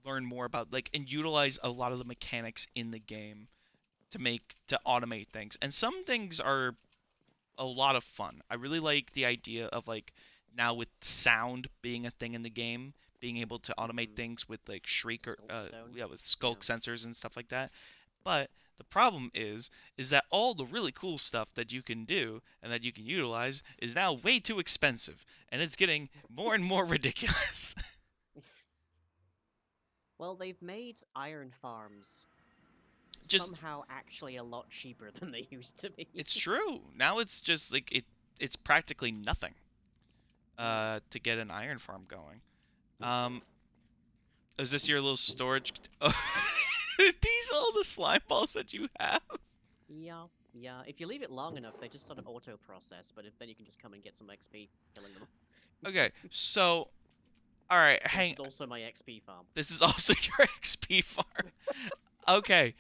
learn more about like and utilize a lot of the mechanics in the game to automate things. And some things are a lot of fun. I really like the idea of like now with sound being a thing in the game, being able to automate Mhm. things with like shriek or Skulkstone. yeah, with skulk Yeah. sensors and stuff like that. But the problem is that all the really cool stuff that you can do and that you can utilize is now way too expensive, and it's getting more and more ridiculous. Well, they've made iron farms Just somehow actually a lot cheaper than they used to be. it's true. Now it's just like it's practically nothing to get an iron farm going. Um is this your little storage oh, these all the slime balls that you have? Yeah, yeah. If you leave it long enough, they just sort of auto process. But then you can just come and get some XP killing them. Okay. So all right, This is also my XP farm. this is also your XP farm. Okay.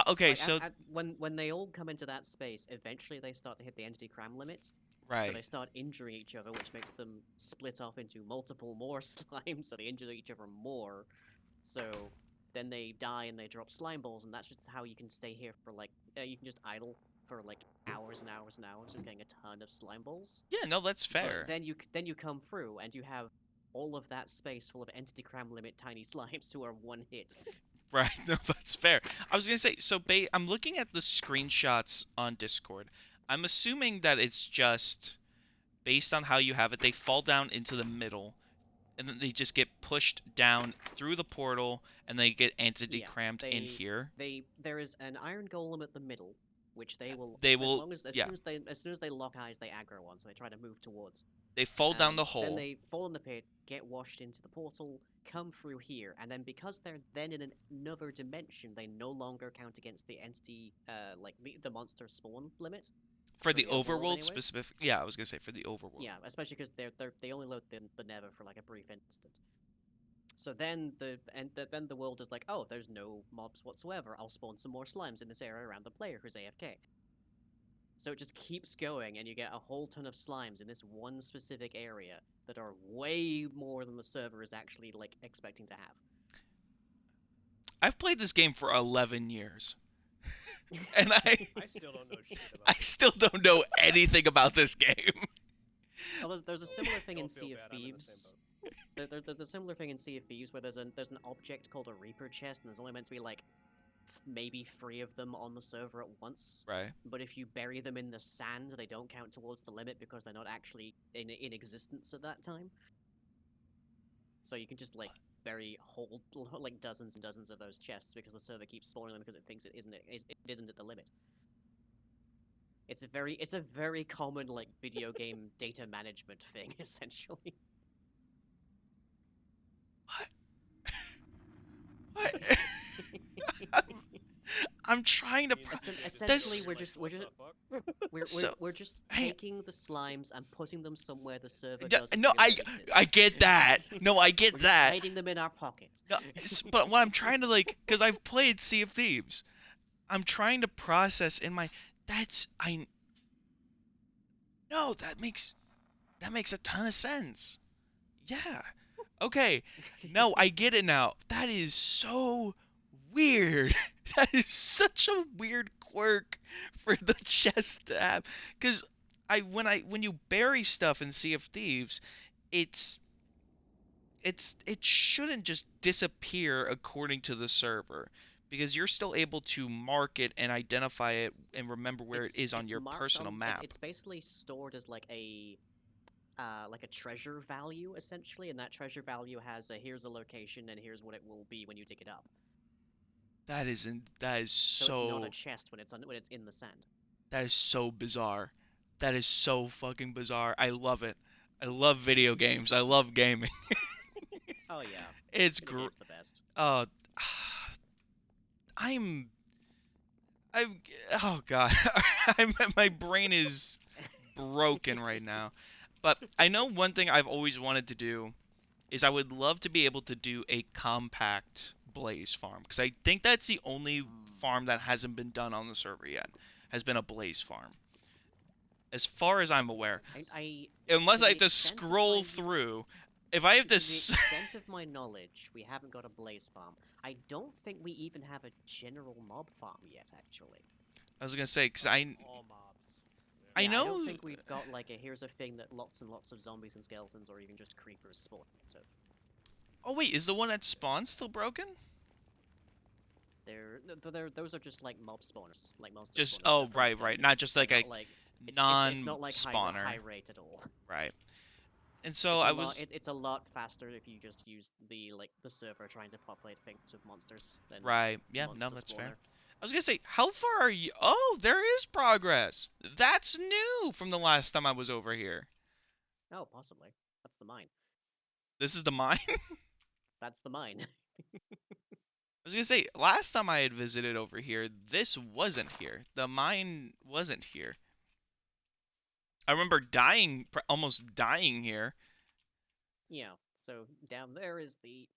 Okay, Like, so when they all come into that space, eventually they start to hit the entity cram limit. So right. they start injuring each other, which makes them split off into multiple more slimes, so they injure each other more. So then they die and they drop slime balls, and that's just how you can stay here for like you can just idle for like hours and hours and hours, just getting a ton of slime balls. Yeah, no, that's fair. But then you come through and you have all of that space full of entity cram limit tiny slimes who are one hit. Right, no, that's fair. I was gonna say, so I'm looking at the screenshots on Discord. I'm assuming that it's just based on how you have it. They fall down into the middle, and then they just get pushed down through the portal, and they get entity cramped in here. There is an iron golem at the middle, which they will as yeah. soon as they lock eyes, they aggro on, so they try to move towards. They fall down the hole. Then they fall in the pit, get washed into the portal, come through here, and then because they're then in another dimension, they no longer count against the entity, like the monster spawn limit. For the overworld specific, yeah, I was gonna say for the overworld. Yeah, especially because they only load the Nether for like a brief instant. So then then the world is like, oh, there's no mobs whatsoever. I'll spawn some more slimes in this area around the player who's AFK. So it just keeps going, and you get a whole ton of slimes in this one specific area that are way more than the server is actually like expecting to have. I've played this game for 11 years. And I still don't know shit about I still don't know anything about this game. Well, there's a similar thing in Sea of Thieves. There's a similar thing in Sea of Thieves where there's an object called a Reaper chest, and there's only meant to be like maybe 3 of them on the server at once. Right. But if you bury them in the sand, they don't count towards the limit because they're not actually in existence at that time. So you can just like bury whole like dozens and dozens of those chests because the server keeps spawning them because it thinks it isn't at the limit. It's a very common like video game data management thing essentially. What? I'm trying to. Essentially, we're just taking the slimes and putting them somewhere the server doesn't. No, I get that. No, I get that. Hiding them in our pockets. No, but what I'm trying to like, because I've played Sea of Thieves, I'm trying to process in my. No, that makes a ton of sense. Yeah. Okay. No, I get it now. That is so weird. That is such a weird quirk for the chest to have. Because when you bury stuff in Sea of Thieves, it shouldn't just disappear according to the server. Because you're still able to mark it and identify it and remember where it is on your personal map. It's basically stored as like a treasure value essentially, and that treasure value has here's a location and here's what it will be when you dig it up. That is so it's not a chest when it's in the sand. That is so bizarre. That is so fucking bizarre. I love it. I love video games. I love gaming. Oh yeah. It's great. It's the best. Oh god. My brain is broken right now. But I know one thing I've always wanted to do is I would love to be able to do a compact blaze farm, because I think that's the only farm that hasn't been done on the server yet, has been a blaze farm. As far as I'm aware. Unless I have to scroll through. If I have to... To the extent of my knowledge, we haven't got a blaze farm. I don't think we even have a general mob farm yet, actually. I was going to say, because all mobs. Yeah. I know... I don't think we've got, like, here's a thing that lots and lots of zombies and skeletons or even just creepers spawn out of. Oh, wait, is the one that spawns still broken? Those are just, like, mob spawners. Like, monster just, spawners. oh, right. Not just, like, a non-spawner. It's not, like, high rate at all. Right. And so it's a lot faster if you just use the server trying to populate things with monsters. Than right. Yeah. No, that's spawner. fair. I was gonna say, how far are you? Oh, there is progress. That's new from the last time I was over here. Oh, possibly. That's the mine. This is the mine. That's the mine. I was gonna say, last time I had visited over here, this wasn't here. The mine wasn't here. I remember almost dying here. Yeah, so down there is the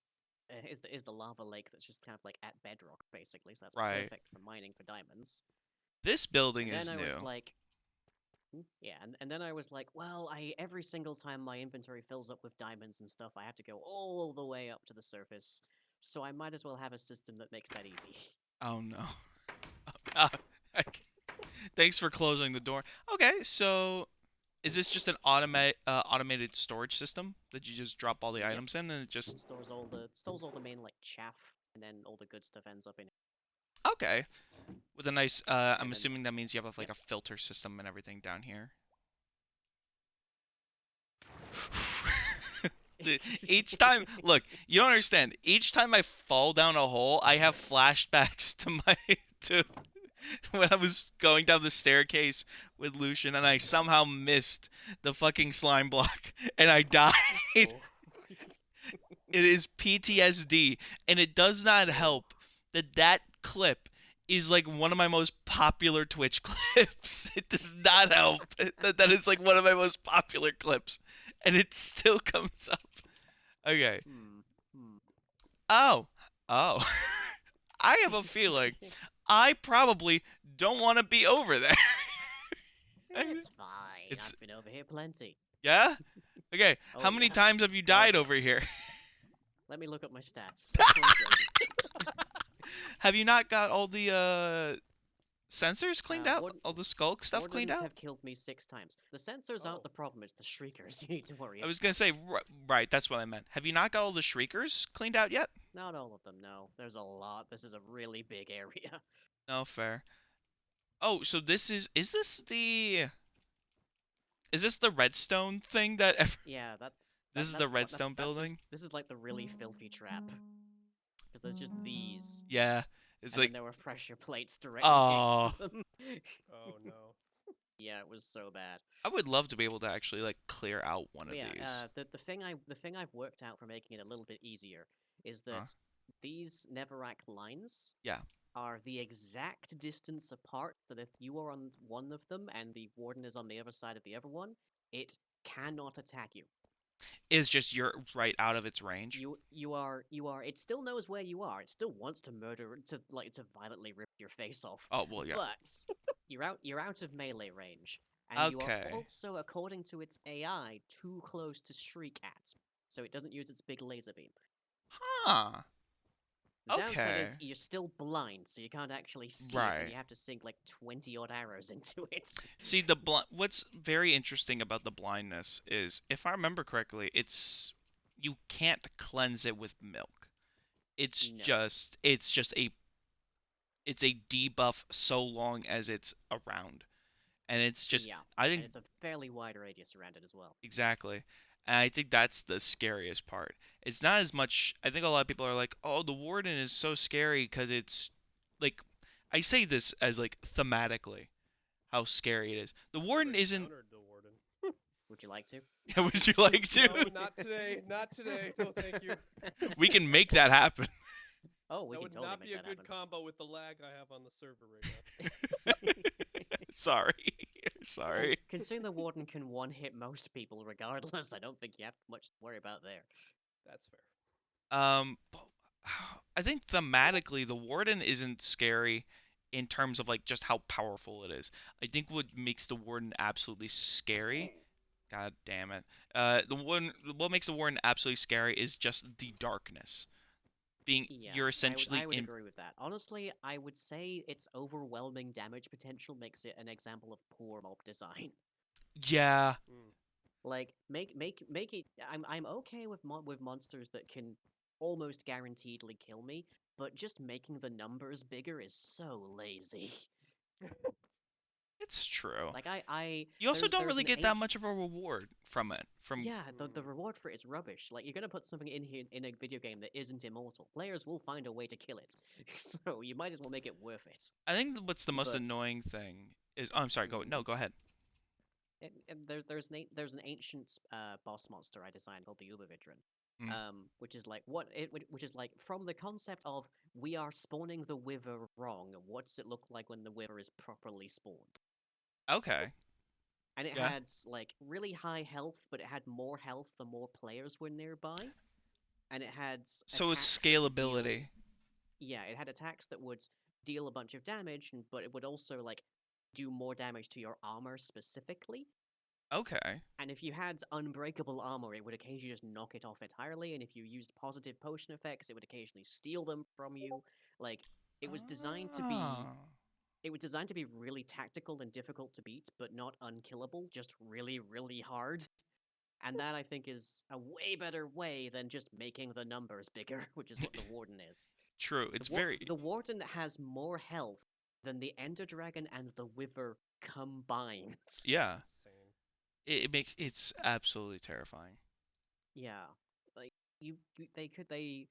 lava lake that's just kind of like at bedrock, basically. So that's perfect for mining for diamonds. This building is new. And then I was like, yeah, and then I was like, well, every single time my inventory fills up with diamonds and stuff, I have to go all the way up to the surface. So I might as well have a system that makes that easy. Oh no. Thanks for closing the door. Okay, so is this just an automated storage system that you just drop all the items in and it just stores all the main like chaff, and then all the good stuff ends up in it. Okay. With a nice I'm assuming that means you have like a filter system and everything down here. Each time, look, you don't understand. Each time I fall down a hole, I have flashbacks to my to when I was going down the staircase with Lucian and I somehow missed the fucking slime block and I died. Oh. It is PTSD, and it does not help that that clip is like one of my most popular Twitch clips. It does not help that that is like one of my most popular clips, and it still comes up. Okay. Hmm. Hmm. Oh. Oh. I have a feeling I probably don't want to be over there. It's fine. It's- I've been over here plenty. Yeah? Okay. Oh, How many yeah. times have you God, died over yes. here? Let me look up my stats. 1 second. Have you not got all the sensors cleaned out? Warden- All the skulk stuff cleaned Wardens out? have killed me 6 times. The sensors Oh. aren't the problem, it's the shriekers you need to worry I about. was gonna say, right, that's what I meant. Have you not got all the shriekers cleaned out yet? Not all of them, no. There's a lot. This is a really big area. No, fair. Oh, so this is this the redstone thing that Yeah, this is that's the redstone building? This is like the really filthy trap. Because there's just these. Yeah. It's And like, then there were pressure plates directly oh, next to them. Oh no. Yeah, it was so bad. I would love to be able to actually like clear out one But of yeah, these. the thing I've worked out for making it a little bit easier is that Huh? these Netherrack lines Yeah. are the exact distance apart that if you are on one of them and the warden is on the other side of the other one, it cannot attack you. It's just you're right out of its range. You are it still knows where you are. It still wants to to violently rip your face off. Oh, well, yeah. But you're out of melee range. And you Okay. are also, according to its AI, too close to shriek at. So it doesn't use its big laser beam. Huh. The downside Okay. is you're still blind, so you can't actually see it, Right. and you have to sink like 20 odd arrows into it. See, what's very interesting about the blindness is, if I remember correctly, you can't cleanse it with milk. It's No. just it's a debuff so long as it's around. And it's just Yeah, I and think it's a fairly wide radius around it as well. exactly. And I think that's the scariest part. It's not as much. I think a lot of people are like, "Oh, the warden is so scary because it's like," I say this as like thematically how scary it is. The warden Never isn't. encountered the warden. Would you like to? Would you like to? No, not today. Not today. No, thank you. We can make that happen. Oh, we That can would totally not make be a that good happen. combo with the lag I have on the server right now. Sorry. Sorry. Considering the warden can one-hit most people regardless, I don't think you have much to worry about there. That's fair. But I think thematically, the warden isn't scary in terms of like just how powerful it is. I think what makes the warden absolutely scary. God damn it. What makes the warden absolutely scary is just the darkness. Yeah, You're essentially I would in. agree with that. Honestly, I would say its overwhelming damage potential makes it an example of poor mob design. Yeah. Mm. Like, make it. I'm okay with with monsters that can almost guaranteedly kill me, but just making the numbers bigger is so lazy. It's true. Like I You also don't there's really an get that ancient- much of a reward from it. Yeah, the reward for it is rubbish. Like, you're gonna put something in here in a video game that isn't immortal. Players will find a way to kill it, so you might as well make it worth it. I think what's the most But- annoying thing is. Oh, I'm sorry. Go ahead. There's an ancient boss monster I designed called the Ubervidron, Mm. which is like which is like from the concept of we are spawning the Wither wrong. What does it look like when the Wither is properly spawned? Okay. And it Yeah. had like really high health, but it had more health the more players were nearby. And it had So it's attacks that would deal- scalability. Yeah, it had attacks that would deal a bunch of damage, but it would also like do more damage to your armor specifically. Okay. And if you had unbreakable armor, it would occasionally just knock it off entirely. And if you used positive potion effects, it would occasionally steal them from you. Like, it was designed to be Ah. it was designed to be really tactical and difficult to beat, but not unkillable, just really, really hard. And that, I think, is a way better way than just making the numbers bigger, which is what the Warden is. True. It's The Wa- very. The Warden has more health than the Ender Dragon and the Wither combined. Yeah. Insane. It's absolutely terrifying. Yeah. they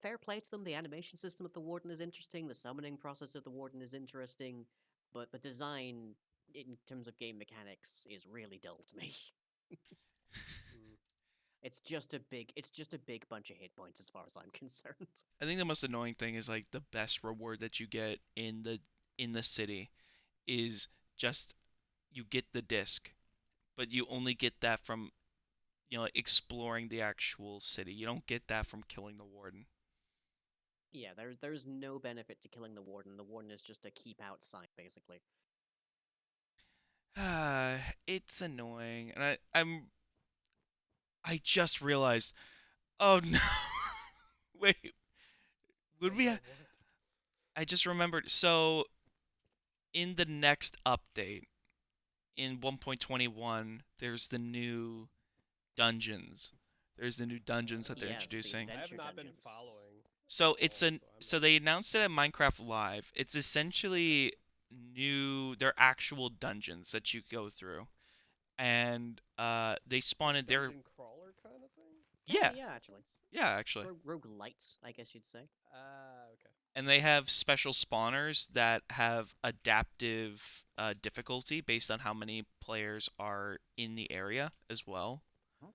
fair play to them. The animation system of the warden is interesting. The summoning process of the warden is interesting, but the design in terms of game mechanics is really dull to me. Mm. It's just a big bunch of hit points as far as I'm concerned. I think the most annoying thing is like the best reward that you get in the city is just you get the disc, but you only get that from like exploring the actual city. You don't get that from killing the warden. Yeah, there's no benefit to killing the warden. The warden is just a keep out sign, basically. It's annoying, and I just realized. Oh no! Wait, would we? What? I just remembered. So in the next update, in 1.21, there's the new dungeons. There's the new dungeons that they're Yes, the introducing. I have adventure not been dungeons. following. So it's all, an so I'm so not they announced it at Minecraft Live. It's essentially new. They're actual dungeons that you go through, and they spawned their dungeon crawler kind of thing. yeah Yeah, actually. yeah actually, Roguelites, I guess you'd say. Okay. and they have special spawners that have adaptive difficulty based on how many players are in the area as well. Huh?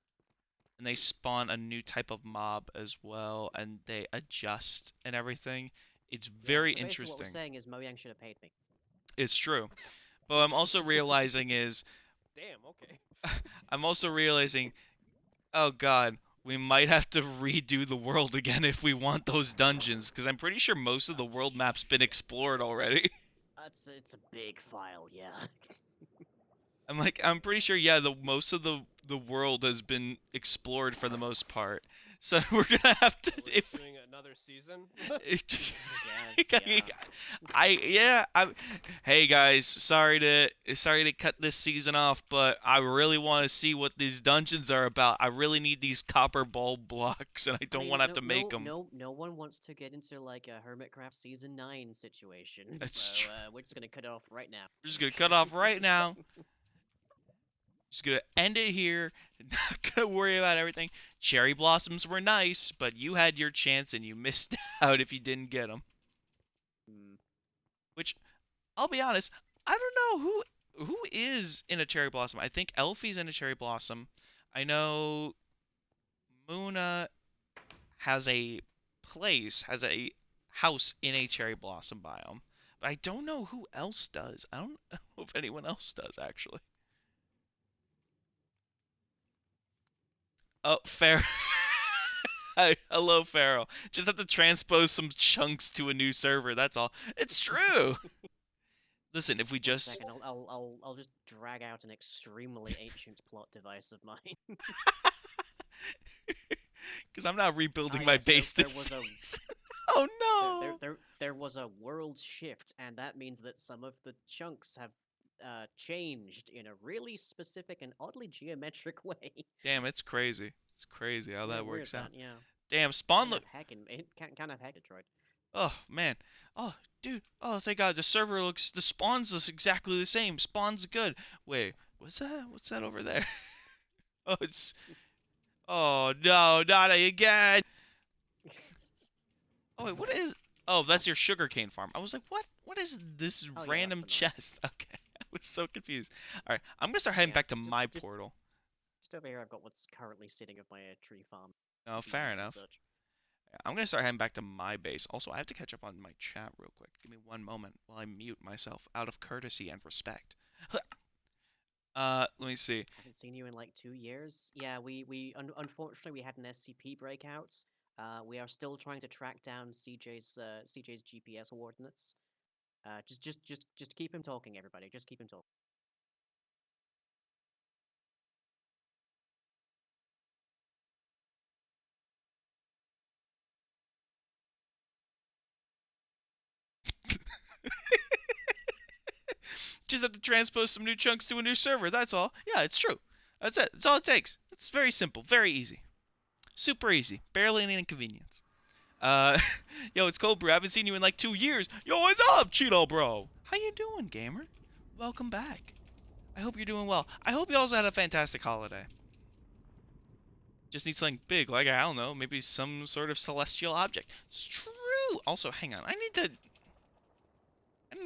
And they spawn a new type of mob as well, and they adjust and everything. It's very so basically interesting. what we're saying is Mojang should have paid me. It's true. But what I'm also realizing is Damn. Okay. I'm also realizing, oh god, we might have to redo the world again if we want those dungeons, because I'm pretty sure most of the world map's been explored already. It's a big file, yeah. I'm pretty sure, yeah, the most of the world has been explored for the most part. So we're gonna have to We're if doing another season. Yes, yeah. hey guys, sorry to cut this season off, but I really want to see what these dungeons are about. I really need these copper bulb blocks, and I don't want to have to make them. No one wants to get into like a Hermitcraft Season 9 situation. That's So true. we're just gonna cut it off right now. We're just gonna cut off right now. Just gonna end it here. Not gonna worry about everything. Cherry blossoms were nice, but you had your chance and you missed out if you didn't get them. Hmm. Which, I'll be honest, I don't know who is in a cherry blossom. I think Elfie's in a cherry blossom. I know Muna has a has a house in a cherry blossom biome. But I don't know who else does. I don't know if anyone else does, actually. Oh, Pharaoh. Hi, hello, Pharaoh. Just have to transpose some chunks to a new server. That's all. It's true. Listen, if we just Second, I'll just drag out an extremely ancient plot device of mine. because I'm not rebuilding Ah, my yes, base there this was a- season. Oh no! There was a world shift, and that means that some of the chunks have changed in a really specific and oddly geometric way. Damn, it's crazy. It's crazy how that Weird works out. that, yeah. Damn, spawn Kind look. of hacking, it kind of hack Detroit. Oh man. Oh dude. Oh thank God. The server looks. The spawns looks exactly the same. Spawn's good. Wait, what's that? What's that over there? Oh, it's. Oh no, not again. Oh wait, what is? Oh, that's your sugarcane farm. I was like, what? What is this Oh, yeah, random that's the noise. chest? Okay, I was so confused. All right, I'm gonna start heading Yeah, back to just- my just- portal. Just over here, I've got what's currently sitting of my tree farm. Oh, fair bees and enough. such. I'm gonna start heading back to my base. Also, I have to catch up on my chat real quick. Give me one moment while I mute myself out of courtesy and respect. Let me see. Haven't seen you in like 2 years. Yeah, unfortunately we had an SCP breakout. We are still trying to track down CJ's GPS coordinates. Just keep him talking, everybody. Just keep him talking. Just have to transpose some new chunks to a new server. That's all. Yeah, it's true. That's it. That's all it takes. It's very simple, very easy, super easy. Barely any inconvenience. Yo, it's ColdBrew. I haven't seen you in like 2 years. Yo, what's up, Cheeto bro? How you doing, gamer? Welcome back. I hope you're doing well. I hope you also had a fantastic holiday. Just need something big, like, I don't know, maybe some sort of celestial object. It's true! Also, hang on, I need to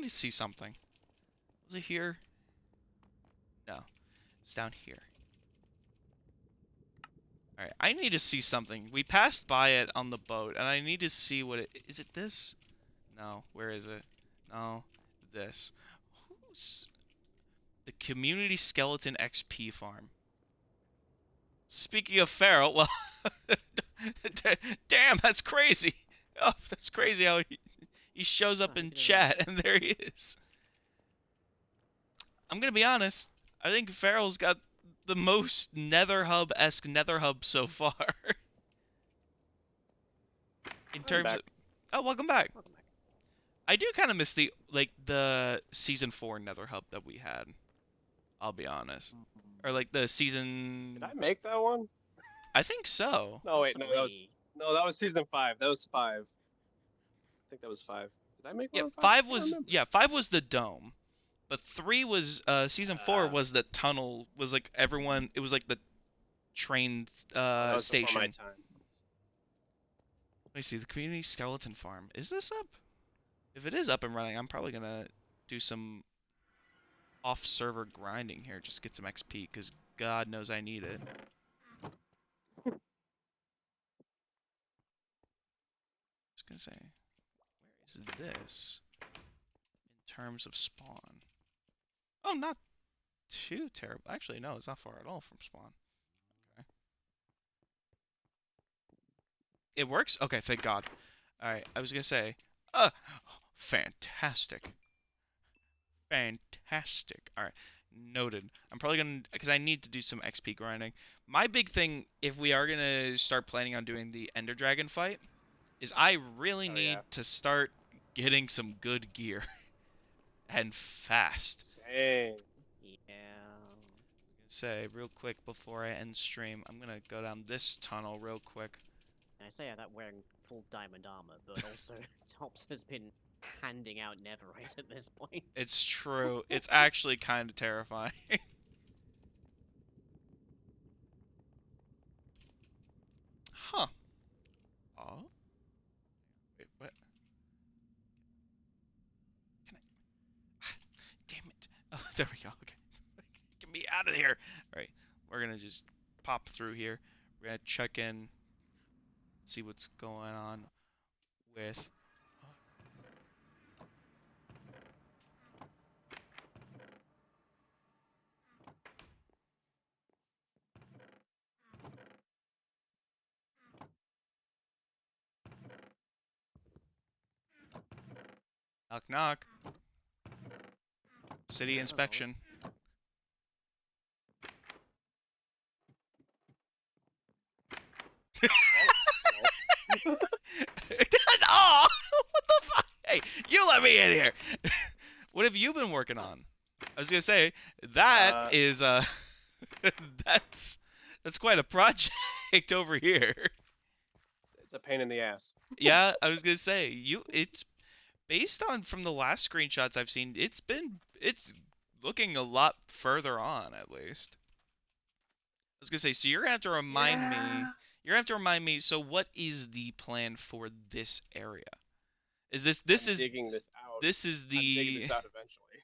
see something. Was it here? No. It's down here. Alright, I need to see something. We passed by it on the boat, and I need to see what it... Is it this? No. Where is it? No. This. Who's... The Community Skeleton XP Farm. Speaking of Feral, well... Damn, that's crazy! Oh, that's crazy how he shows up in chat, and there he is. I'm gonna be honest. I think Feral's got the most Nether Hub-esque Nether Hub so far. In terms of... Oh, welcome back. I do kind of miss the Season 4 Nether Hub that we had. I'll be honest. Or like the season... Did I make that one? I think so. No, wait, no, that was season 5. That was 5. I think that was 5. Did I make one? Yeah, 5 was the dome. But 3 was season 4 was the tunnel, was like everyone, it was like the train station. My time. Let me see, the Community Skeleton Farm. Is this up? If it is up and running, I'm probably gonna do some off-server grinding here, just get some XP, because God knows I need it. Just gonna say, where is this in terms of spawn? Oh, not too terrible. Actually, no, it's not far at all from spawn. Okay. It works? Okay, thank God. Alright, I was gonna say, fantastic. Fantastic. Alright, noted. I'm probably gonna, because I need to do some XP grinding. My big thing, if we are gonna start planning on doing the Ender Dragon fight, is I really need to start getting some good gear. And fast. Same. Yeah. Say real quick before I end stream, I'm gonna go down this tunnel real quick. I say that wearing full diamond armor, but also Tops has been handing out netherite at this point. It's true. It's actually kind of terrifying. Huh. Oh. Wait, what? Can I? Damn it. Oh, there we go. Okay. Get me out of here. Alright. We're gonna just pop through here. We're gonna check in. See what's going on with... Knock, knock. City inspection. Oh, what the fuck? Hey, you let me in here. What have you been working on? I was gonna say that is that's quite a project over here. It's a pain in the ass. Yeah, I was gonna say it's based on from the last screenshots I've seen. It's looking a lot further on at least. I was gonna say, so you're gonna have to remind me. You're gonna have to remind me. So, what is the plan for this area? Is this is digging this out? This is the. I'm digging this out eventually.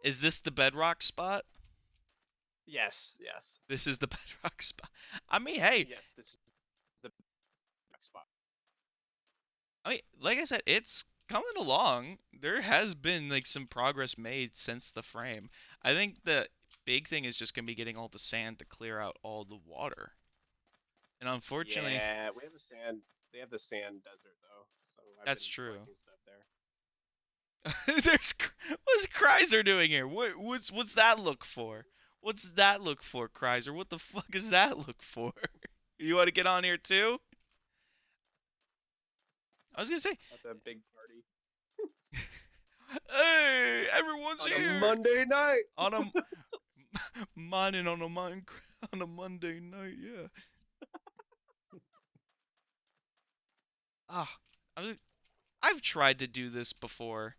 Is this the bedrock spot? Yes. Yes. This is the bedrock spot. I mean, hey. Yes, this is the bedrock spot. I mean, like I said, it's coming along. There has been like some progress made since the frame. I think the big thing is just gonna be getting all the sand to clear out all the water. And unfortunately, yeah, we have the sand. They have the sand desert though, so that's true. Stuff there. What's Kreiser doing here? What's that look for? What's that look for, Kreiser? What the fuck is that look for? You want to get on here too? I was gonna say. At the big party. Hey, everyone's on here. On a Monday night. On a mining on a Minecraft on a Monday night, yeah. I've tried to do this before.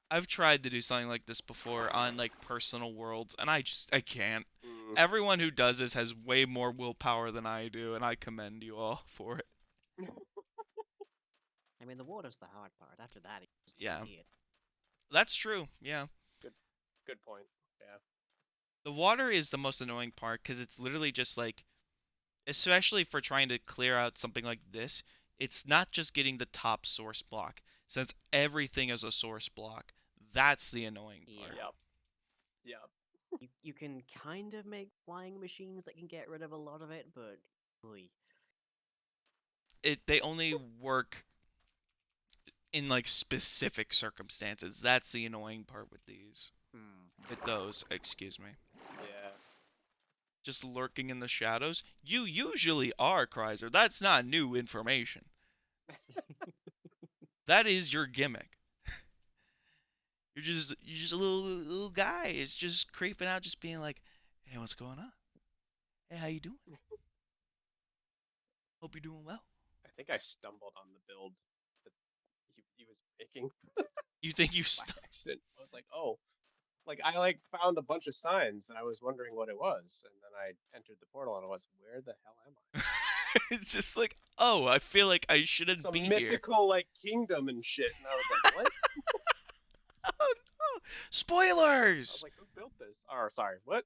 I've tried to do something like this before on like personal worlds, and I can't. Everyone who does this has way more willpower than I do, and I commend you all for it. I mean, the water's the hard part. After that, you just Yeah. TNT it. That's true. Yeah. Good point. Yeah. The water is the most annoying part because it's literally just like, especially for trying to clear out something like this, it's not just getting the top source block. Since everything is a source block, that's the annoying part. Yeah. Yep. You can kind of make flying machines that can get rid of a lot of it, but oy. They only work in like specific circumstances. That's the annoying part with these. With those, excuse me. Yeah. Just lurking in the shadows. You usually are, Kreiser. That's not new information. That is your gimmick. You're just a little guy. It's just creeping out, just being like, "Hey, what's going on? Hey, how you doing? Hope you're doing well." I think I stumbled on the build that he was making You think you by accident. I was like, oh, like I like found a bunch of signs and I was wondering what it was, and then I entered the portal and I was, where the hell am I? It's just like, oh, I feel like I shouldn't Some be here. mythical like kingdom and shit, and I was like, what? Oh no! I Spoilers! was like, who built this? Oh, sorry, what?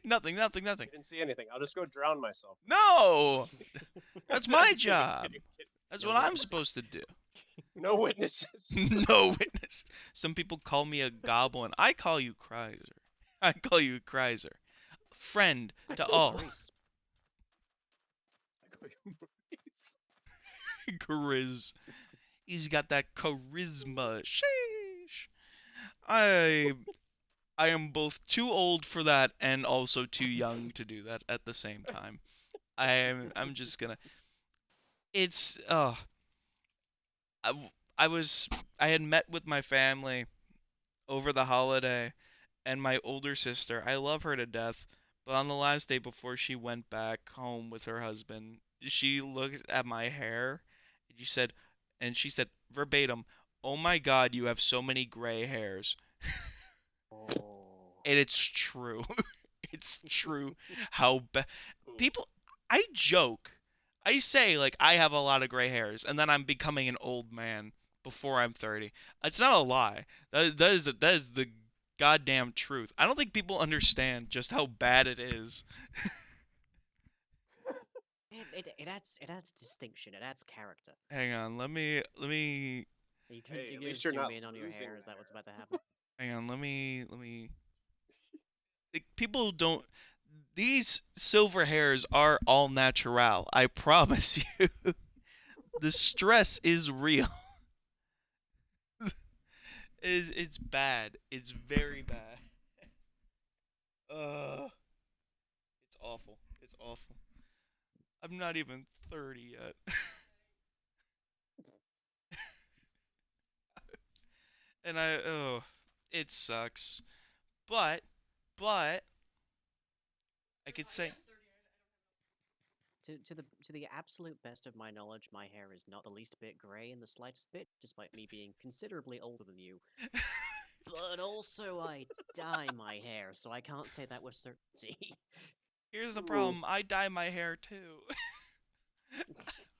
Nothing. I didn't see anything. I'll just go drown myself. No! That's my Kidding, job. kidding. That's No what I'm witnesses. supposed to do. No witnesses. No witness. Some people call me a goblin. I call you Kreiser. I call you Kreiser. Friend to all. Maurice. I go, Maurice. Grizz. He's got that charisma. Sheesh. I am both too old for that and also too young to do that at the same time. I'm just gonna. It's I had met with my family over the holiday, and my older sister. I love her to death, but on the last day before she went back home with her husband, she looked at my hair, and she said verbatim, "Oh my God, you have so many gray hairs." Oh. And it's true. It's true how people. I joke. I say like I have a lot of gray hairs, and then I'm becoming an old man before I'm 30. It's not a lie. That is the goddamn truth. I don't think people understand just how bad it is. It adds distinction. It adds character. Hang on, let me You can Hey, you at can least you're zoom not in on your losing hair. Is the that what's hair. about to happen? hang on, let me like, people don't. These silver hairs are all natural. I promise you. The stress is real. It's bad. It's very bad. It's awful. It's awful. I'm not even 30 yet. And it sucks. But I could say To the absolute best of my knowledge, my hair is not the least bit grey in the slightest bit, despite me being considerably older than you. But also, I dye my hair, so I can't say that with certainty. here's the Ooh. problem. I dye my hair too.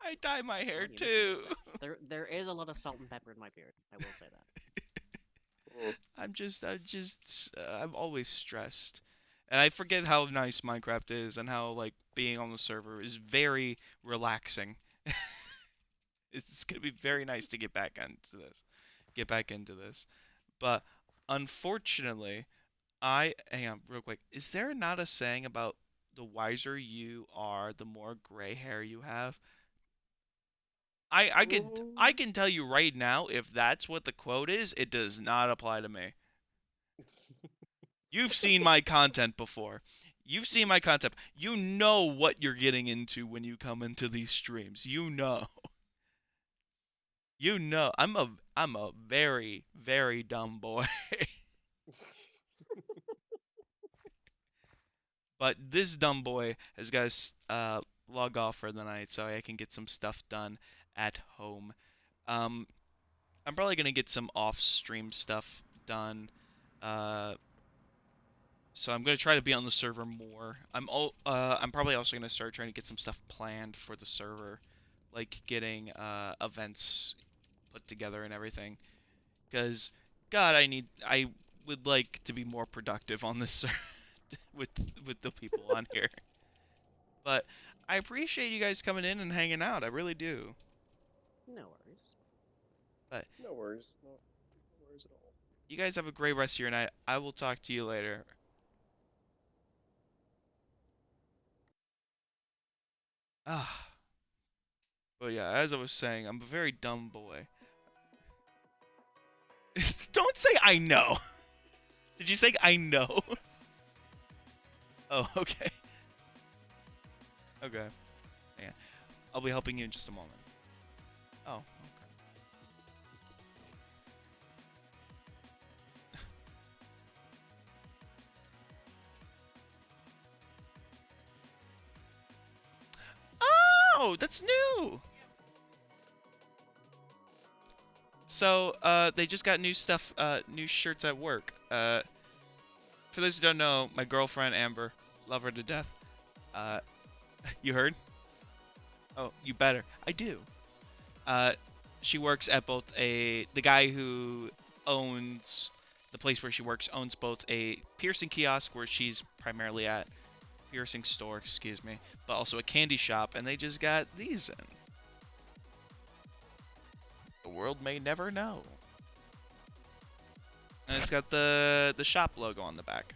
I dye my hair Well, you listen, too. there is a lot of salt and pepper in my beard. I will say that. Ooh. I'm always stressed. And I forget how nice Minecraft is and how, like, being on the server is very relaxing. It's going to be very nice to get back into this. Get back into this. But unfortunately, hang on real quick. Is there not a saying about the wiser you are, the more gray hair you have? I can tell you right now, if that's what the quote is, it does not apply to me. You've seen my content before. You've seen my content. You know what you're getting into when you come into these streams. You know. You know. I'm a very, very dumb boy. But this dumb boy has got to log off for the night so I can get some stuff done at home. I'm probably gonna get some off-stream stuff done. So I'm gonna try to be on the server more. I'm probably also gonna start trying to get some stuff planned for the server, like getting events put together and everything. Because God, I would like to be more productive on this with the people on here. But I appreciate you guys coming in and hanging out. I really do. No worries. But No worries. No worries at all. you guys have a great rest of your night. I will talk to you later. Ah. But yeah, as I was saying, I'm a very dumb boy. Don't say I know. Did you say I know? Oh, okay. Okay. Yeah. I'll be helping you in just a moment. Oh, okay. Oh, that's new. So, they just got new stuff, new shirts at work. For those who don't know, my girlfriend Amber, love her to death. Uh, you heard? Oh, you better. I do. Uh, she works at both the guy who owns the place where she works owns both a piercing kiosk where she's primarily at, piercing store, excuse me, but also a candy shop, and they just got these in. The world may never know. And it's got the shop logo on the back.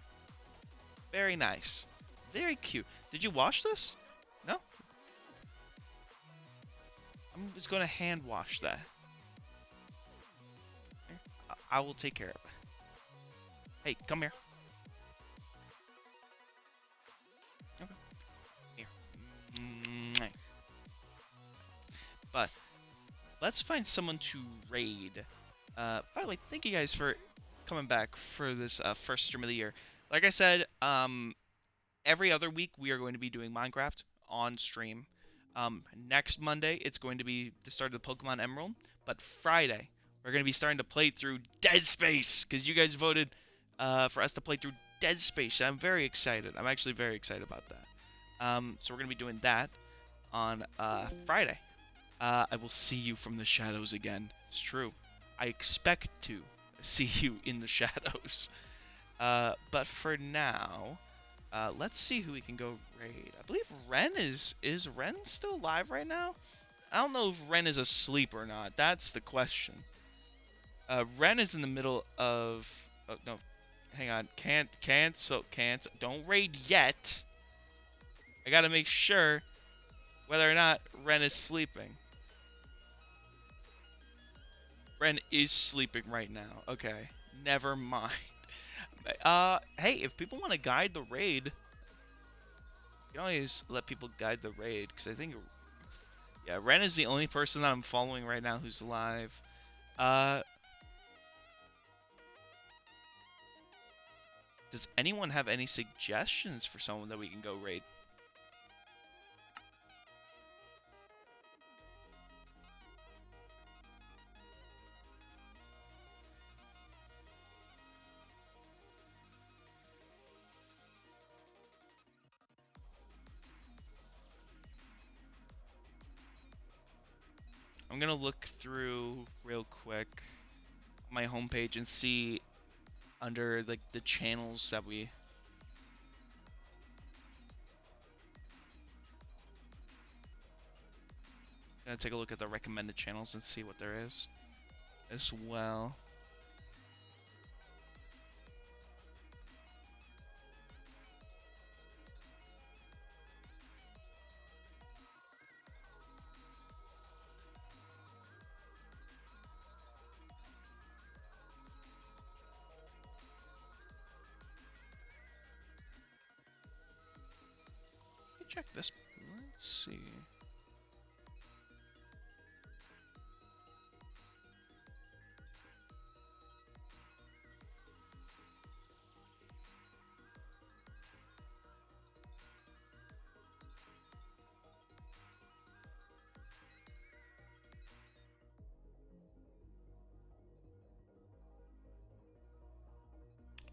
Very nice. Very cute. Did you wash this? No? I'm just going to hand wash that. Here, I will take care of it. Hey, come here. Okay. Here. Mwah. But let's find someone to raid. By the way, thank you guys for coming back for this first stream of the year. Like I said, every other week we are going to be doing Minecraft on stream. Next Monday, it's going to be the start of the Pokemon Emerald. But Friday, we're going to be starting to play through Dead Space, because you guys voted for us to play through Dead Space. And I'm very excited. I'm actually very excited about that. So we're going to be doing that on Friday. I will see you from the shadows again. It's true. I expect to see you in the shadows. But for now, let's see who we can go raid. I believe Ren is Ren still alive right now? I don't know if Ren is asleep or not. That's the question. Ren is in the middle of... Oh, no. Hang on. Cancel. Don't raid yet. I gotta make sure whether or not Ren is sleeping. Ren is sleeping right now. Okay. Never mind. Hey, if people want to guide the raid, you can always let people guide the raid, because I think... Yeah, Ren is the only person that I'm following right now who's alive. Does anyone have any suggestions for someone that we can go raid? I'm gonna look through real quick my homepage and see under like the channels that we... Gonna take a look at the recommended channels and see what there is as well. Check this. Let's see.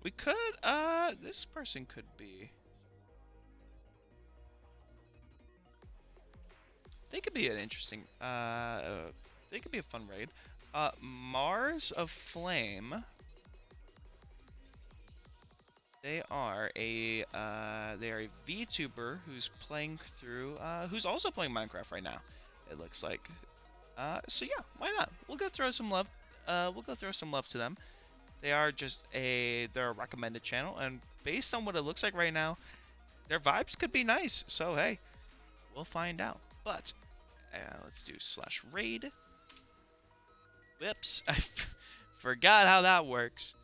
We could, this person could be. They could be an interesting, they could be a fun raid. Mars of Flame. They are a VTuber who's playing through, who's also playing Minecraft right now. It looks like. So yeah, why not? We'll go throw some love. We'll go throw some love to them. They are they're a recommended channel, and based on what it looks like right now, their vibes could be nice. So hey, we'll find out. But let's do /raid. Whoops, I forgot how that works.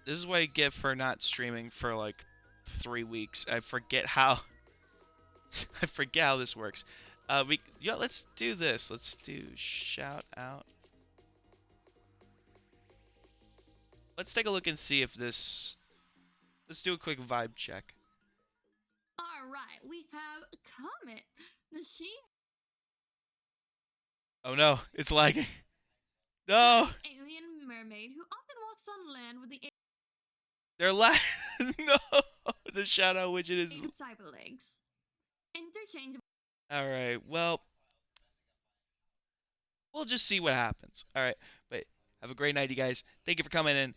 This is what I get for not streaming for like 3 weeks. I forget how. I forget how this works. Let's do this. Let's do shout out. Let's take a look and see if this. Let's do a quick vibe check. All right, we have Comet, the she Oh no, it's lagging. No, alien mermaid who often walks on land with the they're lagging. No, the shout out widget is. cyber legs. Interchangeable. All right, well, we'll just see what happens. All right, but have a great night, you guys. Thank you for coming in. !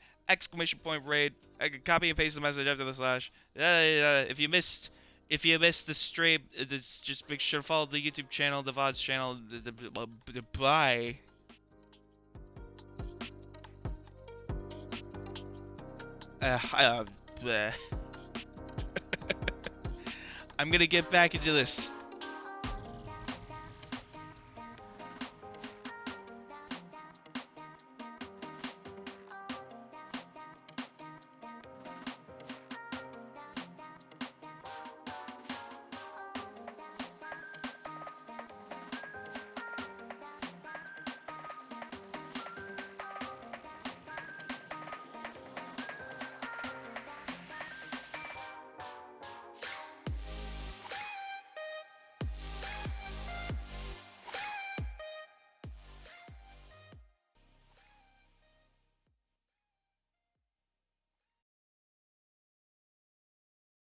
Raid. I can copy and paste the message after the slash. If you missed the stream, just make sure to follow the YouTube channel, the VODs channel. Bye. I'm gonna get back into this.